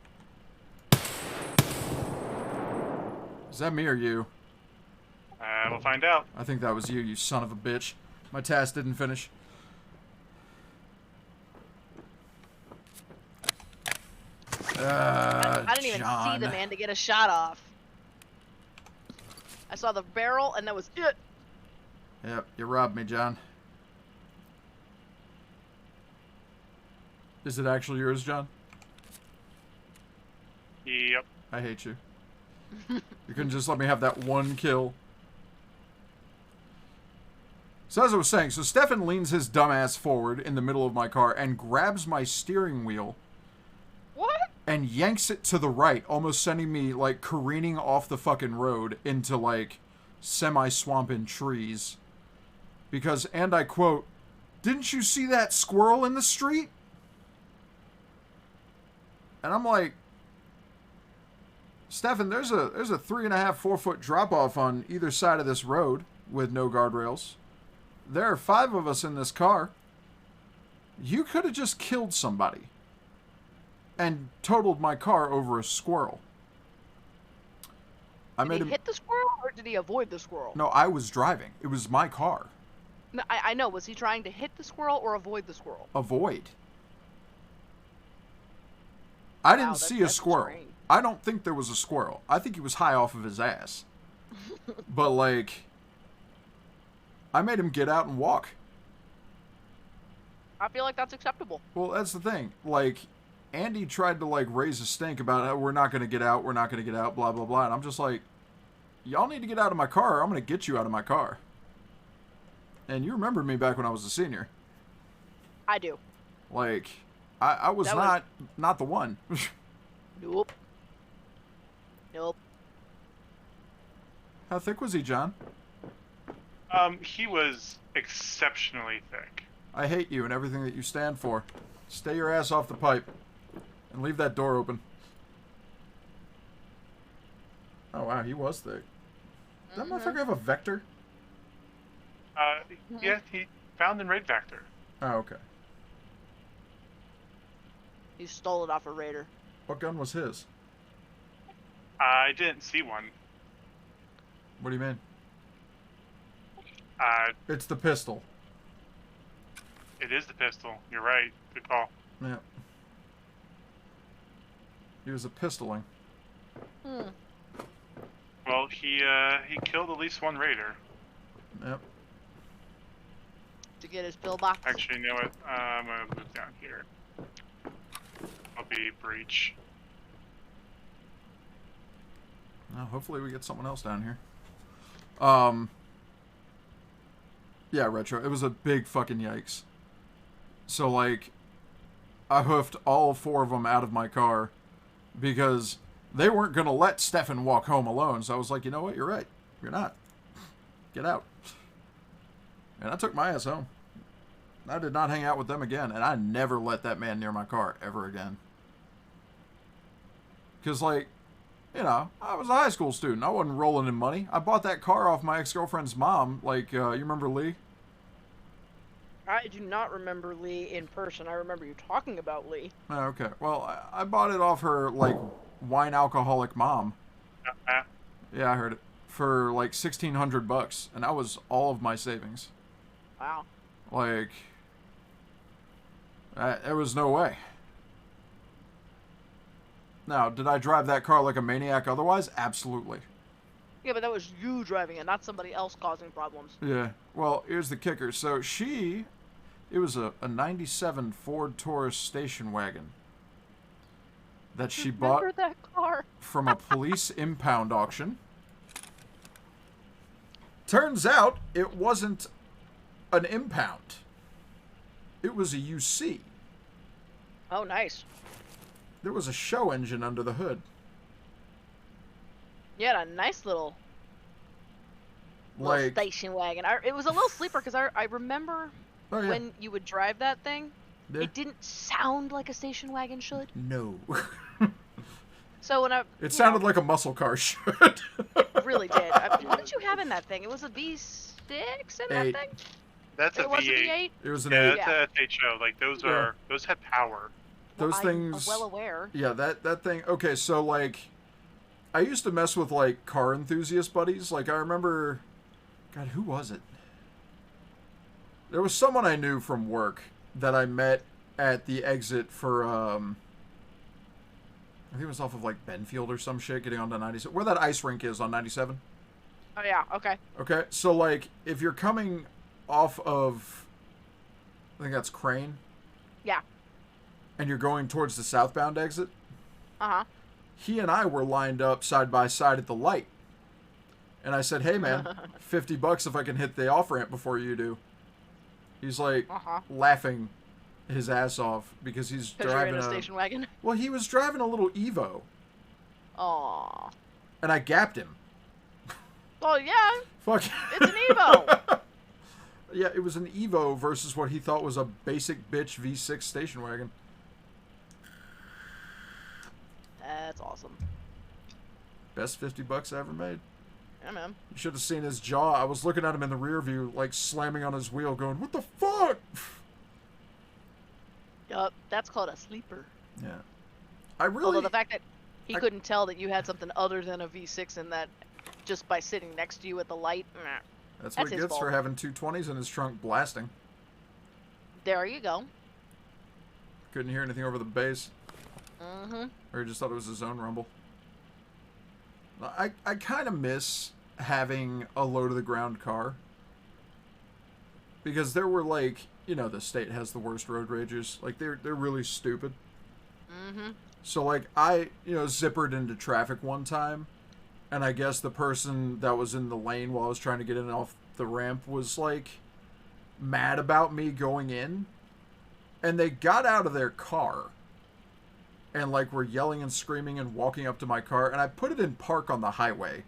Is that me or you? We'll find out. I think that was you, you son of a bitch. My task didn't finish. I didn't even see the John. man to get a shot off. I saw the barrel, and that was it. Yep, you robbed me, John. Is it actually yours, John? Yep. I hate you. You couldn't just let me have that one kill. So as I was saying, so Stefan leans his dumbass forward in the middle of my car and grabs my steering wheel. What? And yanks it to the right, almost sending me, like, careening off the fucking road into, like, semi-swamp and trees. Because, and I quote, "Didn't you see that squirrel in the street?" And I'm like, Stefan, there's a 3.5, 4 foot drop off on either side of this road with no guardrails. There are 5 of us in this car. You could have just killed somebody and totaled my car over a squirrel. Did he hit the squirrel, or did he avoid the squirrel? No, I was driving. It was my car. No, I know. Was he trying to hit the squirrel or avoid the squirrel? Avoid. I didn't Wow, see a that's squirrel. strange. I don't think there was a squirrel. I think he was high off of his ass. But, like, I made him get out and walk. I feel like that's acceptable. Well, that's the thing. Like, Andy tried to, like, raise a stink about, oh, we're not going to get out, we're not going to get out, blah, blah, blah. And I'm just like, y'all need to get out of my car, or I'm going to get you out of my car. And you remember me back when I was a senior. I do. Like, I was not the one. Nope. Nope. How thick was he, John? He was exceptionally thick. I hate you and everything that you stand for. Stay your ass off the pipe. And leave that door open. Oh, wow, he was thick. Does that motherfucker have a vector? Yeah, he found in Raid Vector. Oh, okay. You stole it off a raider. What gun was his? I didn't see one. What do you mean? It's the pistol. It is the pistol. You're right. Good call. Yeah. He was a pistoling. Well, he killed at least one raider. Yep. To get his pillbox. Actually, you know what? I'm gonna move down here. I'll be breach. Well, hopefully we get someone else down here. Yeah, Retro. It was a big fucking yikes. So, like, I hoofed all 4 of them out of my car because they weren't going to let Stefan walk home alone. So I was like, you know what? You're right. You're not. Get out. And I took my ass home. I did not hang out with them again. And I never let that man near my car ever again. Because, like, you know, I was a high school student. I wasn't rolling in money. I bought that car off my ex-girlfriend's mom. Like, you remember Lee? I do not remember Lee in person. I remember you talking about Lee. Oh, okay. Well, I bought it off her, like, wine alcoholic mom. Yeah, I heard it. For, like, $1,600. And that was all of my savings. Wow. Like, there was no way. Now, did I drive that car like a maniac otherwise? Absolutely. Yeah, but that was you driving it, not somebody else causing problems. Yeah. Well, here's the kicker. So it was a 97 Ford Taurus station wagon that she bought that car. from a police impound auction. Turns out it wasn't an impound. It was a UC. Oh, nice. There was a show engine under the hood. You had a nice little station wagon. It was a little sleeper because I remember when you would drive that thing, it didn't sound like a station wagon should. No. So when it sounded like a muscle car should. It really did. What did you have in that thing? It was a V6 in that thing? That's a V8. It was an 8. Yeah, that's a SHO. Like, those had power. Those things. I'm well aware. Yeah, that thing. Okay, so, like, I used to mess with, like, car enthusiast buddies. Like, I remember, God, who was it? There was someone I knew from work that I met at the exit for, I think it was off of, like, Benfield or some shit, getting onto 97. Where that ice rink is on 97. Oh, yeah, okay. Okay, so, like, if you're coming off of, I think that's Crane. Yeah. And you're going towards the southbound exit. Uh-huh. He and I were lined up side by side at the light. And I said, hey, man, $50 if I can hit the off-ramp before you do. He's like laughing his ass off because he's driving you're in a station wagon. Well, he was driving a little Evo. Aww. And I gapped him. Well, yeah. Fuck. It's an Evo. Yeah, it was an Evo versus what he thought was a basic bitch V6 station wagon. That's awesome. Best $50 I ever made. Yeah, man. You should have seen his jaw. I was looking at him in the rear view, like slamming on his wheel, going, "What the fuck?" Yup, that's called a sleeper. Yeah. Although the fact that he couldn't tell that you had something other than a V6 in that just by sitting next to you at the light. That's what he gets for having 220s in his trunk blasting. There you go. Couldn't hear anything over the bass. Mm-hmm. Or he just thought it was his own rumble. I kind of miss having a low-to-the-ground car. Because there were, like, you know, the state has the worst road ragers. Like, they're really stupid. Mm-hmm. So, like, I, you know, zippered into traffic one time, and I guess the person that was in the lane while I was trying to get in off the ramp was, like, mad about me going in, and they got out of their car, and, like, were yelling and screaming and walking up to my car, and I put it in park on the highway.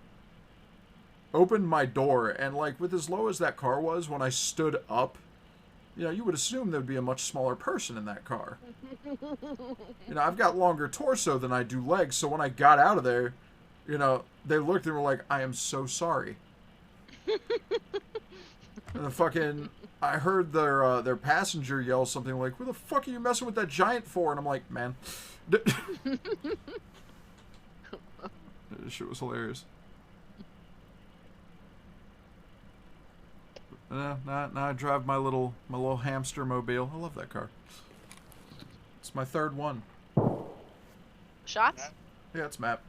Opened my door, and, like, with as low as that car was, when I stood up, you know, you would assume there would be a much smaller person in that car. You know, I've got longer torso than I do legs, so when I got out of there, you know, they looked and were like, I am so sorry. And the fucking, I heard their passenger yell something like, "Who the fuck are you messing with that giant for?" And I'm like, man. This shit was hilarious. Now I drive my little hamster mobile. I love that car. It's my third one. Shots? Yeah, it's map.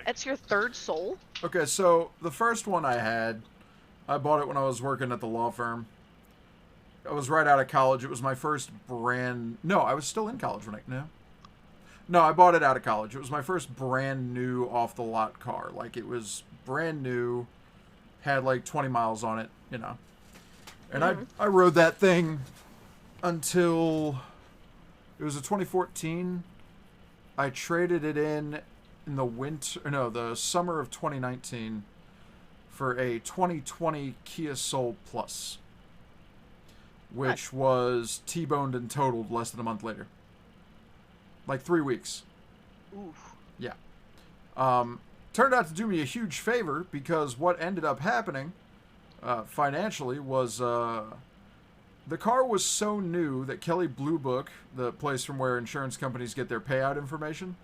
That's your third soul? Okay, so the first one I bought it when I was working at the law firm. I was right out of college. It was my first brand... No, I was still in college when No, I bought it out of college. It was my first brand new off-the-lot car. Like, it was brand new, had like 20 miles on it, you know. And I rode that thing until... It was a 2014. I traded it in the summer of 2019 for a 2020 Kia Soul Plus, which was T-boned and totaled less than a month later. Like 3 weeks. Oof. Yeah. Turned out to do me a huge favor, because what ended up happening financially was the car was so new that Kelley Blue Book, the place from where insurance companies get their payout information,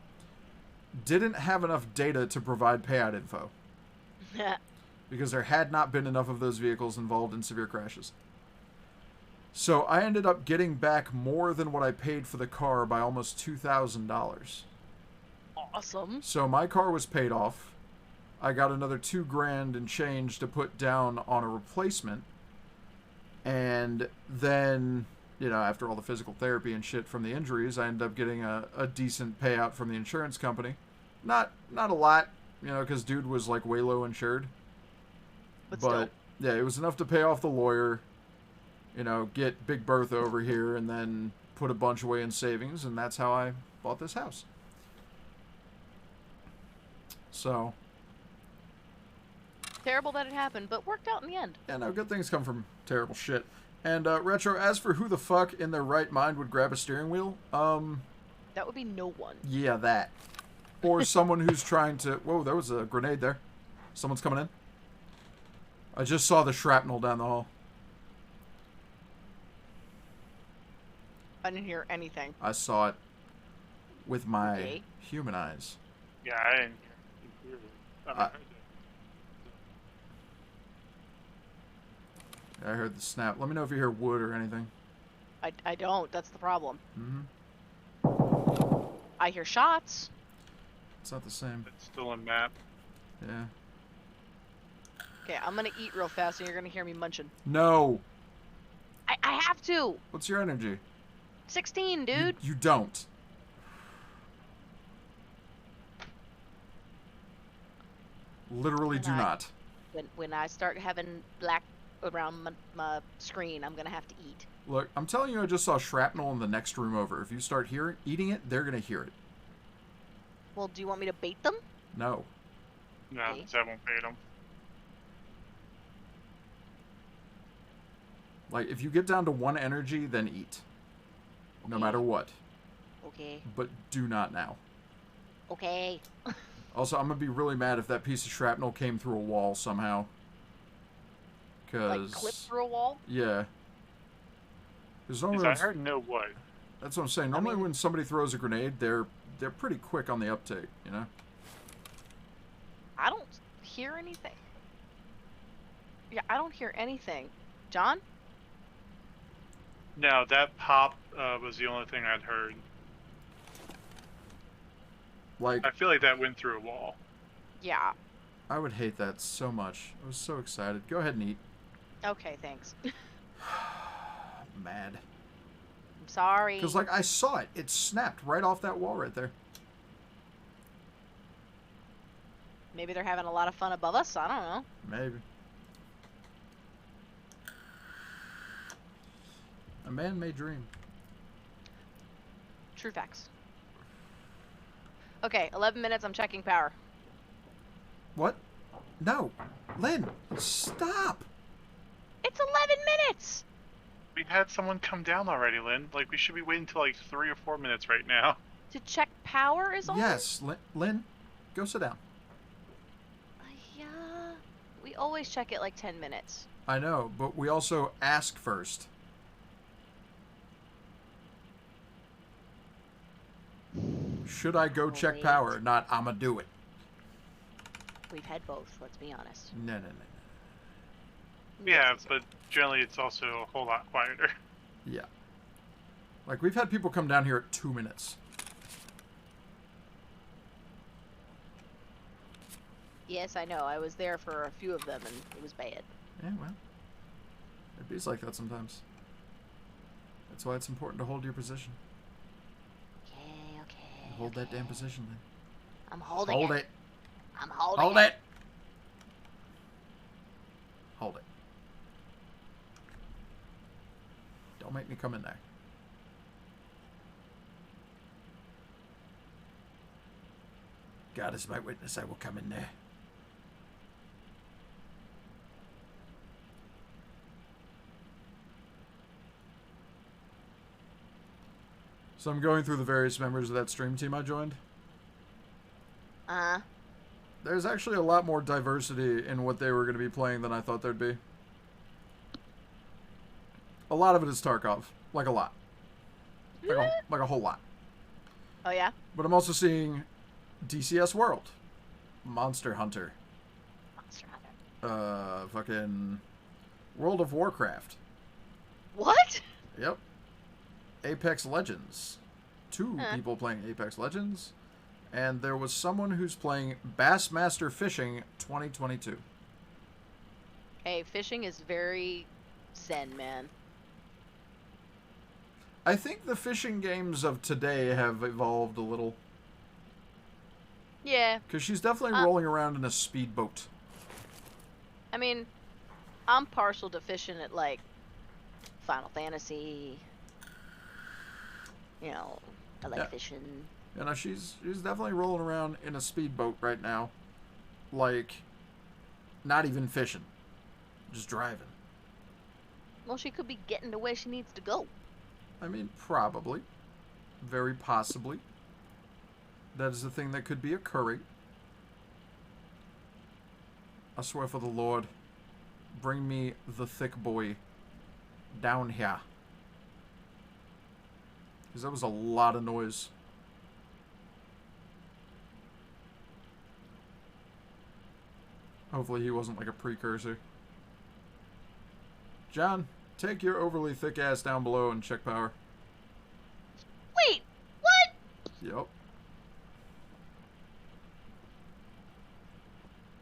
didn't have enough data to provide payout info. Because there had not been enough of those vehicles involved in severe crashes. So I ended up getting back more than what I paid for the car by almost $2,000. Awesome. So my car was paid off. I got another $2,000 and change to put down on a replacement. And then, you know, after all the physical therapy and shit from the injuries, I ended up getting a decent payout from the insurance company. Not a lot, you know, because dude was like way low insured. But yeah, it was enough to pay off the lawyer, you know, get Big Bertha over here, and then put a bunch away in savings, and that's how I bought this house. So. Terrible that it happened, but worked out in the end. Yeah, no, good things come from terrible shit. And, Retro, as for who the fuck in their right mind would grab a steering wheel, that would be no one. Yeah, that. Or someone who's trying to... Whoa, there was a grenade there. Someone's coming in. I just saw the shrapnel down the hall. I didn't hear anything. I saw it with my human eyes. Yeah, I didn't hear it. I heard the snap. Let me know if you hear wood or anything. I don't. That's the problem. Mm-hmm. I hear shots. It's not the same. It's still a map. Yeah. Okay, I'm gonna eat real fast and you're gonna hear me munching. No. I have to. What's your energy? 16, dude. You don't. Literally do not. When I start having black around my screen, I'm gonna have to eat. Look, I'm telling you, I just saw shrapnel in the next room over. If you start eating it, they're gonna hear it. Well, do you want me to bait them? No. No, because I won't bait them. Like, if you get down to 1 energy, then eat. No matter what. Okay. But do not now. Okay. Also, I'm gonna be really mad if that piece of shrapnel came through a wall somehow. Like clipped through a wall? Yeah. Because I heard no what. That's what I'm saying. Normally when somebody throws a grenade, they're pretty quick on the uptake, you know? I don't hear anything. Yeah, I don't hear anything. John? No, that pop was the only thing I'd heard. Like, I feel like that went through a wall. Yeah. I would hate that so much. I was so excited. Go ahead and eat. Okay, thanks. Mad. I'm sorry. Because, like, I saw it. It snapped right off that wall right there. Maybe they're having a lot of fun above us. I don't know. Maybe. A man may dream. True facts. Okay, 11 minutes. I'm checking power. What? No. Lynn, stop. It's 11 minutes! We had someone come down already, Lynn. Like, we should be waiting until like 3 or 4 minutes right now. To check power is all? Yes, Lynn, go sit down. Yeah. We always check it like 10 minutes. I know, but we also ask first. Should I go check Wait. power? Not, I'ma do it. We've had both, let's be honest. No. Yeah, but generally it's also a whole lot quieter. Yeah. Like, we've had people come down here at 2 minutes. Yes, I know. I was there for a few of them, and it was bad. Yeah, well. It be like that sometimes. That's why it's important to hold your position. Okay. Hold that damn position, then. I'm holding Hold it. it. I'm holding Hold it. Hold it. Don't make me come in there. God is my witness, I will come in there. So I'm going through the various members of that stream team I joined. There's actually a lot more diversity in what they were going to be playing than I thought there'd be. A lot of it is Tarkov. Like a lot. Like a whole lot. Oh, yeah? But I'm also seeing DCS World. Monster Hunter. Monster Hunter. Fucking World of Warcraft. What? Yep. Apex Legends. Two people playing Apex Legends. And there was someone who's playing Bassmaster Fishing 2022. Hey, fishing is very zen, man. I think the fishing games of today have evolved a little. Yeah. Because she's definitely rolling around in a speedboat. I mean, I'm partial to fishing at, like, Final Fantasy. You know, I like fishing. You know, she's definitely rolling around in a speedboat right now. Like, not even fishing. Just driving. Well, she could be getting to where she needs to go. I mean, probably. Very possibly. That is the thing that could be occurring. I swear for the Lord, bring me the thick boy down here. Because that was a lot of noise. Hopefully he wasn't like a precursor. John, take your overly thick ass down below and check power. Wait, what? Yep.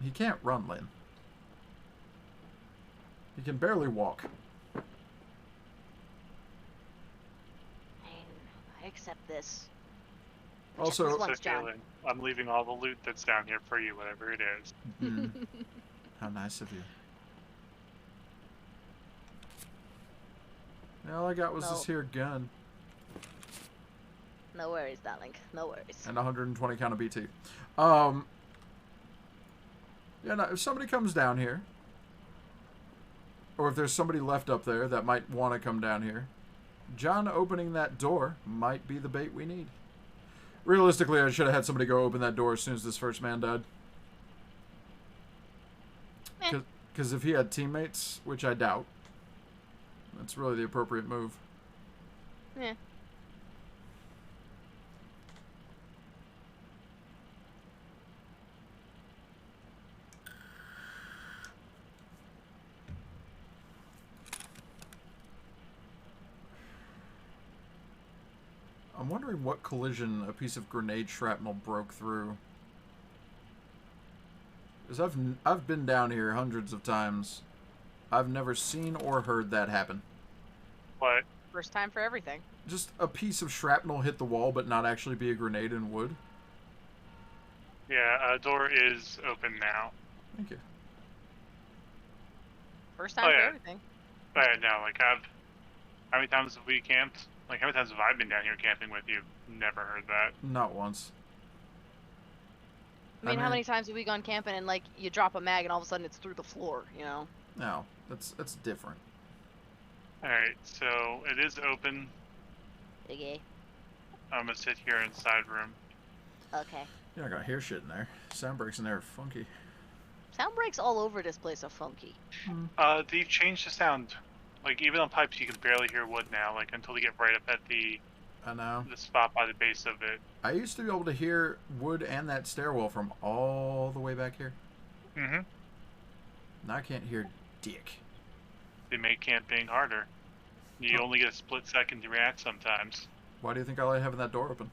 He can't run, Lynn. He can barely walk. I accept this. Also, Once, John. Lynn, I'm leaving all the loot that's down here for you, whatever it is. How nice of you. Yeah, all I got was this here gun. No worries, darling. No worries. And 120 count of BT. Yeah, no, if somebody comes down here, or if there's somebody left up there that might want to come down here, John opening that door might be the bait we need. Realistically, I should have had somebody go open that door as soon as this first man died. Because if he had teammates, which I doubt, that's really the appropriate move. Yeah. I'm wondering what collision a piece of grenade shrapnel broke through. Because I've been down here hundreds of times. I've never seen or heard that happen. What? First time for everything. Just a piece of shrapnel hit the wall, but not actually be a grenade in wood. Yeah, door is open now. Thank you. First time for everything. But no, like how many times have we camped? Like how many times have I been down here camping with you? Never heard that. Not once. I mean, how many times have we gone camping and like you drop a mag and all of a sudden it's through the floor, you know? No, that's different. Alright, so it is open. Okay. I'm gonna sit here in side room. Okay. You're not gonna hear shit in there. Sound breaks in there are funky. Sound breaks all over this place are funky. They've changed the sound. Like even on pipes you can barely hear wood now, like until they get right up at the I know. The spot by the base of it. I used to be able to hear wood and that stairwell from all the way back here. Mm-hmm. Now I can't hear dick. They make camping harder. You only get a split second to react sometimes. Why do you think I like having that door open?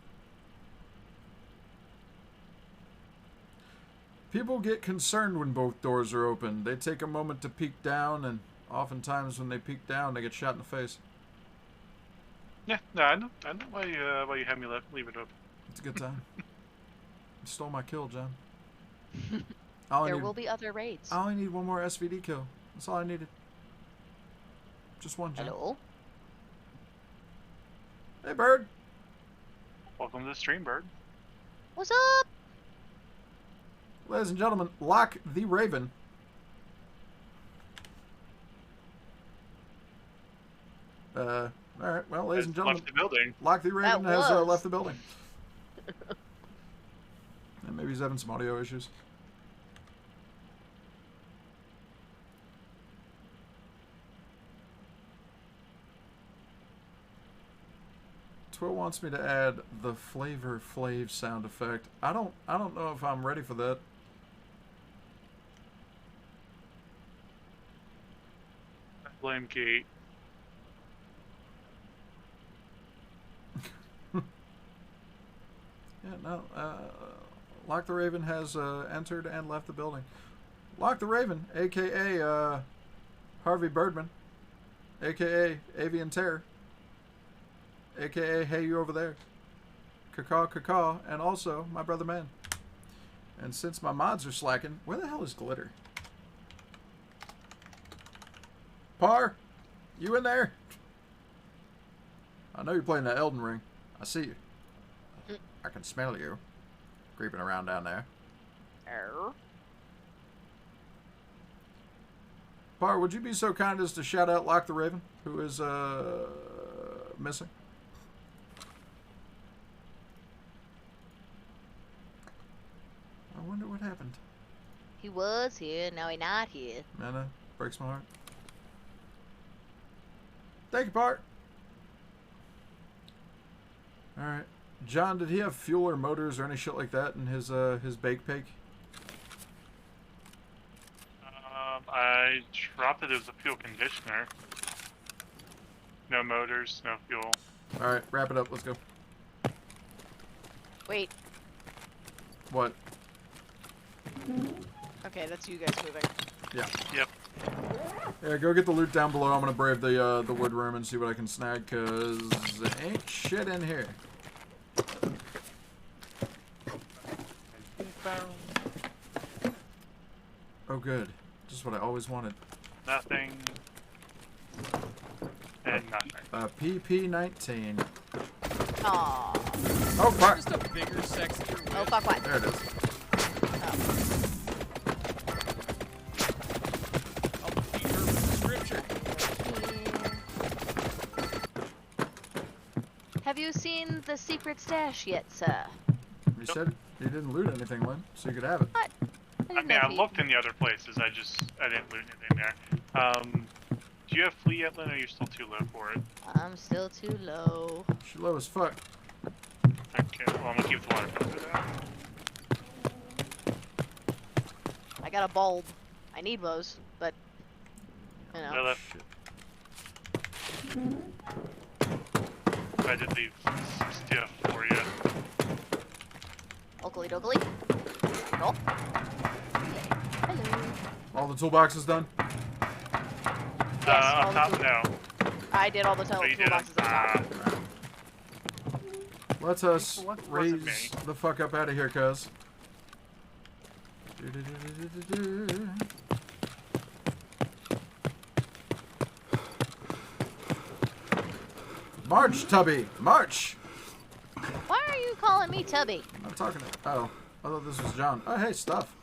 People get concerned when both doors are open. They take a moment to peek down, and oftentimes when they peek down, they get shot in the face. Yeah, no, I know why you have me leave it open. It's a good time. You stole my kill, John. There will be other raids. I only need one more SVD kill. That's all I needed. Just one, John. Hello? Hey, Bird. Welcome to the stream, Bird. What's up? Ladies and gentlemen, Lock the Raven. Alright, well, ladies and gentlemen, left the building. Lock the Raven has was. left the building. And maybe he's having some audio issues. Twill wants me to add the Flavor Flav sound effect. I don't know if I'm ready for that. I blame Kate. Yeah, no. Lock the Raven has entered and left the building. Lock the Raven, a.k.a. Harvey Birdman, a.k.a. Avian Terror, a.k.a. Hey You Over There, Cacaw, and also my brother Man. And since my mods are slacking, where the hell is Glitter? Par, you in there? I know you're playing that Elden Ring. I see you. I can smell you creeping around down there. Par, would you be so kind as to shout out Lock the Raven, who is missing? I wonder what happened. He was here, now he's not here. Mana, breaks my heart. Thank you, Par. Alright. John, did he have fuel or motors or any shit like that in his bake pig? I dropped it as a fuel conditioner. No motors, no fuel. Alright, wrap it up. Let's go. Wait. What? Okay, that's you guys moving. Yeah. Yep. Yeah, go get the loot down below. I'm gonna brave the wood room and see what I can snag, cause there ain't shit in here. Oh, good. Just what I always wanted. Nothing. And nothing. PP-19. Aww. Oh, fuck. Just a bigger, sexier. Oh, fuck what? There it is. I'll feed her with scripture. Have you seen the secret stash yet, sir? You said you didn't loot anything, Lynn, so you could have it. I mean, I looked in the other places. I didn't loot anything there. Do you have flea yet, Lynn, or are you still too low for it? I'm still too low. She low as fuck. Okay, well, I'm gonna keep the water filter down. I got a bulb. I need those, but you know. Lilith. I did leave stuff for you. Oakley dokley. Roll. Hello. All the toolboxes done? Yes, all Up the top, no. I did all the Oh, you did toolboxes up top. Let us What was it, raise Manny? the fuck up out of here, cuz. March, Tubby! March! Why are you calling me Tubby? I'm talking to... Oh. I thought this was John. Oh, hey, stuff.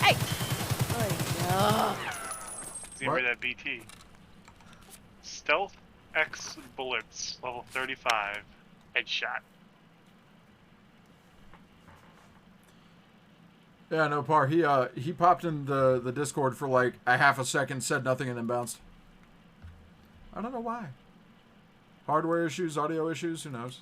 Hey! Oh, Give me that BT. Stealth X bullets, level 35. Headshot. Yeah, no, Par. He popped in the Discord for like a half a second, said nothing, and then bounced. I don't know why. Hardware issues, audio issues, who knows?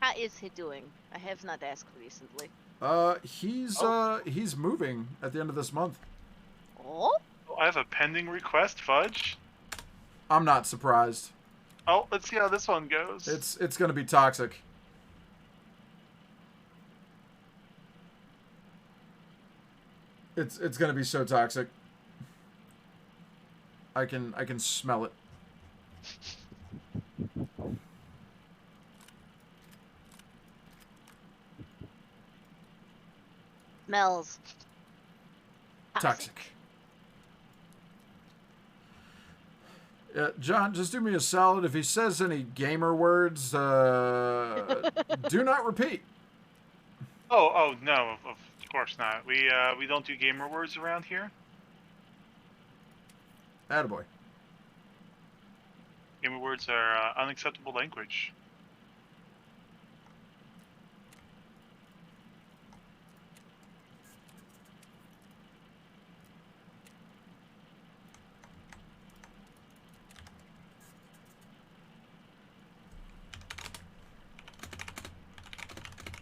how is he doing? I have not asked recently. He's moving at the end of this month. Oh? I have a pending request, Fudge. I'm not surprised. Oh, let's see how this one goes. It's gonna be toxic. It's gonna be so toxic. I can smell it. Smells. Toxic. Yeah, John, just do me a solid. If he says any gamer words, do not repeat. Oh no, of course not. We don't do gamer words around here. Attaboy. Gamer words are unacceptable language.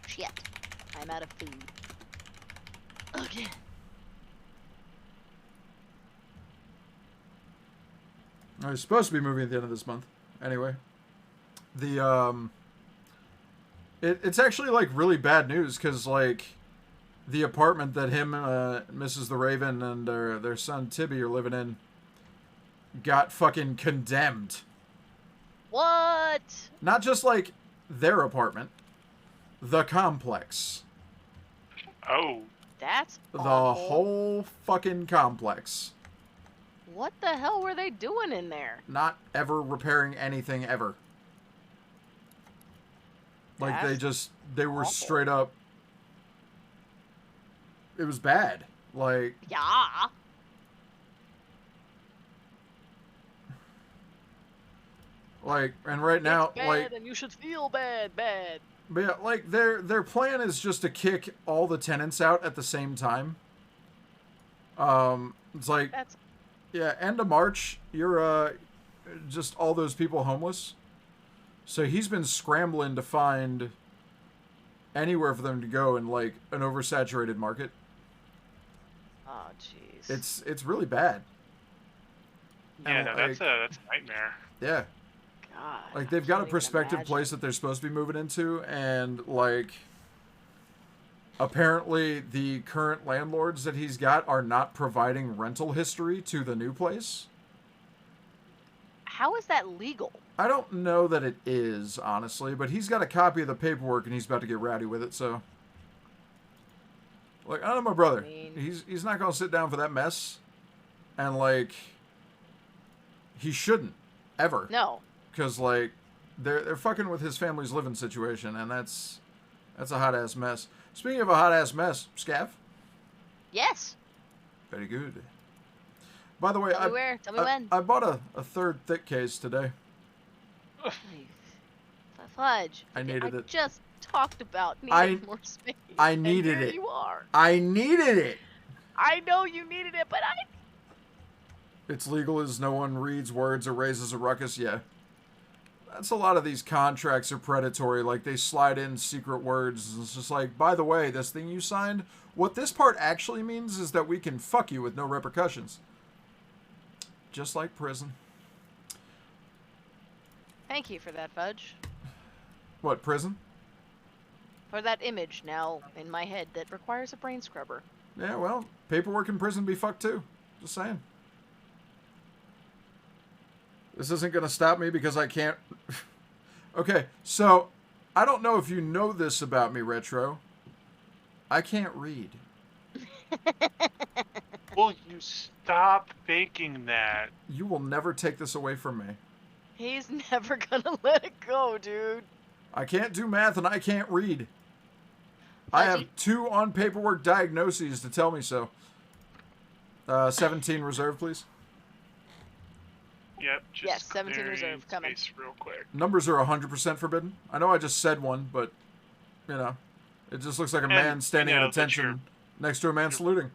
Shit. I'm out of food. Okay. I was supposed to be moving at the end of this month. Anyway, it's actually like really bad news because like the apartment that him, Mrs. the Raven, and their son Tibby are living in got fucking condemned. What? Not just like their apartment, the complex. Oh. That's The awful. whole fucking complex. What the hell were they doing in there? Not ever repairing anything ever. Like they were awful. straight up. It was bad. Like Yeah. And right now, it's bad like, and you should feel bad. but yeah, like their plan is just to kick all the tenants out at the same time. It's like, That's yeah, end of March, you're just all those people homeless. So he's been scrambling to find anywhere for them to go in like an oversaturated market. oh jeez. It's really bad. Yeah, And, no, that's a nightmare. Yeah. God. Like they've I got a can't even prospective imagine. place that they're supposed to be moving into, and like apparently the current landlords that he's got are not providing rental history to the new place. How is that legal? I don't know that it is, honestly, but he's got a copy of the paperwork and he's about to get rowdy with it, so like, I know my brother. He's not gonna sit down for that mess. And like he shouldn't ever. No. Because like they're fucking with his family's living situation, and that's a hot ass mess. Speaking of a hot ass mess, Scav. Yes. Very good. By the way, Tell me where. Tell me when. I bought a third thick case today. Fudge. I needed it. Just talked about needing more space. I and needed here it. You are. I needed it. I know you needed it, but It's legal as no one reads words or raises a ruckus. Yeah. That's a lot of these contracts are predatory. Like, they slide in secret words. It's just like, by the way, this thing you signed, what this part actually means is that we can fuck you with no repercussions. Just like prison. Thank you for that, Fudge. What, prison? For that image now in my head that requires a brain scrubber. Yeah, well, paperwork in prison be fucked too. Just saying. This isn't going to stop me because I can't... Okay, so, I don't know if you know this about me, Retro. I can't read. Will you stop faking that? You will never take this away from me. He's never gonna let it go, dude. I can't do math and I can't read. I have 2 on paperwork diagnoses to tell me so. 17 reserve, please. Yep, just yes, 17 clearing reserve coming. space real quick. Numbers are 100% forbidden. I know I just said one, but, you know, it just looks like a man standing at attention next to a man saluting.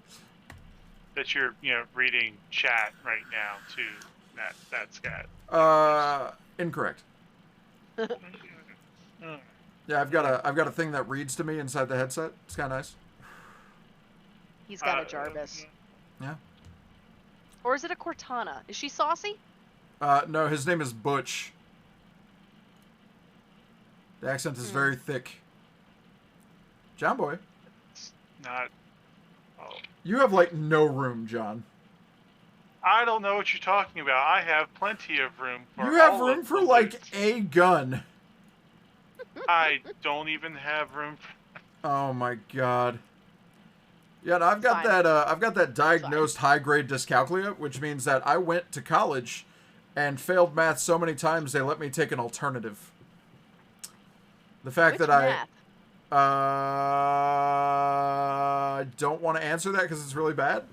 That you're, reading chat right now, too. That's got. Incorrect. Yeah, I've got a thing that reads to me inside the headset. It's kind of nice. He's got a Jarvis. Yeah. Or is it a Cortana? Is she saucy? No, his name is Butch. The accent is very thick. John Boy. It's not. Oh. You have, like, no room, John. I don't know what you're talking about. I have plenty of room for You have room for, like, a gun. I don't even have room for... Oh, my God. Yeah, no, I've got that diagnosed high-grade dyscalculia, which means that I went to college and failed math so many times they let me take an alternative. The fact that I don't want to answer that because it's really bad.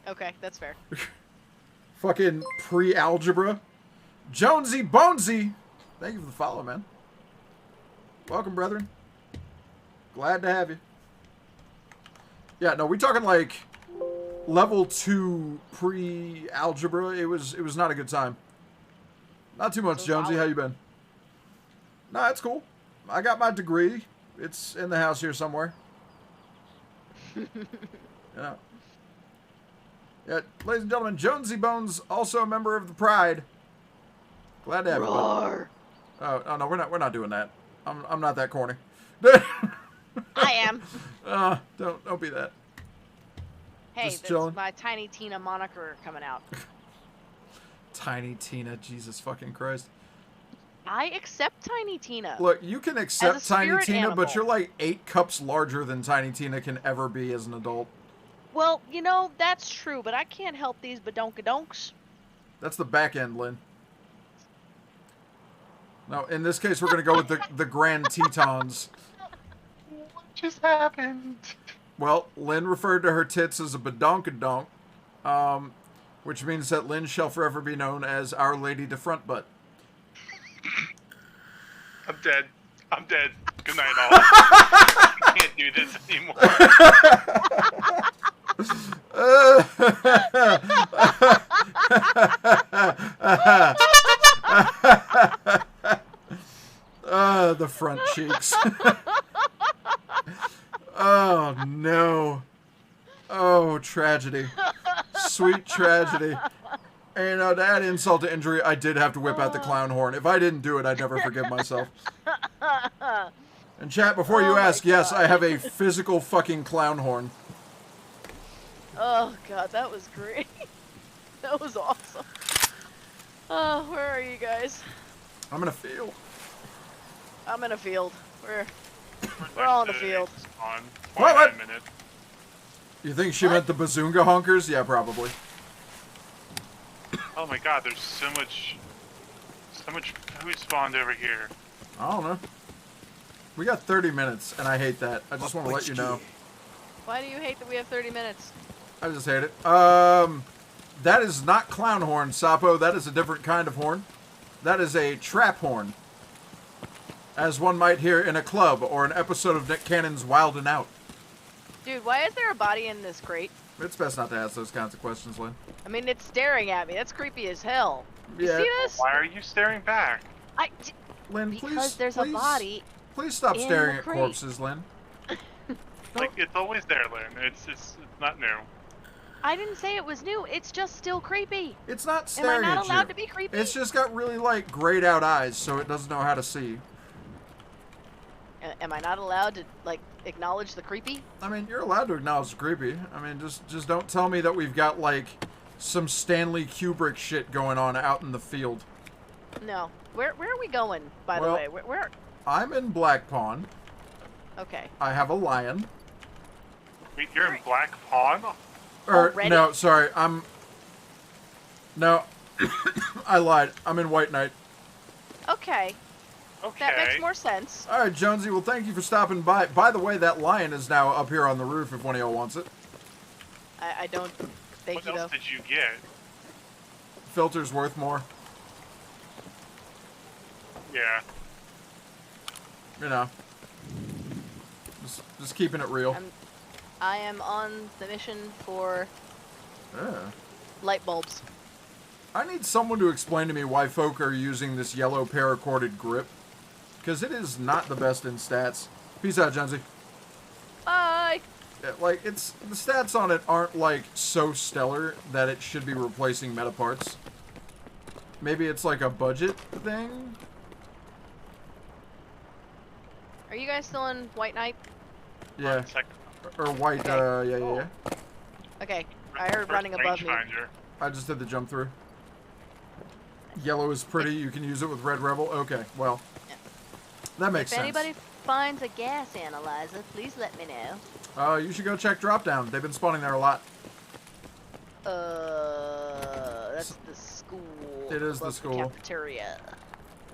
Okay, that's fair. Fucking pre-algebra. Jonesy Bonesy! Thank you for the follow, man. Welcome, brethren. Glad to have you. Yeah, no, we talking like level 2 pre-algebra. It was not a good time. Not too much, Jonesy. How you been? Nah, it's cool. I got my degree. It's in the house here somewhere. Yeah. Yeah, ladies and gentlemen, Jonesy Bones, also a member of the Pride. Glad to have you. Oh no, we're not doing that. I'm not that corny. I am. Don't be that. Hey, Just that's chilling. my Tiny Tina moniker coming out. Tiny Tina, Jesus fucking Christ. I accept Tiny Tina. Look, you can accept Tiny spirit Tina, animal. but you're like 8 cups larger than Tiny Tina can ever be as an adult. Well, that's true, but I can't help these badonkadonks. That's the back end, Lynn. No, in this case, we're going to go with the Grand Tetons. What just happened? Well, Lynn referred to her tits as a badonkadonk, which means that Lynn shall forever be known as Our Lady de Front Butt. I'm dead. I'm dead. Good night, all. I can't do this anymore. The front cheeks. Oh, no. Oh, tragedy. Sweet tragedy. And to add insult to injury, I did have to whip out the clown horn. If I didn't do it, I'd never forgive myself. And chat, before you ask, yes, I have a physical fucking clown horn. Oh, God, that was great. That was awesome. Oh, where are you guys? I'm in a field. I'm in a field. We're all in a field. On What? 29 minutes. You think she meant the Bazoonga honkers? Yeah, probably. Oh my god, there's so much food spawned over here. I don't know. We got 30 minutes, and I hate that. I just want to let you know. Why do you hate that we have 30 minutes? I just hate it. That is not clown horn, Sapo. That is a different kind of horn. That is a trap horn. As one might hear in a club or an episode of Nick Cannon's Wild 'N Out. Dude, why is there a body in this crate? It's best not to ask those kinds of questions, Lynn. I mean, it's staring at me. That's creepy as hell. You Yeah. see this? Why are you staring back? Lynn, Because please, there's please, a body. Please stop in staring the at crate. corpses, Lynn. Like, it's always there, Lynn. It's not new. I didn't say it was new. It's just still creepy. It's not Am I staring not at you. allowed to be creepy? It's just got really, like, grayed out eyes, so it doesn't know how to see. Am I not allowed to, like, acknowledge the creepy? I mean, you're allowed to acknowledge the creepy. I mean, just don't tell me that we've got, like, some Stanley Kubrick shit going on out in the field. No. Where are we going, by Well, the way? Where? I'm in Black Pawn. Okay. I have a lion. Wait, you're in Black Pawn? Already? No, sorry, No, I lied. I'm in White Knight. Okay. Okay. That makes more sense. All right, Jonesy, well, thank you for stopping by. By the way, that lion is now up here on the roof if one of y'all wants it. I don't think What else did you get? Filter's worth more. Yeah. You know. Just keeping it real. I am on the mission for Yeah. light bulbs. I need someone to explain to me why folk are using this yellow paracorded grip. Because it is not the best in stats. Peace out, Jonesy. Bye! Yeah, like, the stats on it aren't, like, so stellar that it should be replacing meta parts. Maybe it's, like, a budget thing? Are you guys still in White Knight? Yeah. Or white, yeah. Okay. I heard running above me. I just did the jump through. Yellow is pretty. You can use it with Red Rebel. Okay, well. That makes sense. If anybody finds a gas analyzer, please let me know. You should go check Drop Down. They've been spawning there a lot. That's the school. It is the above school. Cafeteria.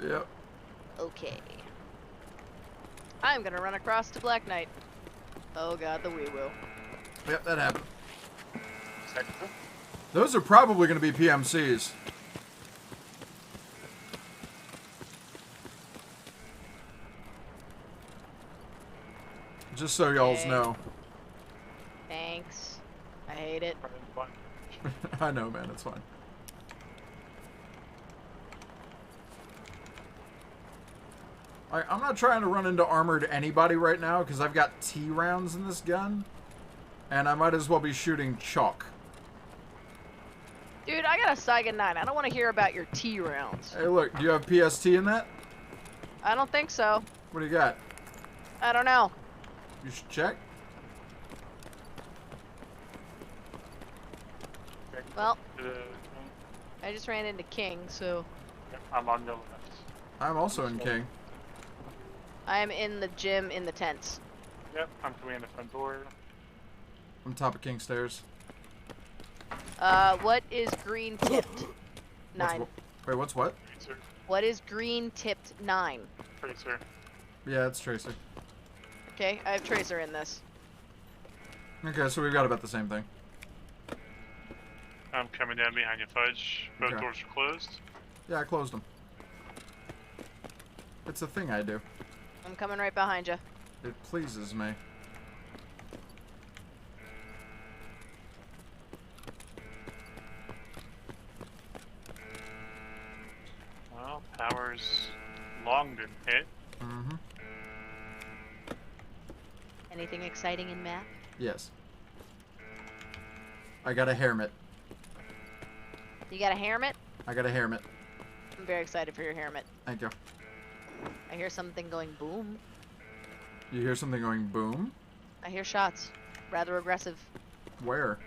Yep. Okay. I'm gonna run across to Black Knight. Oh god, the wee will. Yep, that happened. Those are probably going to be PMCs. Just so y'all's Okay. know. Thanks. I hate it. I know, man. It's fine. I'm not trying to run into armored anybody right now because I've got T rounds in this gun. And I might as well be shooting chalk. Dude, I got a Saiga 9. I don't want to hear about your T rounds. Hey, look. Do you have PST in that? I don't think so. What do you got? I don't know. You should check. Well, I just ran into King, so I'm on the left. I'm also in King. I am in the gym in the tents. Yep, I'm coming in the front door. I'm top of King Stairs. What is green tipped? 9. Wait, what's what? Tracer. What is green tipped 9? Tracer. Yeah, it's Tracer. Okay, I have Tracer in this. Okay, so we've got about the same thing. I'm coming down behind you, Fudge. Both Okay. doors are closed. Yeah, I closed them. It's a thing I do. I'm coming right behind you. It pleases me. Well, power's long been hit. Mm-hmm. Anything exciting in map? Yes. I got a hairmit. You got a hairmit? I got a hairmit. I'm very excited for your hairmit. Thank you. I hear something going boom. You hear something going boom? I hear shots. Rather aggressive. Where?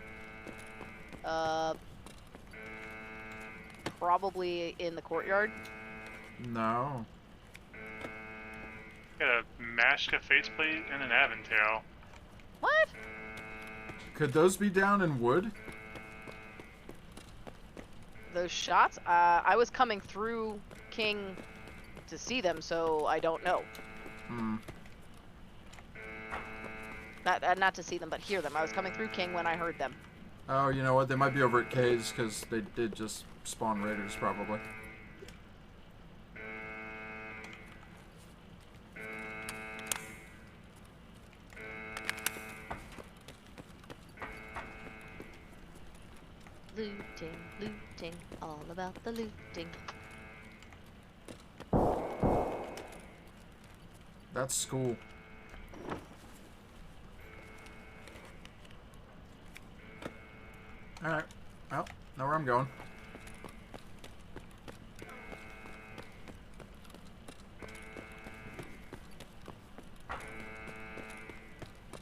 Probably in the courtyard. No. Got a Mashka faceplate and an Aventail. What? Could those be down in wood? Those shots? I was coming through King to see them, so I don't know. Hmm. Not to see them, but hear them. I was coming through King when I heard them. Oh, you know what? They might be over at K's because they did just spawn raiders, probably. looting, looting, all about the looting. That's school. Alright. Well, know where I'm going.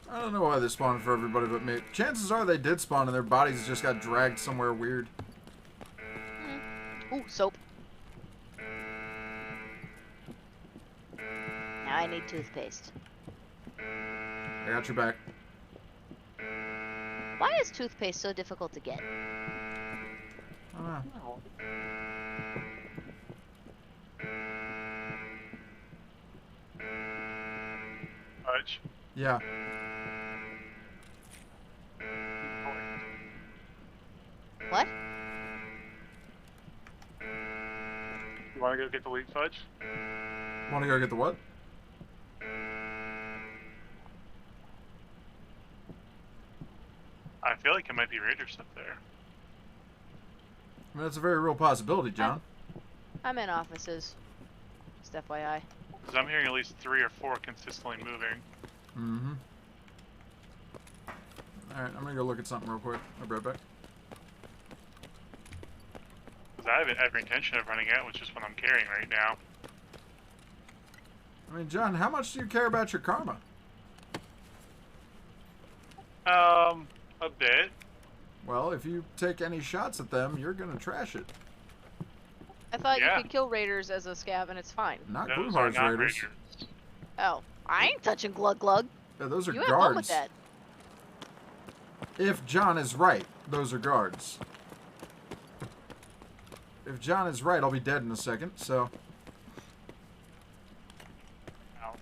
I don't know why they spawned for everybody but me. Chances are they did spawn and their bodies just got dragged somewhere weird. Ooh, soap. Now I need toothpaste. I got your back. Why is toothpaste so difficult to get? I don't know. Fudge. Yeah. What? You want to go get the wheat fudge? Want to go get the what? I feel like it might be raiders up there. I mean, that's a very real possibility, John. I'm in offices. Just FYI. Because I'm hearing at least 3 or 4 consistently moving. Mm-hmm. Alright, I'm gonna go look at something real quick. I'll be right back. Because I have every intention of running out, which is what I'm carrying right now. I mean, John, how much do you care about your karma? A bit. Well, if you take any shots at them, you're gonna trash it. I thought Yeah. you could kill raiders as a scav and it's fine. Not Those Glue are not Raiders. raiders. Oh, I ain't touching Glug Glug. Yeah, those are You have fun with guards. that. If John is right, those are guards. If John is right, I'll be dead in a second, so... Ow.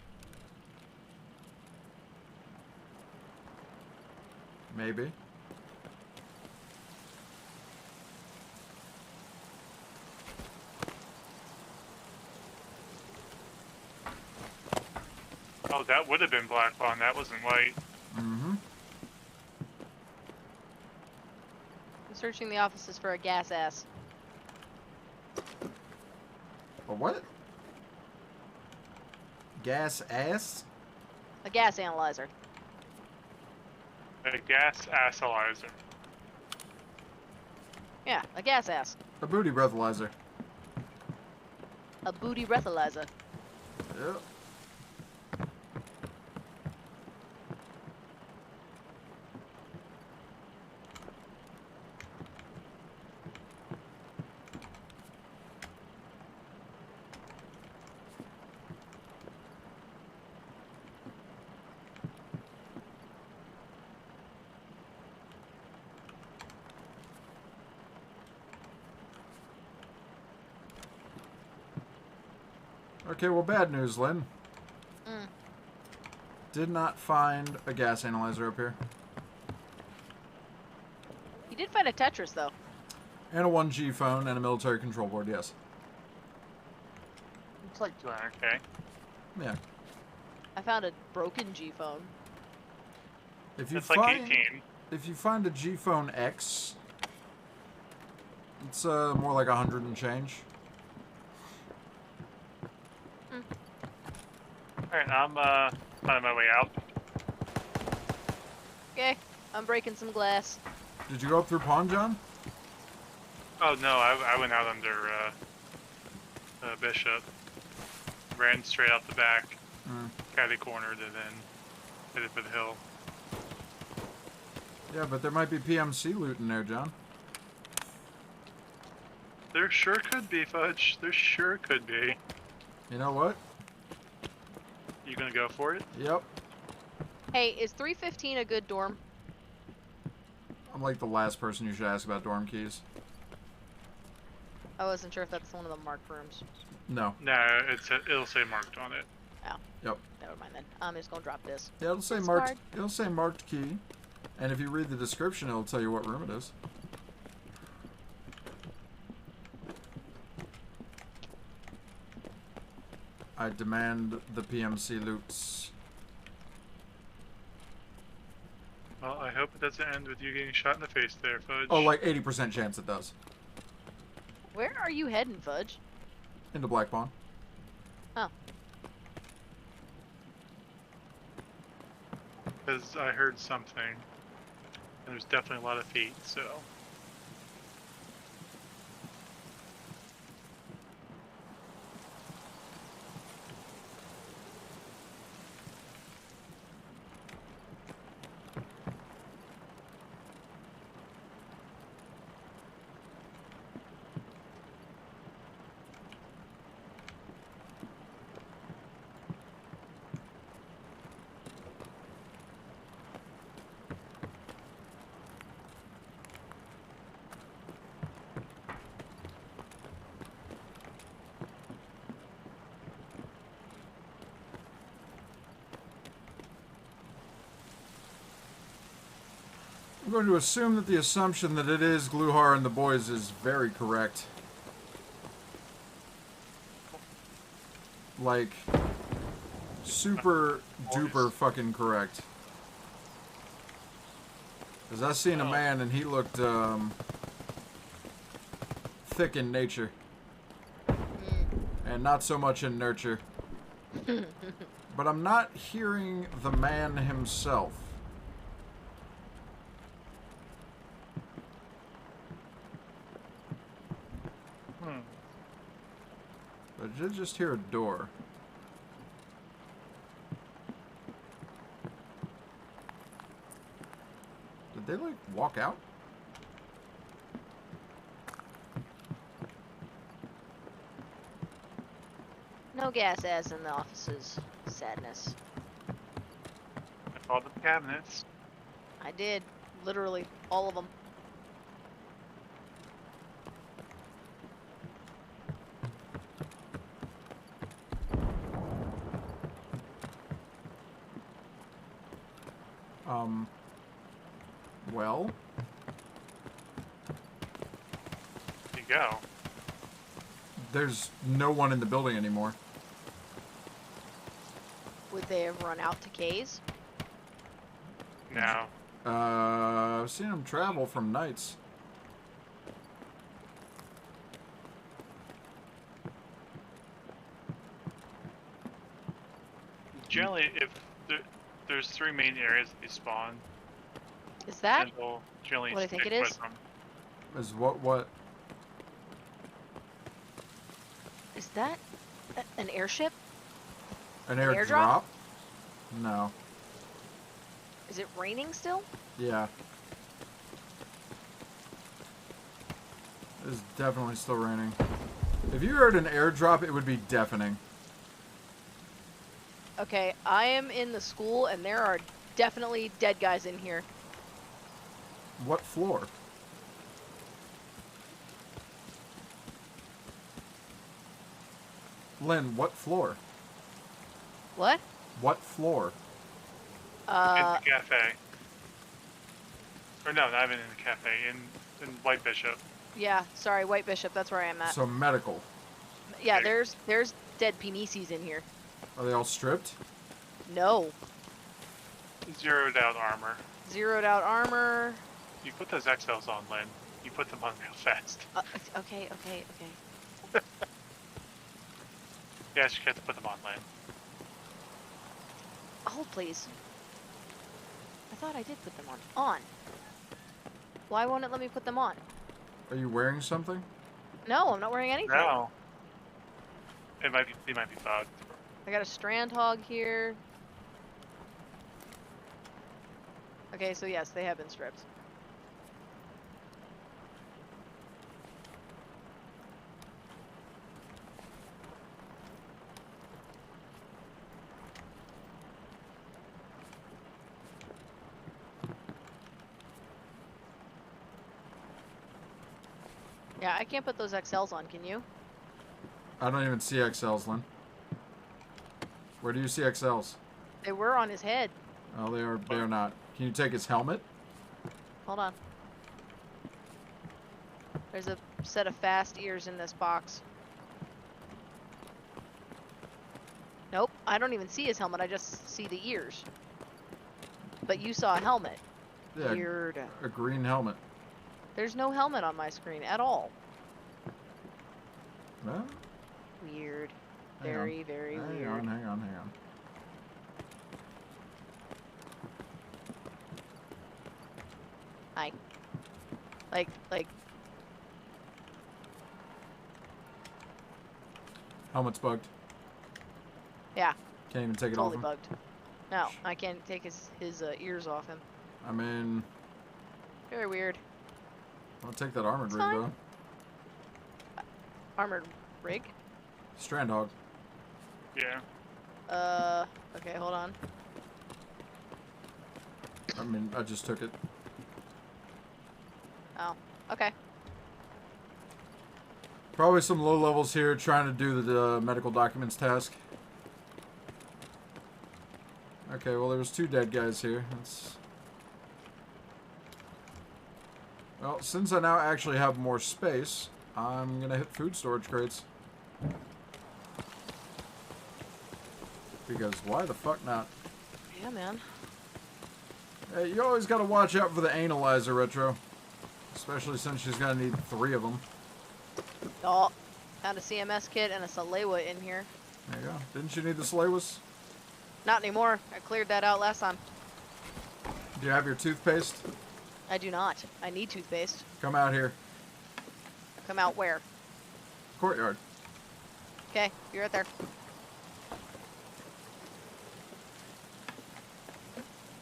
Maybe. Oh, that would have been black bond. That wasn't white. Mm-hmm. I'm searching the offices for a gas ass. A what? Gas ass? A gas analyzer. A gas assalizer. Yeah, a gas ass. A booty breathalyzer. A booty breathalyzer. Yep. Okay, well, bad news, Lynn. Did not find a gas analyzer up here. You did find a Tetris, though. And a 1G phone and a military control board, yes. It's like 200K. Yeah. I found a broken G phone. If you It's like find 18. if you find a G phone X, it's more like 100 and change. Alright, I'm on my way out. Okay, I'm breaking some glass. Did you go up through Pawn, John? Oh no, I went out under Bishop. Ran straight out the back, catty cornered, and then headed for the hill. Yeah, but there might be PMC loot in there, John. There sure could be, Fudge. There sure could be. You know what? You gonna go for it? Yep. Hey, is 315 a good dorm? I'm like the last person you should ask about dorm keys. I wasn't sure if that's one of the marked rooms. No. No, it'll say marked on it. Oh. Yep. Never mind then. I'm just gonna drop this. Yeah, it'll say Discard. marked. It'll say marked key, and if you read the description, it'll tell you what room it is. I demand the PMC loots. Well, I hope it doesn't end with you getting shot in the face there, Fudge. Oh, like 80% chance it does. Where are you heading, Fudge? Into Black Pawn. Oh. Because I heard something. And there's definitely a lot of feet, so... I'm going to assume that the assumption that it is Gluhar and the boys is very correct. Like, super duper fucking correct. Because I seen a man and he looked thick in nature. And not so much in nurture. But I'm not hearing the man himself. I did just hear a door. Did they, like, walk out? No gas ads in the offices. Sadness. I called the cabinets. I did. Literally. All of them. Well? There you go. There's no one in the building anymore. Would they have run out to K's? No. I've seen them travel from nights. Generally, if there's three main areas that they spawn. Is that and they'll generally what I think stick it with is? them. Is what? Is that an airship? An An airdrop? airdrop? No. Is it raining still? Yeah. It's definitely still raining. If you heard an airdrop, it would be deafening. Okay, I am in the school and there are definitely dead guys in here. What floor? Lynn, what floor? What? What floor? In the cafe. Or no, not even in the cafe. In White Bishop. Yeah, sorry, White Bishop, that's where I am at. So medical. Yeah, there's dead Penices in here. Are they all stripped? No. Zeroed out armor. Zeroed out armor. You put those XLs on, Lynn. You put them on real fast. Okay. Yes, you have to put them on, Lynn. Hold, please. I thought I did put them on. On. Why won't it let me put them on? Are you wearing something? No, I'm not wearing anything. No. They might be bugged. I got a strand hog here. Okay, so yes, they have been stripped. Yeah, I can't put those XLs on, can you? I don't even see XLs, Lynn. Where do you see XLs? They were on his head. Oh, they are not. Can you take his helmet? Hold on. There's a set of fast ears in this box. Nope, I don't even see his helmet, I just see the ears. But you saw a helmet. Yeah, Weird. a green helmet. There's no helmet on my screen at all. Well, Weird. hang Very, on. very Hang weird. on, hang on, hang on. Hi. Like, Helmet's bugged. yeah, Can't even take it totally off him. bugged. No, I can't take his ears off him. I mean, Very weird. I'll take that armored It's rig fine. though. Armored rig? Strand hog. Yeah. Okay, hold on. I mean, I just took it. Oh, okay. Probably some low levels here trying to do the medical documents task. Okay, well there was 2 dead guys here. That's... Well, since I now actually have more space, I'm gonna hit food storage crates. Because why the fuck not? Yeah, man. Hey, you always gotta watch out for the analyzer, Retro. Especially since she's gonna need 3 of them. Oh, found a CMS kit and a Salewa in here. There you go. Didn't you need the Slawas? Not anymore. I cleared that out last time. Do you have your toothpaste? I do not. I need toothpaste. Come out here. Come out where? Courtyard. Okay, you're right there.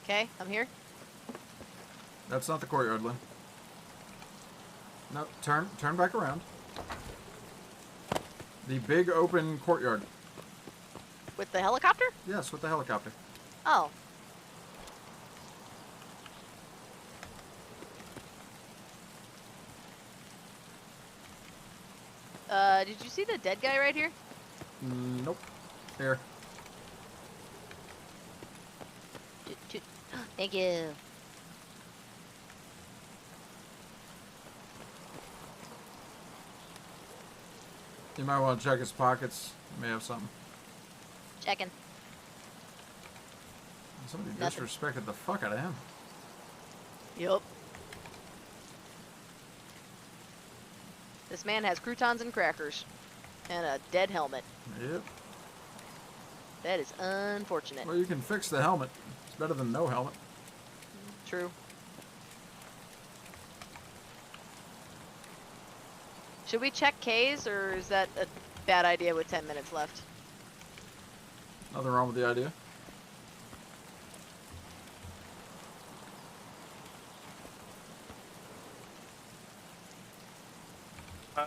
Okay, I'm here. That's not the courtyard, Lynn. No, turn back around. The big open courtyard. With the helicopter? Yes, with the helicopter. Oh. Did you see the dead guy right here? Nope. Here. Thank you. You might want to check his pockets. He may have something. Checking. Somebody Nothing. disrespected the fuck out of him. Yup. This man has croutons and crackers. And a dead helmet. Yep. That is unfortunate. Well, you can fix the helmet. It's better than no helmet. True. Should we check K's, or is that a bad idea with 10 minutes left? Nothing wrong with the idea.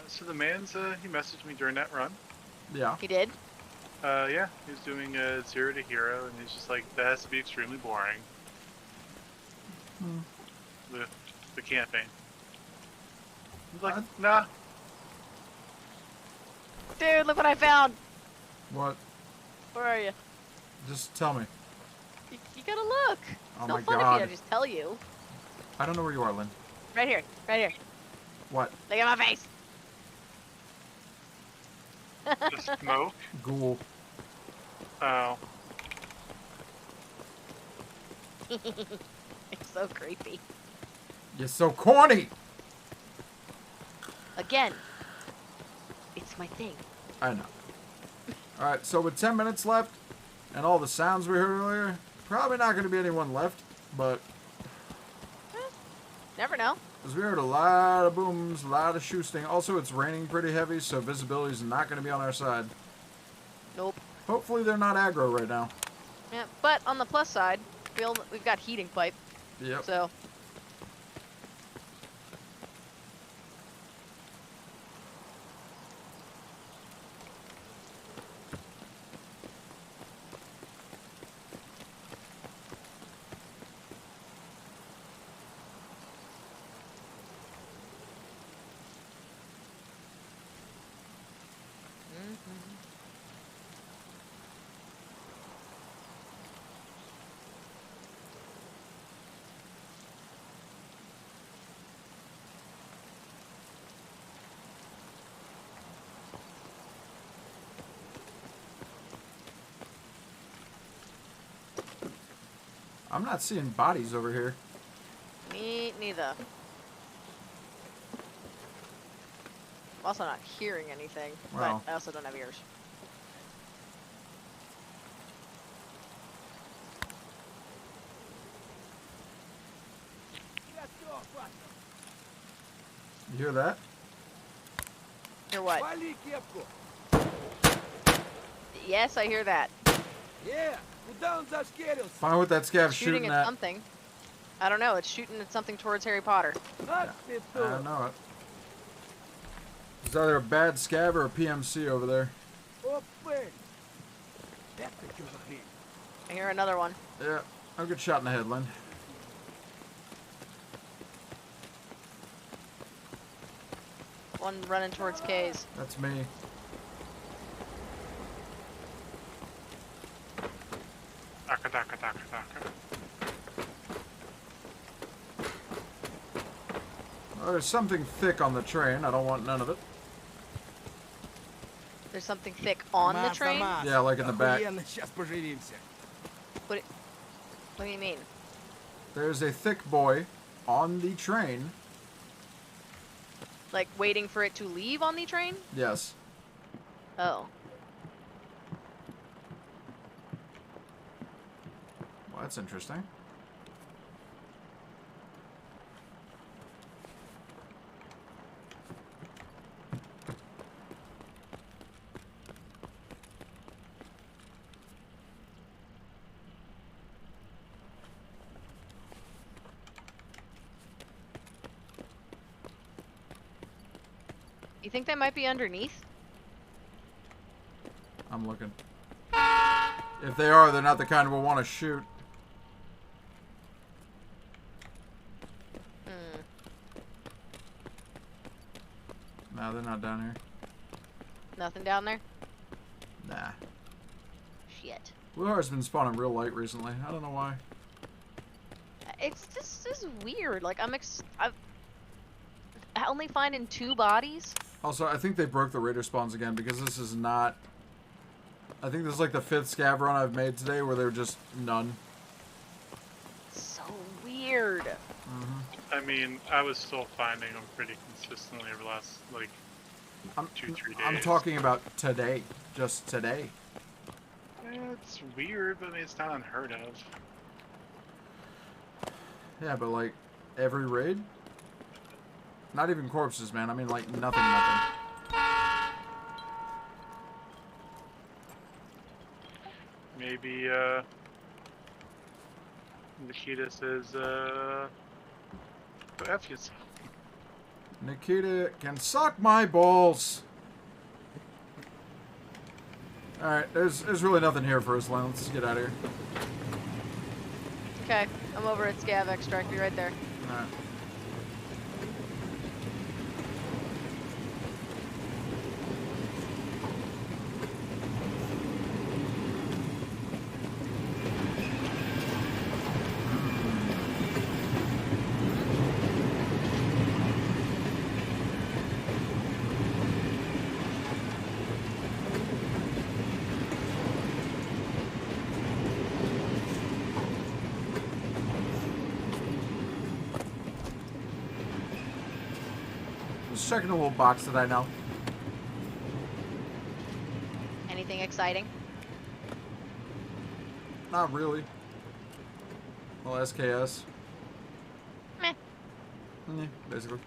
So the man's, he messaged me during that run. Yeah. He did? Yeah, he was doing 0 to hero, and he's just like, that has to be extremely boring. The camping. He's like, nah. Dude, look what I found! What? Where are you? Just tell me. You gotta look. Oh It's no my fun God. if you just tell you. I don't know where you are, Lynn. Right here, right here. What? Look at my face. The smoke? Ghoul. Oh. It's so creepy. You're so corny! Again, it's my thing. I know. Alright, so with 10 minutes left, and all the sounds we heard earlier, probably not going to be anyone left, but... Never know. Because we heard a lot of booms, a lot of shooting. Also, it's raining pretty heavy, so visibility is not going to be on our side. Nope. Hopefully they're not aggro right now. Yeah, but on the plus side, we've got heating pipe. Yep. So. I'm not seeing bodies over here. ain't neither. I'm also not hearing anything, Well. but I also don't have ears. You hear that? Hear what? Yes, I hear that. Find what that scav's Shooting shooting at at. something. I don't know. It's shooting at something towards Harry Potter. I know it. There's either a bad scav or a PMC over there. I hear another one. Yeah, I'll get shot in the head, Lynn. One running towards K's. That's me. Daka, daka, daka, daka. Oh, there's something thick on the train. I don't want none of it. There's something thick on the train? Yeah, like in the back. What do you mean? There's a thick boy on the train. Like waiting for it to leave on the train? Yes. Oh. Well, that's interesting. You think they might be underneath? I'm looking. If they are, they're not the kind we'll want to shoot. No, they're not down here. Nothing down there? Nah. Shit. Blue Heart's been spawning real light recently. I don't know why. It's just is weird. Like I'm only finding 2 bodies. Also, I think they broke the raider spawns again because this is not... I think this is like the 5th scav run I've made today where there were just none. So weird. I mean, I was still finding them pretty consistently over the last, like, 2-3 days. I'm talking about today. Just today. Yeah, it's weird, but I mean, it's not unheard of. Yeah, but like, every raid? Not even corpses, man. I mean, like, nothing. Maybe, Nikita says, go F yourself. Nikita can suck my balls. Alright, there's really nothing here for us, Len. Let's just get out of here. Okay, I'm over at Scav Extract. Be right there. Alright. Just checking a little box that I know. Anything exciting? Not really. Well, SKS. Meh. Yeah, basically.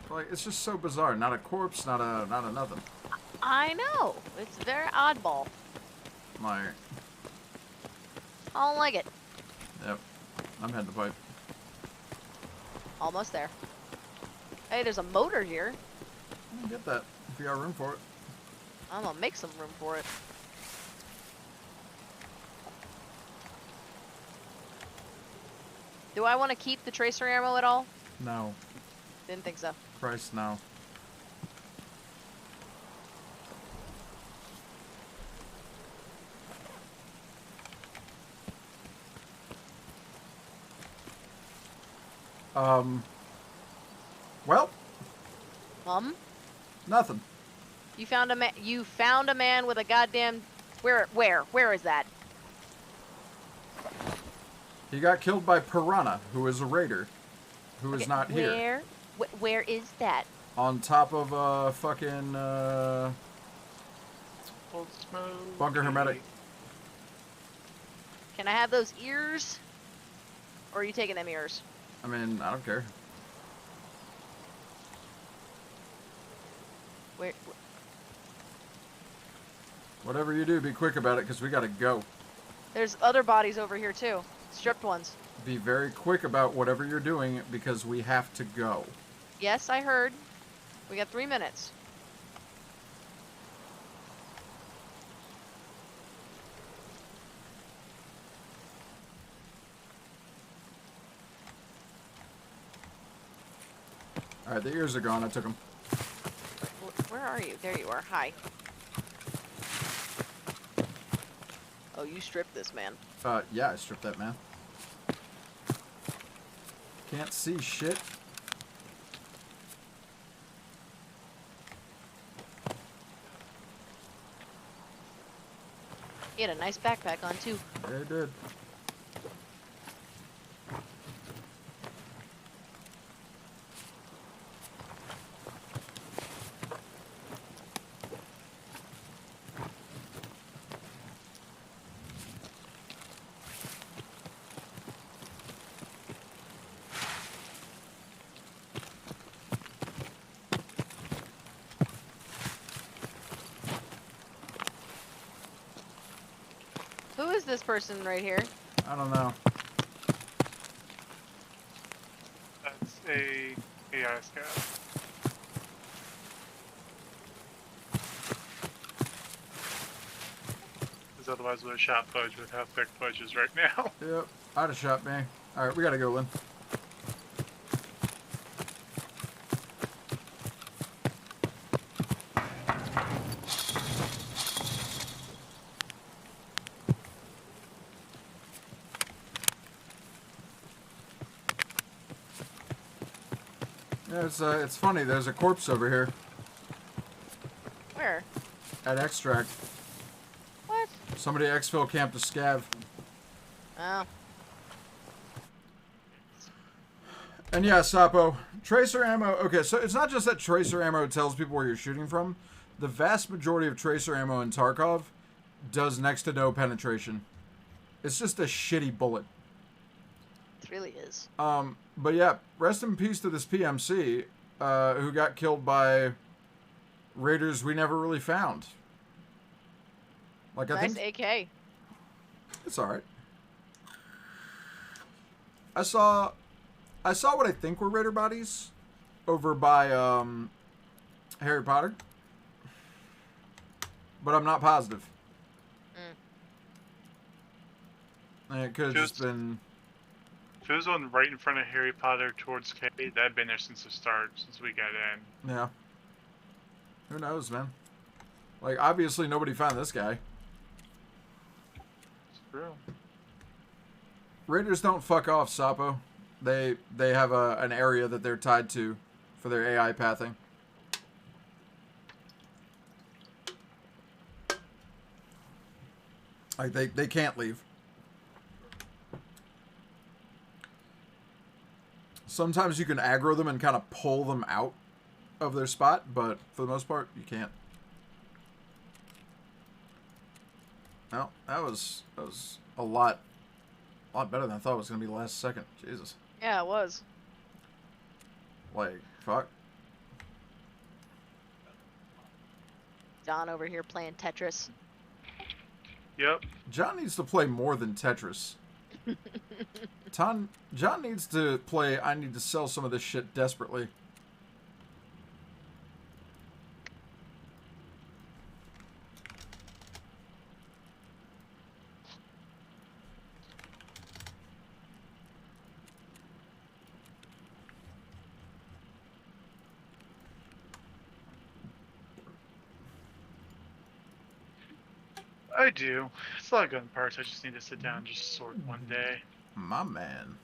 Like, it's just so bizarre. Not a corpse, not a nothing. I know. It's very oddball. Like, I don't like it. yep. I'm heading the pipe. Almost there. Hey, there's a motor here. I'll get that if you got room for it. I'm gonna make some room for it. Do I want to keep the tracer ammo at all? No. Didn't think so. Christ, no. Well, Mom? nothing. You found a man with a goddamn Where is that? He got killed by Piranha, who is a raider, who is not here. Where is that? On top of fucking Old Smoke. Bunker Hermetic. Can I have those ears? Or are you taking them ears? I mean, I don't care. Where? Whatever you do, be quick about it, because we gotta go. There's other bodies over here too. Stripped ones. Be very quick about whatever you're doing, because we have to go. Yes, I heard. We got 3 minutes. Alright, the ears are gone. I took them. Where are you? There you are. Hi. Oh, you stripped this man. Yeah, I stripped that man. Can't see shit. He had a nice backpack on too. Yeah, it did. Who is this person right here? I don't know. That's a AI scout. Because otherwise we'd have shot Fudge with how thick Fudge is right now. Yep, I'd have shot me. Alright, we gotta go, Lynn. Yeah, it's funny. There's a corpse over here Where? at Extract. What? Somebody exfil camped a scav. Oh. And yeah, Sapo, tracer ammo. Okay, so it's not just that tracer ammo tells people where you're shooting from. The vast majority of tracer ammo in Tarkov does next to no penetration. It's just a shitty bullet. It really is. But yeah, rest in peace to this PMC, who got killed by raiders we never really found. Like, I Nice think AK. it's all right. I saw what I think were raider bodies over by Harry Potter, but I'm not positive. And it could have just been. If it was one right in front of Harry Potter towards K, that'd been there since the start, since we got in. Yeah. Who knows, man? Like, obviously nobody found this guy. It's true. Raiders don't fuck off, Sapo. They have an area that they're tied to for their AI pathing. Like, they can't leave. Sometimes you can aggro them and kind of pull them out of their spot, but for the most part, you can't. Well, that was a lot better than I thought it was going to be the last second. Jesus. Yeah, it was. Like, fuck. Don over here playing Tetris. Yep. John needs to play more than Tetris. John needs to play I need to sell some of this shit desperately. I do. It's a lot of gun parts. I just need to sit down and just sort one day. My man.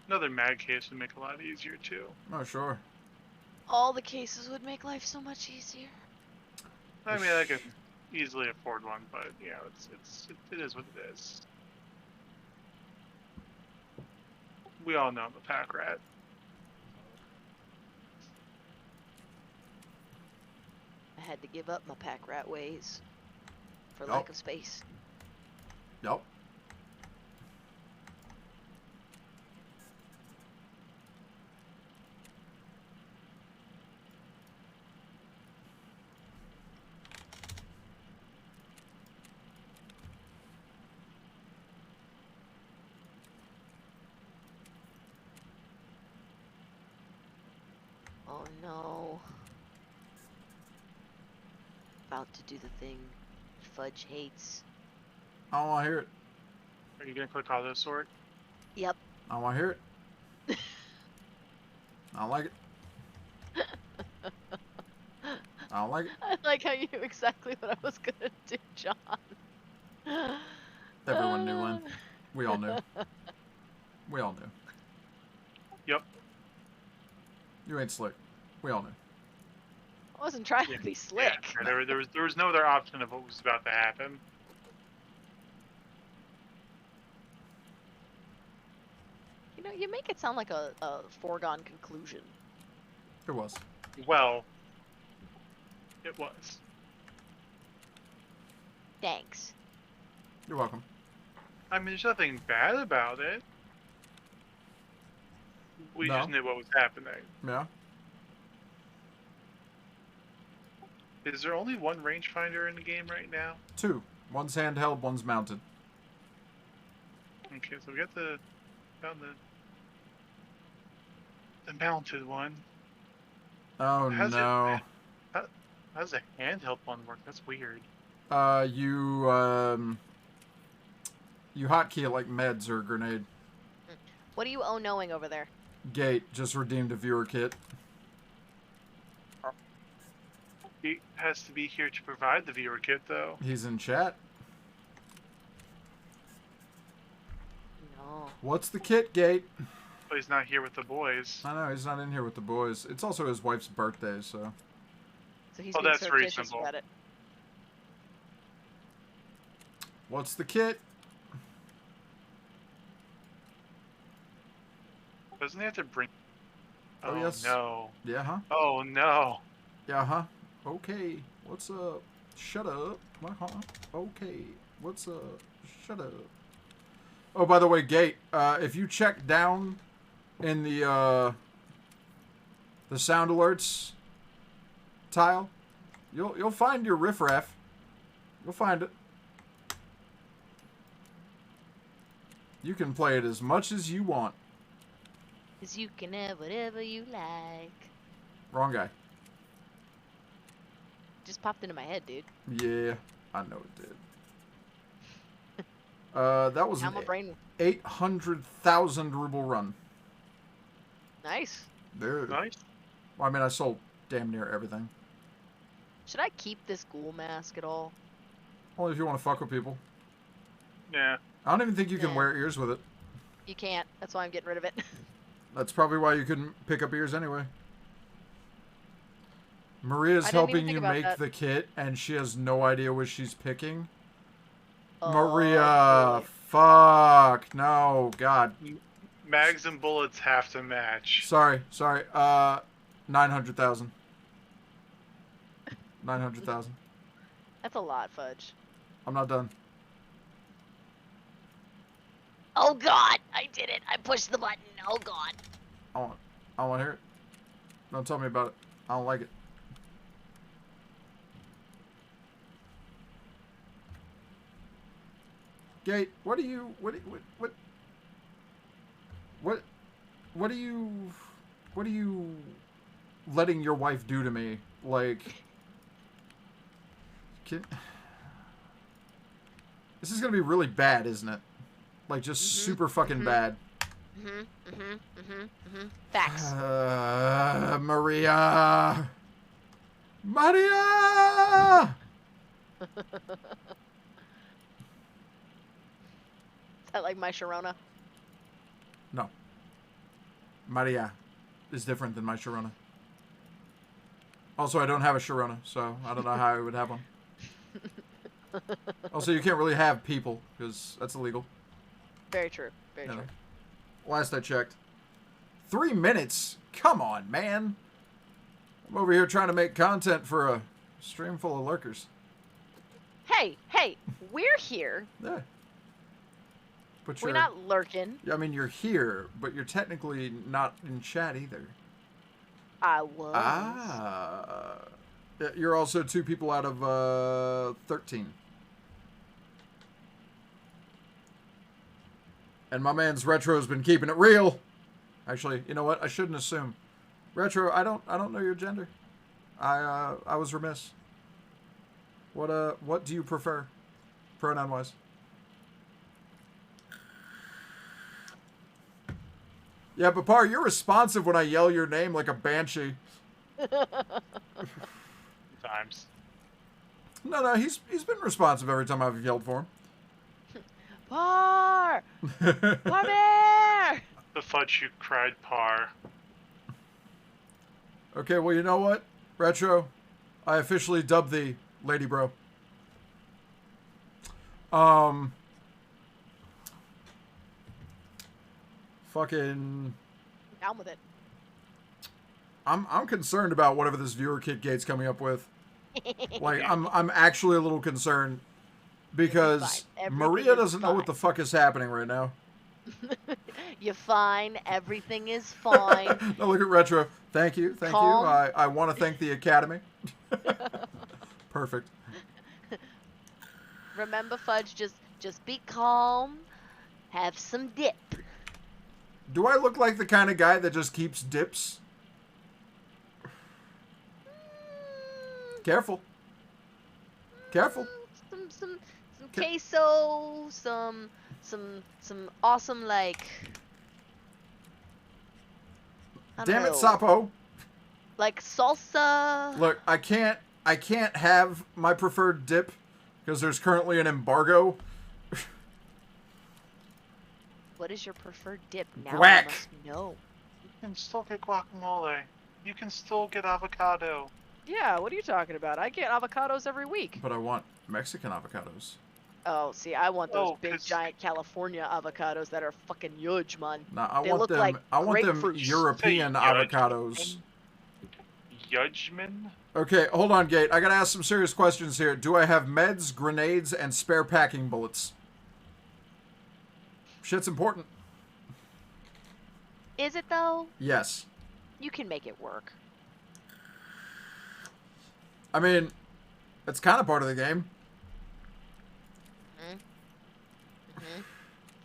Another mag case would make it a lot easier too. Oh, sure. All the cases would make life so much easier. I mean, I could easily afford one, but yeah, it is what it is. We all know I'm a pack rat. I had to give up my pack rat ways for Yup. lack of space. Yup. Oh no. About to do the thing Fudge hates. I don't want to hear it. Are you gonna click auto sort? Yep. I don't want to hear it. I don't like it. I don't like it. I like how you knew exactly what I was gonna do, John. Everyone knew, Lynn. We all knew. We all knew. Yep. You ain't slick. We all knew. I wasn't trying to be slick. Yeah, there was no other option of what was about to happen. You know, you make it sound like a foregone conclusion. It was. Well, it was. Thanks. You're welcome. I mean, there's nothing bad about it. We No. just knew what was happening. Yeah. Is there only one rangefinder in the game right now? 2. One's handheld, one's mounted. Okay, so we got found the mounted one. Oh no. How does the handheld one work? That's weird. You hotkey it like meds or a grenade. What are you knowing over there? Gate just redeemed a viewer kit. He has to be here to provide the viewer kit, though. He's in chat. No. What's the kit, Gate? But he's not here with the boys. I know, he's not in here with the boys. It's also his wife's birthday, so... So he's Oh, being that's surreptitious reasonable. about it. What's the kit? Doesn't he have to bring... Oh, yes. no. Yeah, huh? Oh, no. Yeah, huh? Okay. What's up? Shut up. Uh-huh. Okay. What's up? Shut up. Oh, by the way, Gate, if you check down in the sound alerts tile, you'll find your riffraff. You'll find it. You can play it as much as you want. 'Cause you can have whatever you like. Wrong guy. Just popped into my head, dude. Yeah, I know it did. That was Now an my brain... 800,000 ruble run. Nice. Dude. Nice. Well, I mean, I sold damn near everything. Should I keep this ghoul mask at all? Only if you want to fuck with people. Yeah. I don't even think you can Yeah. wear ears with it. You can't. That's why I'm getting rid of it. That's probably why you couldn't pick up ears anyway. Maria's I didn't even helping think you about make that. the kit, and she has no idea what she's picking. Oh, Maria, boy. fuck. No, God. Mags and bullets have to match. Sorry. 900,000. 900,000. That's a lot, Fudge. I'm not done. Oh god! I did it! I pushed the button! Oh god! I want to hear it. Don't tell me about it. I don't like it. Gate, what are you letting your wife do to me? Like, this is gonna be really bad, isn't it? Like, just super fucking bad. Facts. Maria! Is that like my Sharona? No. Maria is different than my Sharona. Also, I don't have a Sharona, so I don't know how I would have one. Also, you can't really have people because that's illegal. Very true. Very You know. true. Last I checked. 3 minutes? Come on, man. I'm over here trying to make content for a stream full of lurkers. Hey, hey, we're here. Yeah. But We're you're not lurking. I mean, you're here, but you're technically not in chat either. I was. Ah. Yeah, you're also 2 people out of 13. And my man's Retro's been keeping it real. Actually, you know what? I shouldn't assume. Retro, I don't know your gender. I was remiss. What do you prefer? Pronoun wise. Yeah, but Par, you're responsive when I yell your name like a banshee. Times. No, he's been responsive every time I've yelled for him. Par! Par bear! The fudge you cried par. Okay, well, you know what? Retro, I officially dub thee Lady Bro. Fucking... Down with it. I'm concerned about whatever this viewer kit gate's coming up with. Like, I'm actually a little concerned because Maria doesn't know what the fuck is happening right now. You're fine. Everything is fine. No, look at Retro. Thank you. Calm. I want to thank the Academy. Perfect. Remember, Fudge, just be calm. Have some dip. Do I look like the kind of guy that just keeps dips? Careful. Careful. Some queso, some awesome, like, I don't Damn it, know, Sapo. like salsa. Look, I can't have my preferred dip because there's currently an embargo. What is your preferred dip? Now Guac. I must know. You can still get guacamole. You can still get avocado. Yeah, what are you talking about? I get avocados every week. But I want Mexican avocados. Oh, see, I want those Oh, big, 'cause- giant California avocados that are fucking huge, man. Nah, I They want look them. like I want them grapefruit. European Say Yudge. avocados. Yudgeman? Okay, hold on, Gate. I gotta ask some serious questions here. Do I have meds, grenades, and spare packing bullets? Shit's important. Is it, though? Yes. You can make it work. I mean, it's kind of part of the game.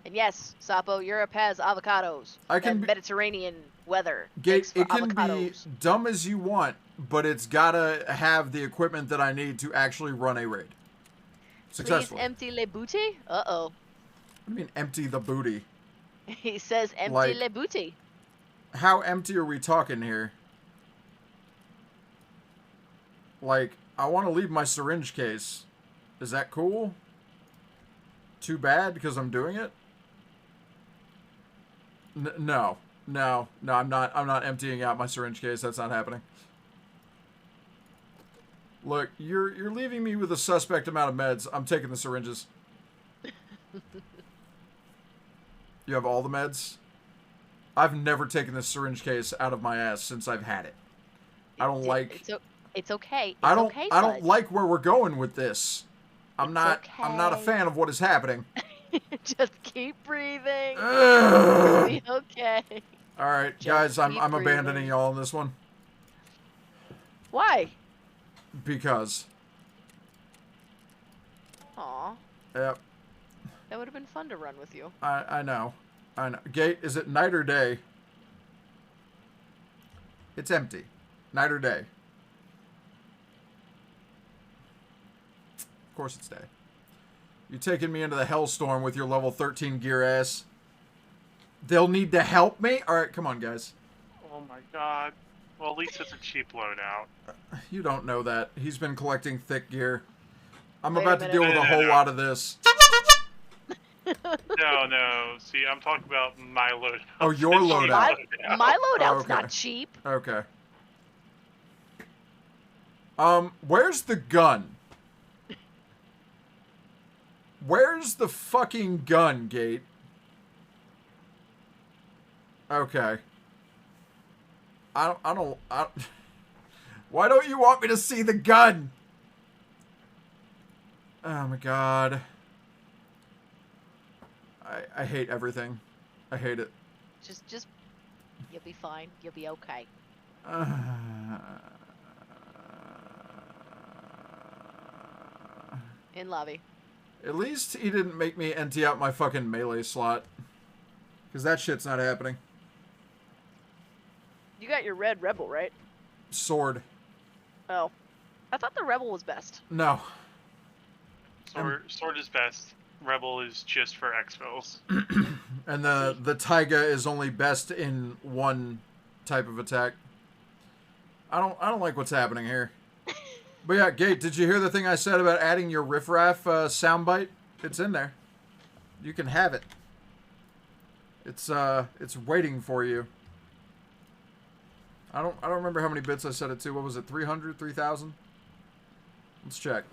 And yes, Sapo, Europe has avocados. I can and be- Mediterranean weather. Gate, makes it for can avocados. be dumb as you want, but it's gotta have the equipment that I need to actually run a raid. Please Successfully. empty le booty? Uh-oh. What do you mean empty the booty? He says empty Like- le booty. How empty are we talking here? Like, I want to leave my syringe case. Is that cool? Too bad because I'm doing it? No, I'm not emptying out my syringe case. That's not happening. Look, you're leaving me with a suspect amount of meds. I'm taking the syringes. You have all the meds? I've never taken this syringe case out of my ass since I've had it. I don't like. It's okay. It's I don't. okay, I don't Fudge. like where we're going with this. I'm not a okay. fan of what is happening. Just keep breathing. Ugh. It'll be okay. All right, Just guys, I'm keep abandoning breathing. y'all on this one Why? because. Aw, Yep, that would have been fun to run with you. I know. Gate, is it night or day? It's empty. Night or day? Of course it's day. You taking me into the hellstorm with your level 13 gear ass. They'll need to help me? Alright, come on, guys. Oh my god. Well, at least it's a cheap loadout. You don't know that. He's been collecting thick gear. I'm Wait a about to deal with a minute. whole lot of this. No. See, I'm talking about my loadout. Oh, your The cheap loadout. My loadout's okay. not cheap. Okay. Where's the gun? Where's the fucking gun, Gate? Okay. I don't... Why don't you want me to see the gun? Oh my god. I hate everything. I hate it. Just, you'll be fine. You'll be okay. In lobby. At least he didn't make me empty out my fucking melee slot. Because that shit's not happening. You got your red rebel, right? Sword. Oh. I thought the rebel was best. No. Sword is best. Rebel is just for exfils. And the taiga is only best in one type of attack. I don't like what's happening here. But yeah, Gate, did you hear the thing I said about adding your riffraff soundbite? It's in there. You can have it. It's waiting for you. I don't remember how many bits I set it to. What was it? 300, 3,000? Let's check.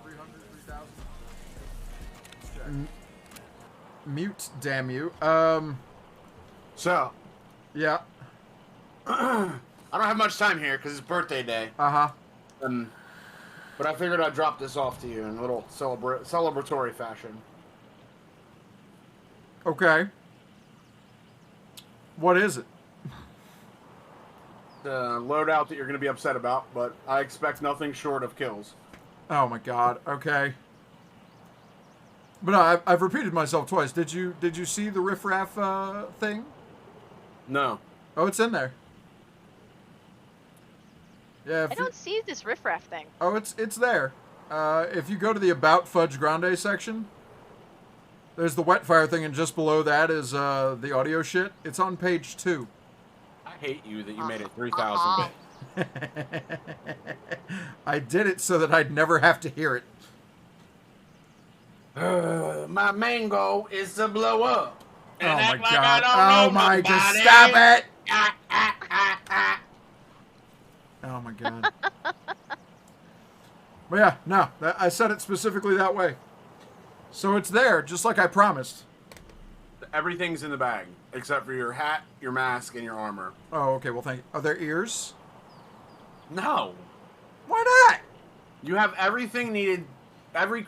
300, 3,000. Mute, damn you. So. Yeah. I don't have much time here because it's birthday day. Uh-huh. But I figured I'd drop this off to you in a little celebratory fashion. Okay. What is it? The loadout that you're going to be upset about, but I expect nothing short of kills. Oh my god. Okay. But no, I've repeated myself twice. Did you see the riffraff thing? No. Oh, it's in there. Yeah. I don't see this riffraff thing. Oh, it's there. If you go to the About Fudge Grande section, there's the wet fire thing, and just below that is the audio shit. It's on page 2. I hate you that you made it 3,000 bit. I did it so that I'd never have to hear it. My main goal is to blow up. Oh my god. Oh my god. Just stop it. Oh my god. But yeah, no. I said it specifically that way. So it's there, just like I promised. Everything's in the bag, except for your hat, your mask, and your armor. Oh, okay. Well, thank you. Are there ears? No. Why not? You have everything needed, every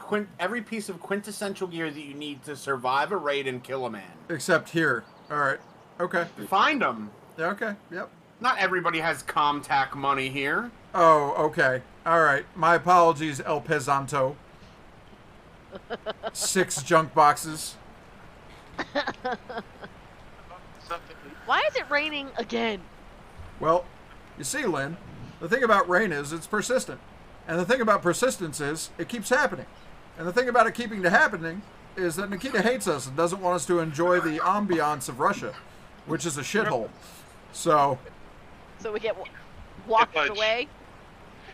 piece of quintessential gear that you need to survive a raid and kill a man. Except here. All right. Okay. Find them. Yeah, okay. Yep. Not everybody has Comtac money here. Oh, okay. All right. My apologies, El Pesanto. 6 junk boxes. Why is it raining again? Well, you see, Lynn, the thing about rain is it's persistent. And the thing about persistence is it keeps happening. And the thing about it keeping happening is that Nikita hates us and doesn't want us to enjoy the ambiance of Russia, which is a shithole. So we get walked away?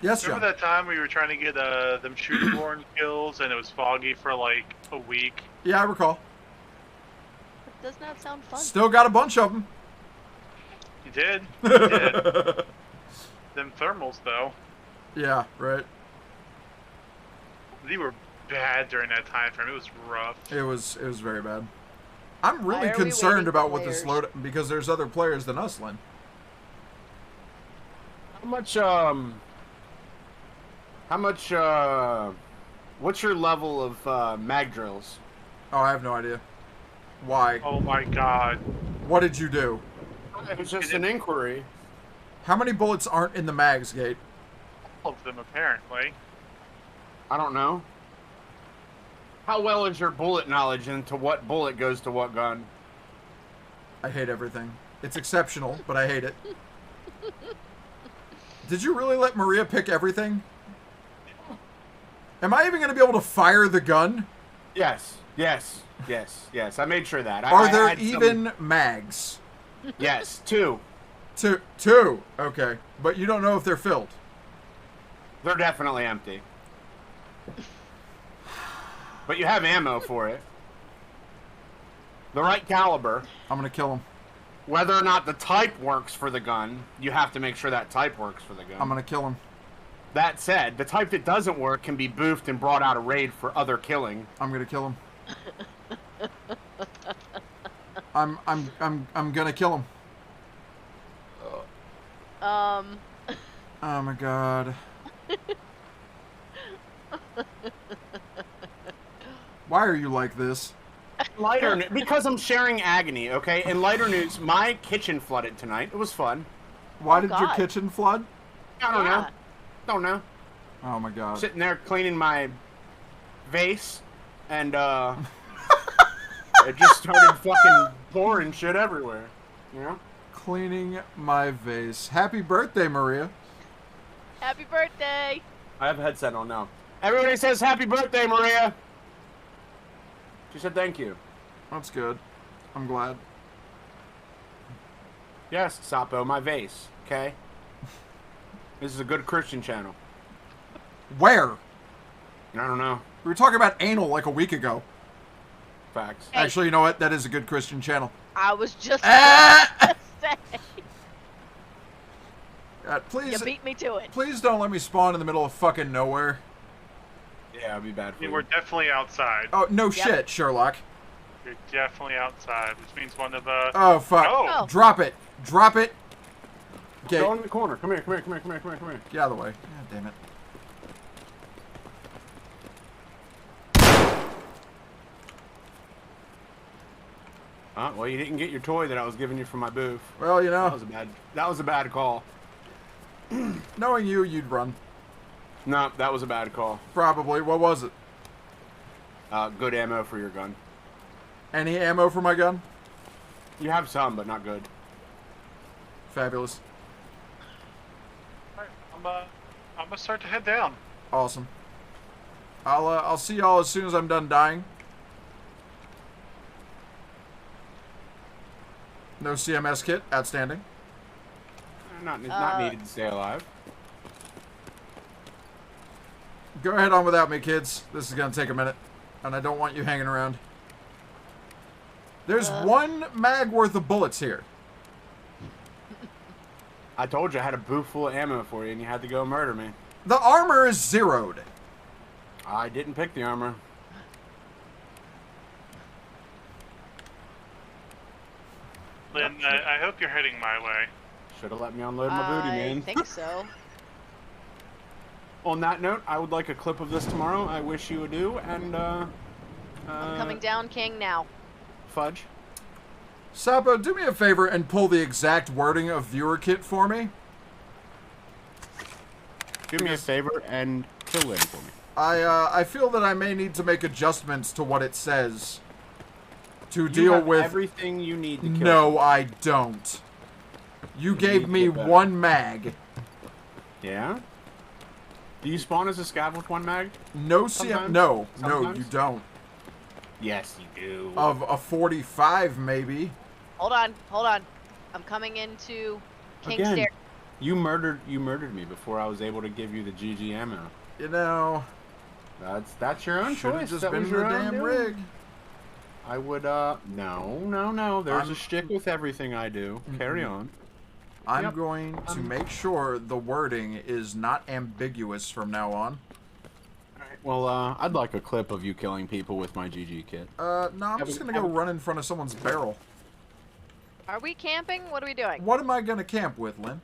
Yes, John. Remember that time we were trying to get them shooting-born kills and it was foggy for like a week? Yeah, I recall. It does not sound fun. Still got a bunch of them. You did. You did. Them thermals, though. Yeah, right. They were bad during that time frame. It was rough. It was very bad. I'm really concerned about what this load, because there's other players than us, Lynn. How much, what's your level of mag drills? Oh, I have no idea. Why? Oh my god. What did you do? It's just an inquiry. How many bullets aren't in the mags, Gate? All of them, apparently. I don't know. How well is your bullet knowledge into what bullet goes to what gun? I hate everything. It's exceptional, but I hate it. Did you really let Maria pick everything? Am I even going to be able to fire the gun? Yes. Yes. Yes. Yes. I made sure that. Are there even mags? Yes. 2. Two. Okay. But you don't know if they're filled. They're definitely empty. But you have ammo for it. The right caliber. I'm going to kill him. Whether or not the type works for the gun, you have to make sure that type works for the gun. I'm going to kill him. That said, the type that doesn't work can be boofed and brought out of raid for other killing. I'm gonna kill him. I'm gonna kill him. Oh my god. Why are you like this? Because I'm sharing agony, okay? In lighter news, my kitchen flooded tonight. It was fun. Why did your kitchen flood? I don't know. Don't know. Oh my god. Sitting there cleaning my vase, and it just started fucking pouring shit everywhere. You know? Cleaning my vase. Happy birthday, Maria. Happy birthday. I have a headset on now. Everybody says happy birthday, Maria. She said thank you. That's good. I'm glad. Yes, Sapo, my vase, okay? This is a good Christian channel. Where? I don't know. We were talking about anal like a week ago. Facts. Hey. Actually, you know what? That is a good Christian channel. I was just gonna say. Please. You beat me to it. Please don't let me spawn in the middle of fucking nowhere. Yeah, it'd be bad for you. We're definitely outside. Oh, no shit, Sherlock. You're definitely outside, which means one of Oh, fuck. Oh. Drop it. Drop it. Okay. Go in the corner. Come here, come here, come here, come here, come here, come here. Get out of the way. God damn it. Well, you didn't get your toy that I was giving you for my booth. Well, you know. That was a bad call. Knowing you, you'd run. No, that was a bad call. Probably. What was it? Good ammo for your gun. Any ammo for my gun? You have some, but not good. Fabulous. I'm gonna start to head down. Awesome. I'll see y'all as soon as I'm done dying. No CMS kit. Outstanding. Not needed to stay alive. Go ahead on without me, kids. This is gonna take a minute, and I don't want you hanging around. There's one mag worth of bullets here. I told you I had a booth full of ammo for you, and you had to go murder me. The armor is zeroed. I didn't pick the armor. Lynn, I hope you're heading my way. Should have let me unload my booty, man. I think so. On that note, I would like a clip of this tomorrow. I wish you would do, and I'm coming down, King, now. Fudge. Sapo, do me a favor and pull the exact wording of viewer kit for me. Do me a favor and kill Lynn for me. I feel that I may need to make adjustments to what it says to You deal have with everything you need to kill. No, I don't. You gave me one mag. Yeah? Do you spawn as a scav with one mag? No Sometimes? no, Sometimes? you don't. Yes, you do. Of a 45, maybe. Hold on. I'm coming into King's Again, Stair. you murdered me before I was able to give you the GG ammo. You know. That's your own Should've choice. just That been was the your own damn doing. rig. I would, no. There's a shtick with everything I do. Carry on. I'm Yep. going to make sure the wording is not ambiguous from now on. Well, I'd like a clip of you killing people with my GG kit. No, I'm just gonna go run in front of someone's barrel. Are we camping? What are we doing? What am I gonna camp with, Lynn?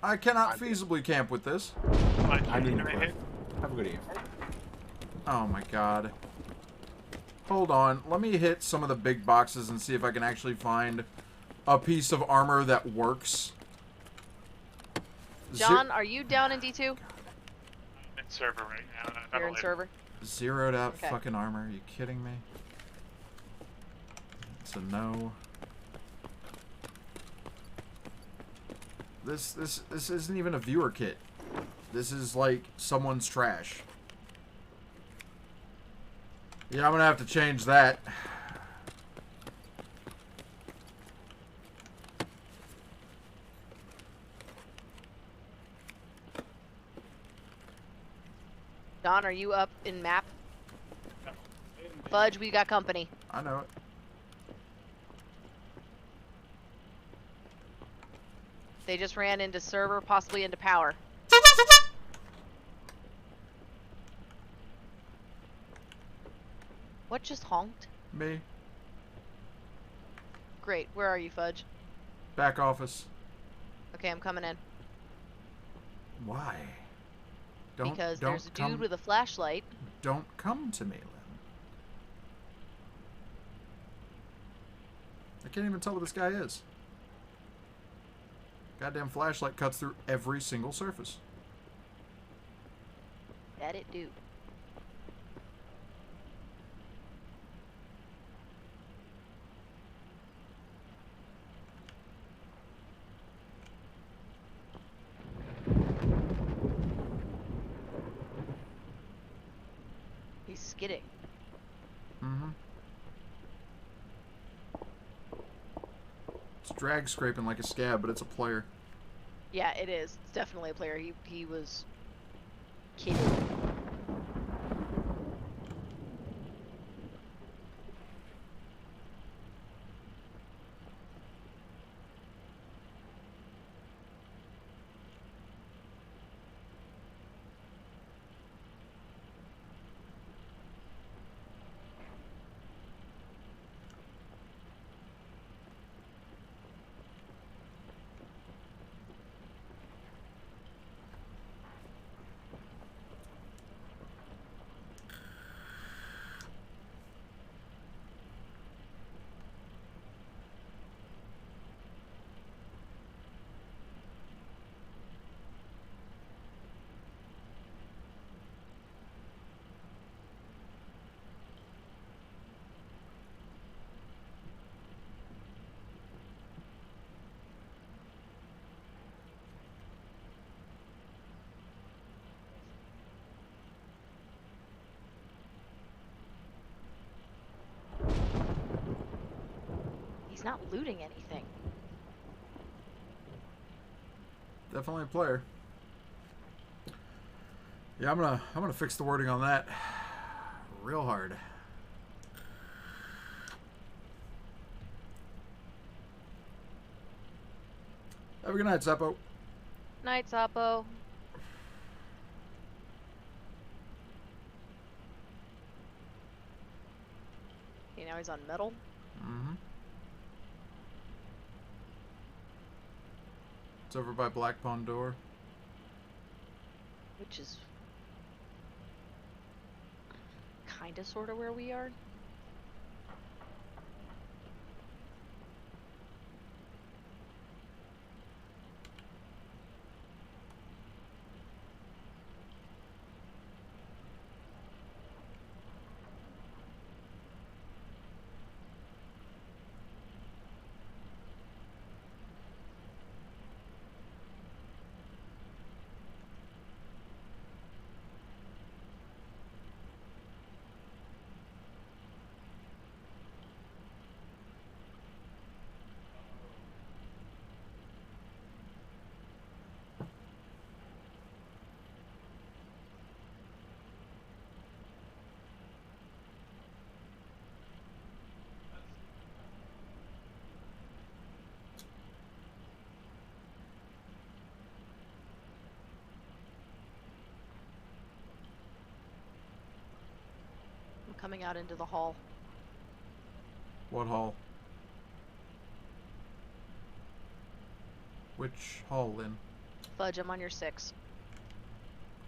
I cannot feasibly camp with this. I need a clip. Have a good evening. Oh my god. Hold on, let me hit some of the big boxes and see if I can actually find a piece of armor that works. John, are you down in D2? I'm in server right now. You're in server? Zeroed out Okay. fucking armor. Are you kidding me? It's a no. This isn't even a viewer kit. This is like someone's trash. Yeah, I'm gonna have to change that. Don, are you up in map? Fudge, we got company. I know it. They just ran into server, possibly into power. What just honked? Me. Great. Where are you, Fudge? Back office. Okay, I'm coming in. Why? Because don't there's a dude come, with a flashlight. Don't come to me, Lynn. I can't even tell what this guy is. Goddamn flashlight cuts through every single surface. That it do. He's skidding. Mm-hmm. It's drag scraping like a scab, but it's a player. Yeah, it is. It's definitely a player. He was kidding. He's not looting anything. Definitely a player. Yeah, I'm gonna fix the wording on that real hard. Have a good night, Seppo. Night, Sapo. Okay, now he's on metal. Mm-hmm. It's over by Black Pond Door. Which is kinda sorta where we are. I'm coming out into the hall. What hall? Which hall, Lynn? Fudge, I'm on your 6.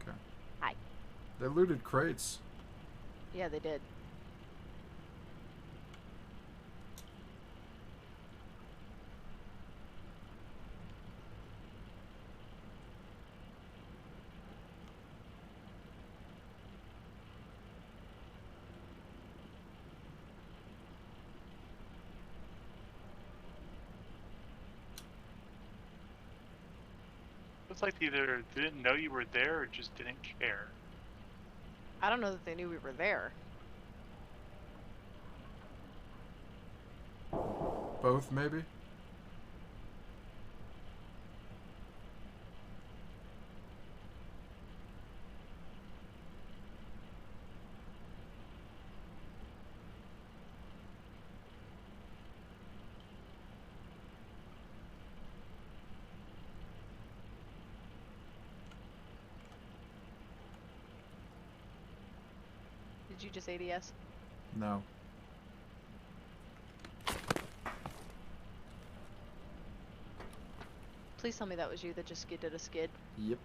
Okay. Hi. They looted crates. Yeah, they did. Looks like they either didn't know you were there or just didn't care. I don't know that they knew we were there. Both, maybe? Did you just ADS? No. Please tell me that was you that just did a skid. Yep.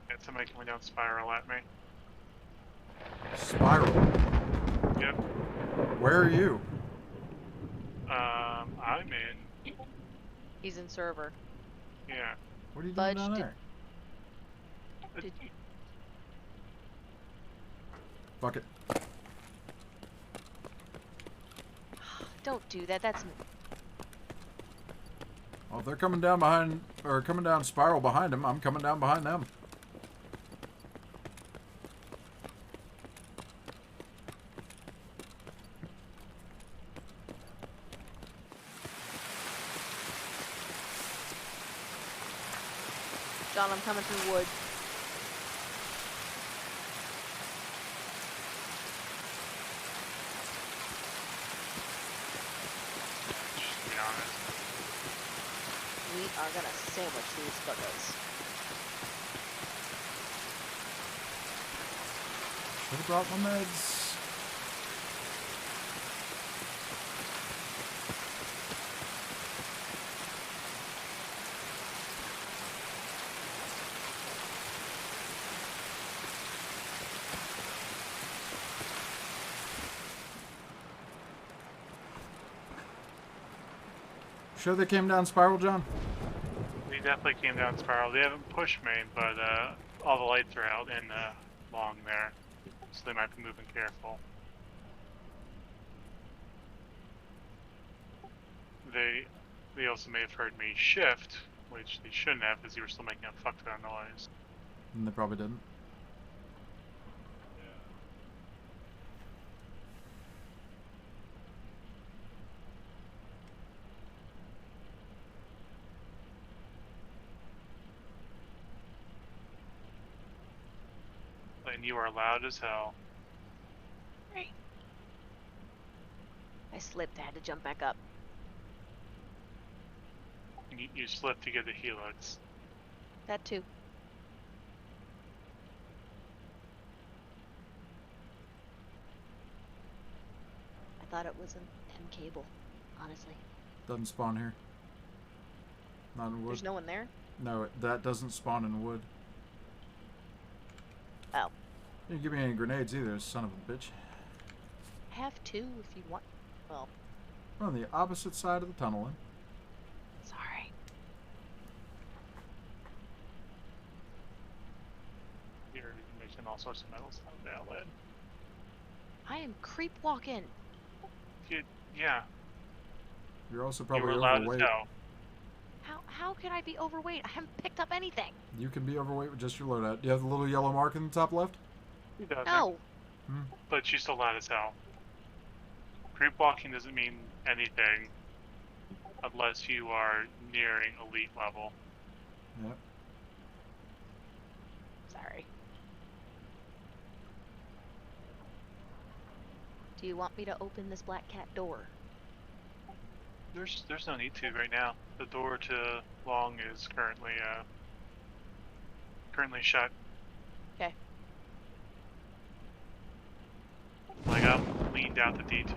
Got somebody coming down spiral at me. Spiral. Yep. Where are you? I'm in. He's in server. Yeah. What are you doing down there? Did you? Fuck it. Don't do that. That's. Well, if they're coming down behind, or coming down spiral behind them, I'm coming down behind them. John, I'm coming through wood. Just to be honest. We are gonna sandwich these fuckers. Should have brought my meds. Sure they came down spiral, John? They definitely came down spiral. They haven't pushed me, but all the lights are out and along there, so they might be moving careful. They also may have heard me shift, which they shouldn't have, because you were still making a fuck ton of noise. And they probably didn't. And you are loud as hell. Right. I slipped. I had to jump back up. And you slipped to get the helix. That too. I thought it was an M cable, honestly. Doesn't spawn here. Not in wood. There's no one there? No, that doesn't spawn in wood. Oh. You didn't give me any grenades either, son of a bitch. I have two if you want. Well. We're on the opposite side of the tunnel, then. Sorry. You're making all sorts of metal stuff now, Lid. I am creep walking. Yeah. You're also You probably were loud as overweight. hell. How could I be overweight? I haven't picked up anything. You can be overweight with just your loadout. Do you have the little yellow mark in the top left? He doesn't. No. But she's still loud as hell. Creep walking doesn't mean anything unless you are nearing elite level. Yep. Sorry. Do you want me to open this black cat door? There's no need to right now. The door to Long is currently shut. Okay. Like I'm leaned out the D2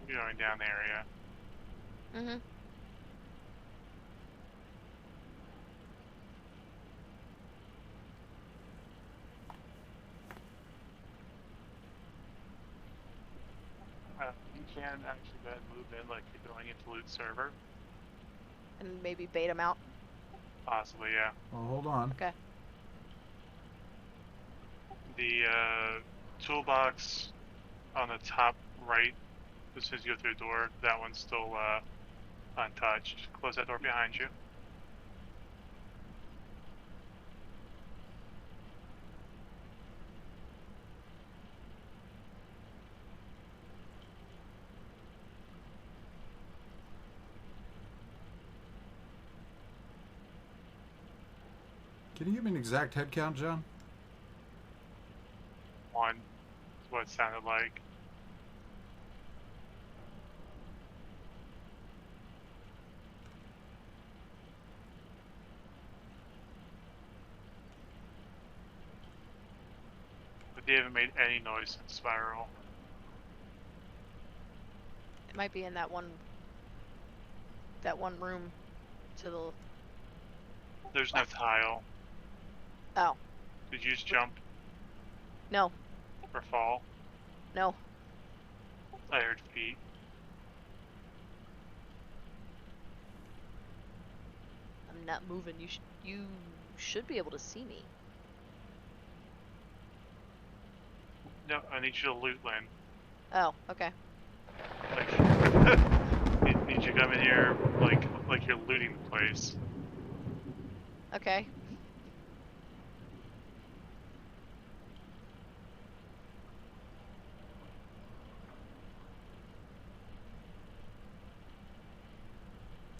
going down the area. Mm-hmm. You can actually go ahead and move in like you're going into loot server. And maybe bait him out? Possibly, yeah. Well, hold on. Okay. The toolbox on the top right, as soon as you go through the door, that one's still untouched. Close that door behind you. Can you give me an exact head count, John? One is what it sounded like. They haven't made any noise since Spiral. It might be in that one room to the... There's no tile. Oh. Did you just jump No. or fall? No. I heard feet. I'm not moving. You should be able to see me. No, I need you to loot, Lynn. Oh, okay. Like, need you to come in here like you're looting the place. Okay.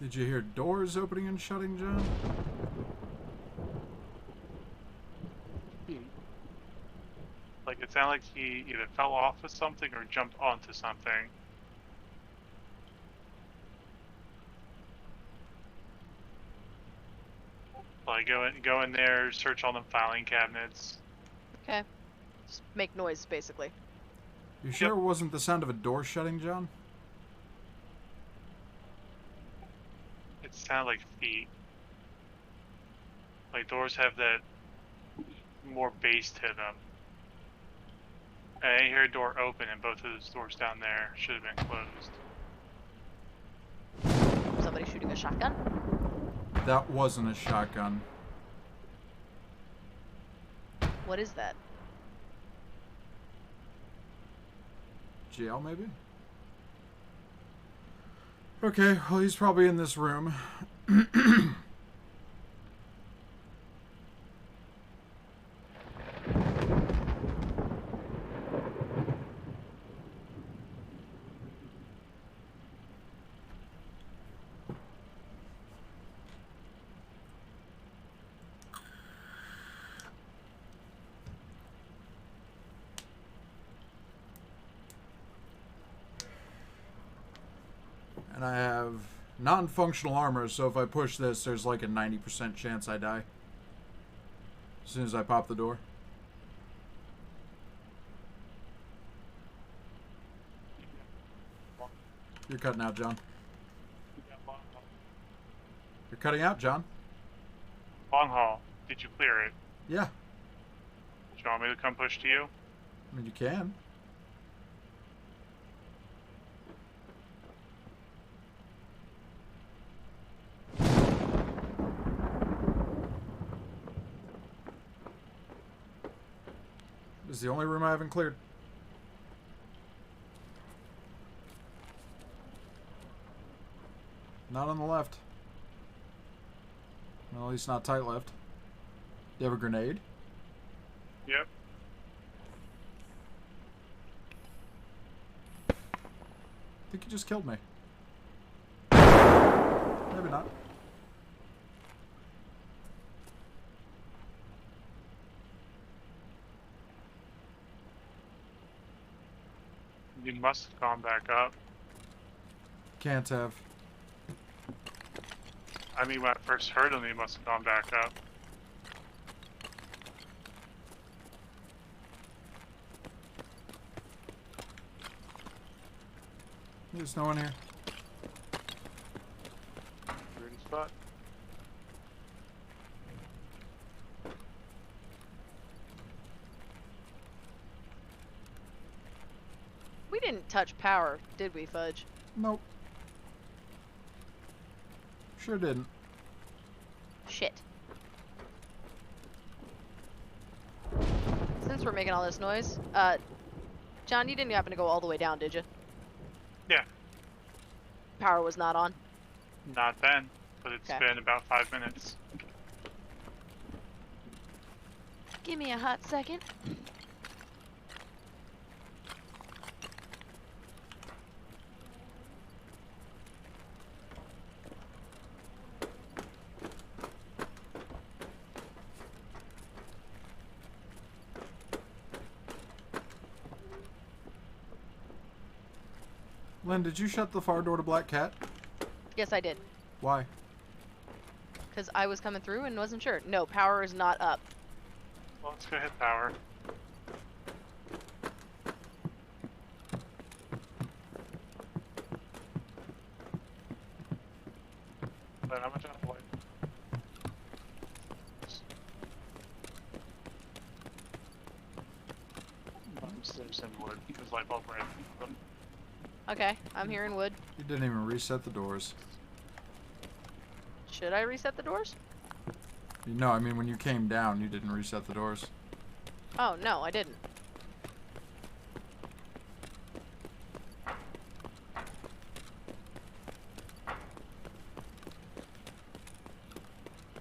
Did you hear doors opening and shutting, John? Like, it sounded like he either fell off of something or jumped onto something. Like, go in there, search all them filing cabinets. Okay. Just make noise, basically. You sure it wasn't the sound of a door shutting, John? It sounded like feet. Like, doors have that more bass to them. And I hear a door open, and both of those doors down there should have been closed. Somebody shooting a shotgun? That wasn't a shotgun. What is that? GL, maybe? Okay, well, he's probably in this room. And I have non-functional armor, so if I push this, there's like a 90% chance I die. As soon as I pop the door. You're cutting out, John. You're cutting out, John. Long haul. Did you clear it? Yeah. Do you want me to come push to you? I mean, you can. This is the only room I haven't cleared. Not on the left. Well, at least not tight left. Do you have a grenade? Yep. I think you just killed me. Maybe not. You must have gone back up. Can't have. I mean, when I first heard him, he must have gone back up. There's no one here. Weird spot. We didn't touch power, did we, Fudge? Nope. Sure didn't. Shit. Since we're making all this noise, John, you didn't happen to go all the way down, did you? Yeah. Power was not on? Not then, but it's Okay. been about 5 minutes. Give me a hot second. Lynn, did you shut the far door to Black Cat? Yes, I did. Why? Because I was coming through and wasn't sure. No, power is not up. Well, let's go hit power. then I'm gonna drop the light. There's in wood because light bulb ran. Okay, I'm here in wood. You didn't even reset the doors. Should I reset the doors? No, I mean when you came down, you didn't reset the doors. Oh, no, I didn't.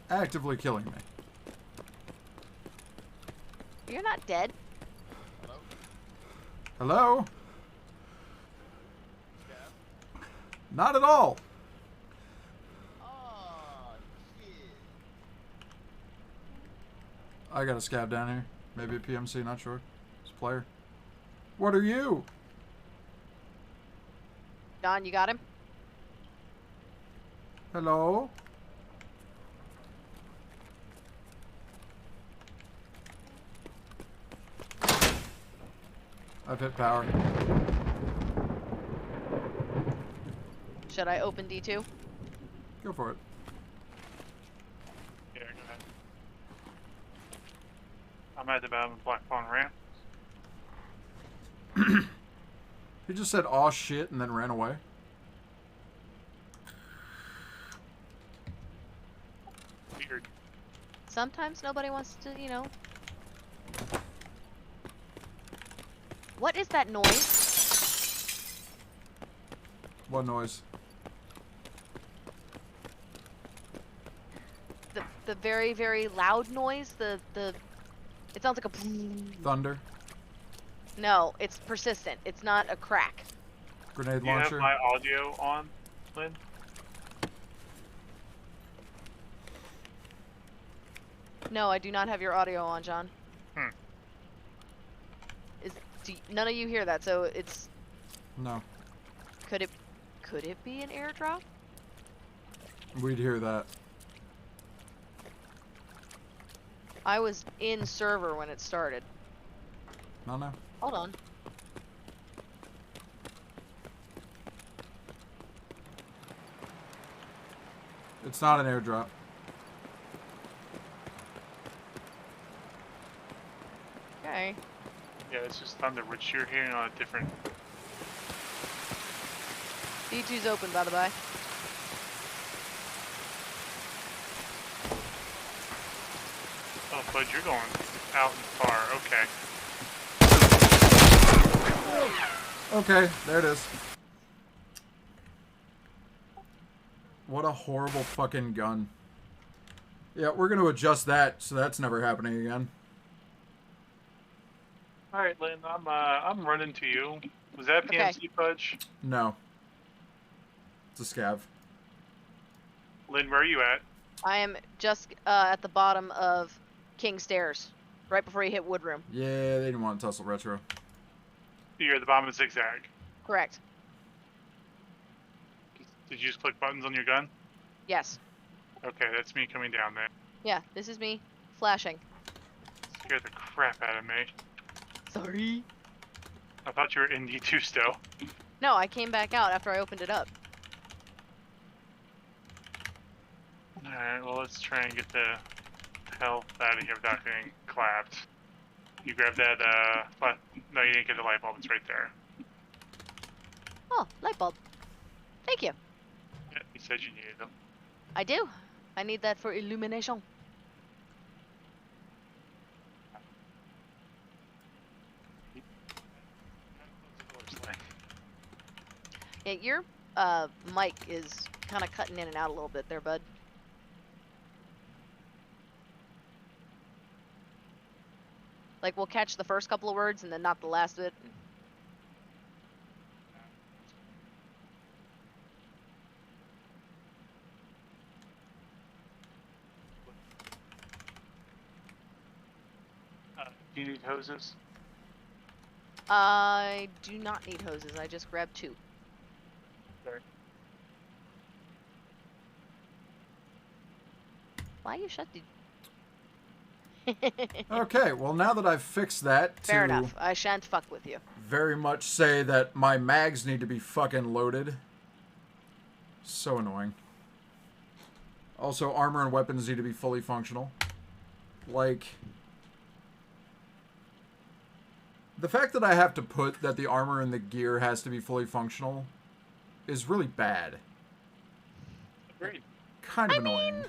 Actively killing me. You're not dead. Hello? Not at all. I got a scab down here. Maybe a PMC, not sure. It's a player. What are you? Don, you got him? Hello? I've hit power. Should I open D2? Go for it. Yeah, go ahead. I'm at the bottom of Black Pawn ramp. He just said aw shit and then ran away. Weird. Sometimes nobody wants to, you know. What is that noise? What noise? The very, very loud noise? It sounds like a... Thunder? No, it's persistent. It's not a crack. Grenade Do you launcher? have my audio on, Lynn? No, I do not have your audio on, John. Hmm. None of you hear that, so it's... No. Could it be an airdrop? We'd hear that. I was in server when it started. No. Hold on. It's not an airdrop. Okay. Yeah, it's just thunder, which you're hearing on a different... D2's open, by the by. Oh, Bud, you're going out and far. Okay. Okay, there it is. What a horrible fucking gun. Yeah, we're gonna adjust that so that's never happening again. All right, Lynn, I'm running to you. Was that PMC Fudge? No. It's a scav. Lynn, where are you at? I am just at the bottom of King Stairs, right before you hit Woodroom. Yeah, they didn't want to tussle retro. You're at the bottom of Zigzag. Correct. Did you just click buttons on your gun? Yes. Okay, that's me coming down there. Yeah, this is me flashing. Scared the crap out of me. Sorry. I thought you were in D2 still. No, I came back out after I opened it up. Alright, well, let's try and get the hell out of here without getting clapped. You grabbed that, no, you didn't get the light bulb, it's right there. Oh, light bulb. Thank you. Yeah, you said you needed them. I do. I need that for illumination. Yeah, your mic is kind of cutting in and out a little bit there, bud. Like, we'll catch the first couple of words and then not the last bit. Do you need hoses? I do not need hoses. I just grabbed 2. Sorry. Why you shut the... Okay, well now that I've fixed that Fair enough. I shan't fuck with you. very much say that my mags need to be fucking loaded. So annoying. Also, armor and weapons need to be fully functional. Like, the fact that I have to put that the armor and the gear has to be fully functional is really bad. Agreed. Kind of annoying.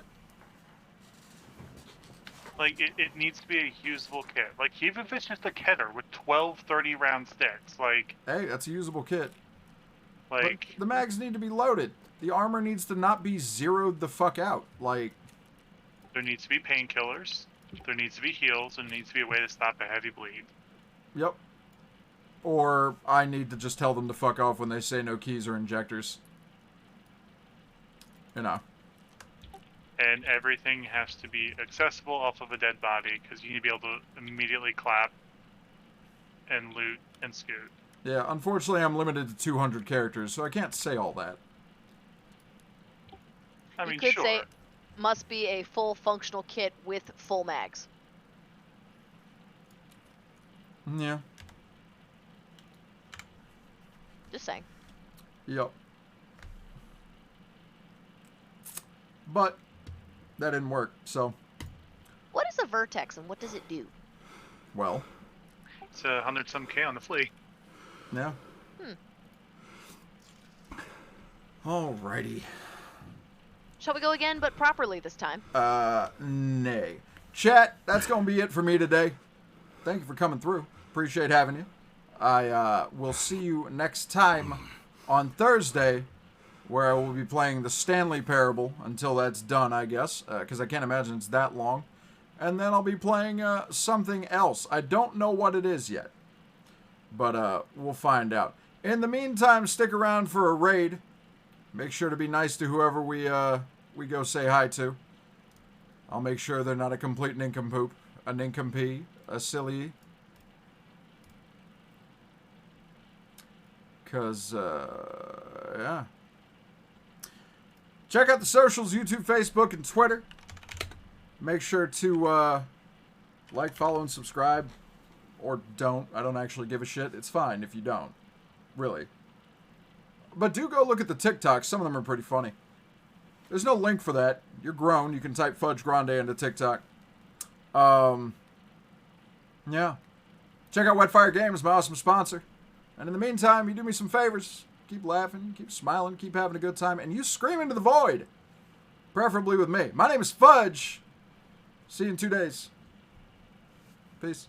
Like, it needs to be a usable kit. Like, even if it's just a Keter with 12 30-round sticks, like... Hey, that's a usable kit. Like... But the mags need to be loaded. The armor needs to not be zeroed the fuck out. Like... There needs to be painkillers. There needs to be heals, and there needs to be a way to stop a heavy bleed. Yep. Or I need to just tell them to fuck off when they say no keys or injectors. You know. And everything has to be accessible off of a dead body, because you need to be able to immediately clap and loot and scoot. Yeah, unfortunately I'm limited to 200 characters, so I can't say all that. I mean, you could sure. say must be a full functional kit with full mags. Yeah. Just saying. Yep. But that didn't work, so... What is a vertex and what does it do? Well... It's 100-some K on the flea. Yeah. Alrighty. Shall we go again, but properly this time? Nay. Chat, that's gonna be it for me today. Thank you for coming through. Appreciate having you. I will see you next time on Thursday, where I will be playing the Stanley Parable until that's done, I guess, because I can't imagine it's that long. And then I'll be playing something else. I don't know what it is yet, but we'll find out. In the meantime, stick around for a raid. Make sure to be nice to whoever we go say hi to. I'll make sure they're not a complete nincompoop, a nincompoop, a silly. Because, yeah. Check out the socials, YouTube, Facebook, and Twitter. Make sure to like, follow, and subscribe. Or don't. I don't actually give a shit. It's fine if you don't. Really. But do go look at the TikToks. Some of them are pretty funny. There's no link for that. You're grown. You can type Fudge Grande into TikTok. Yeah. Check out Wetfire Games, my awesome sponsor. And in the meantime, you do me some favors. Keep laughing, keep smiling, keep having a good time, and you scream into the void. Preferably with me. My name is Fudge. See you in 2 days. Peace.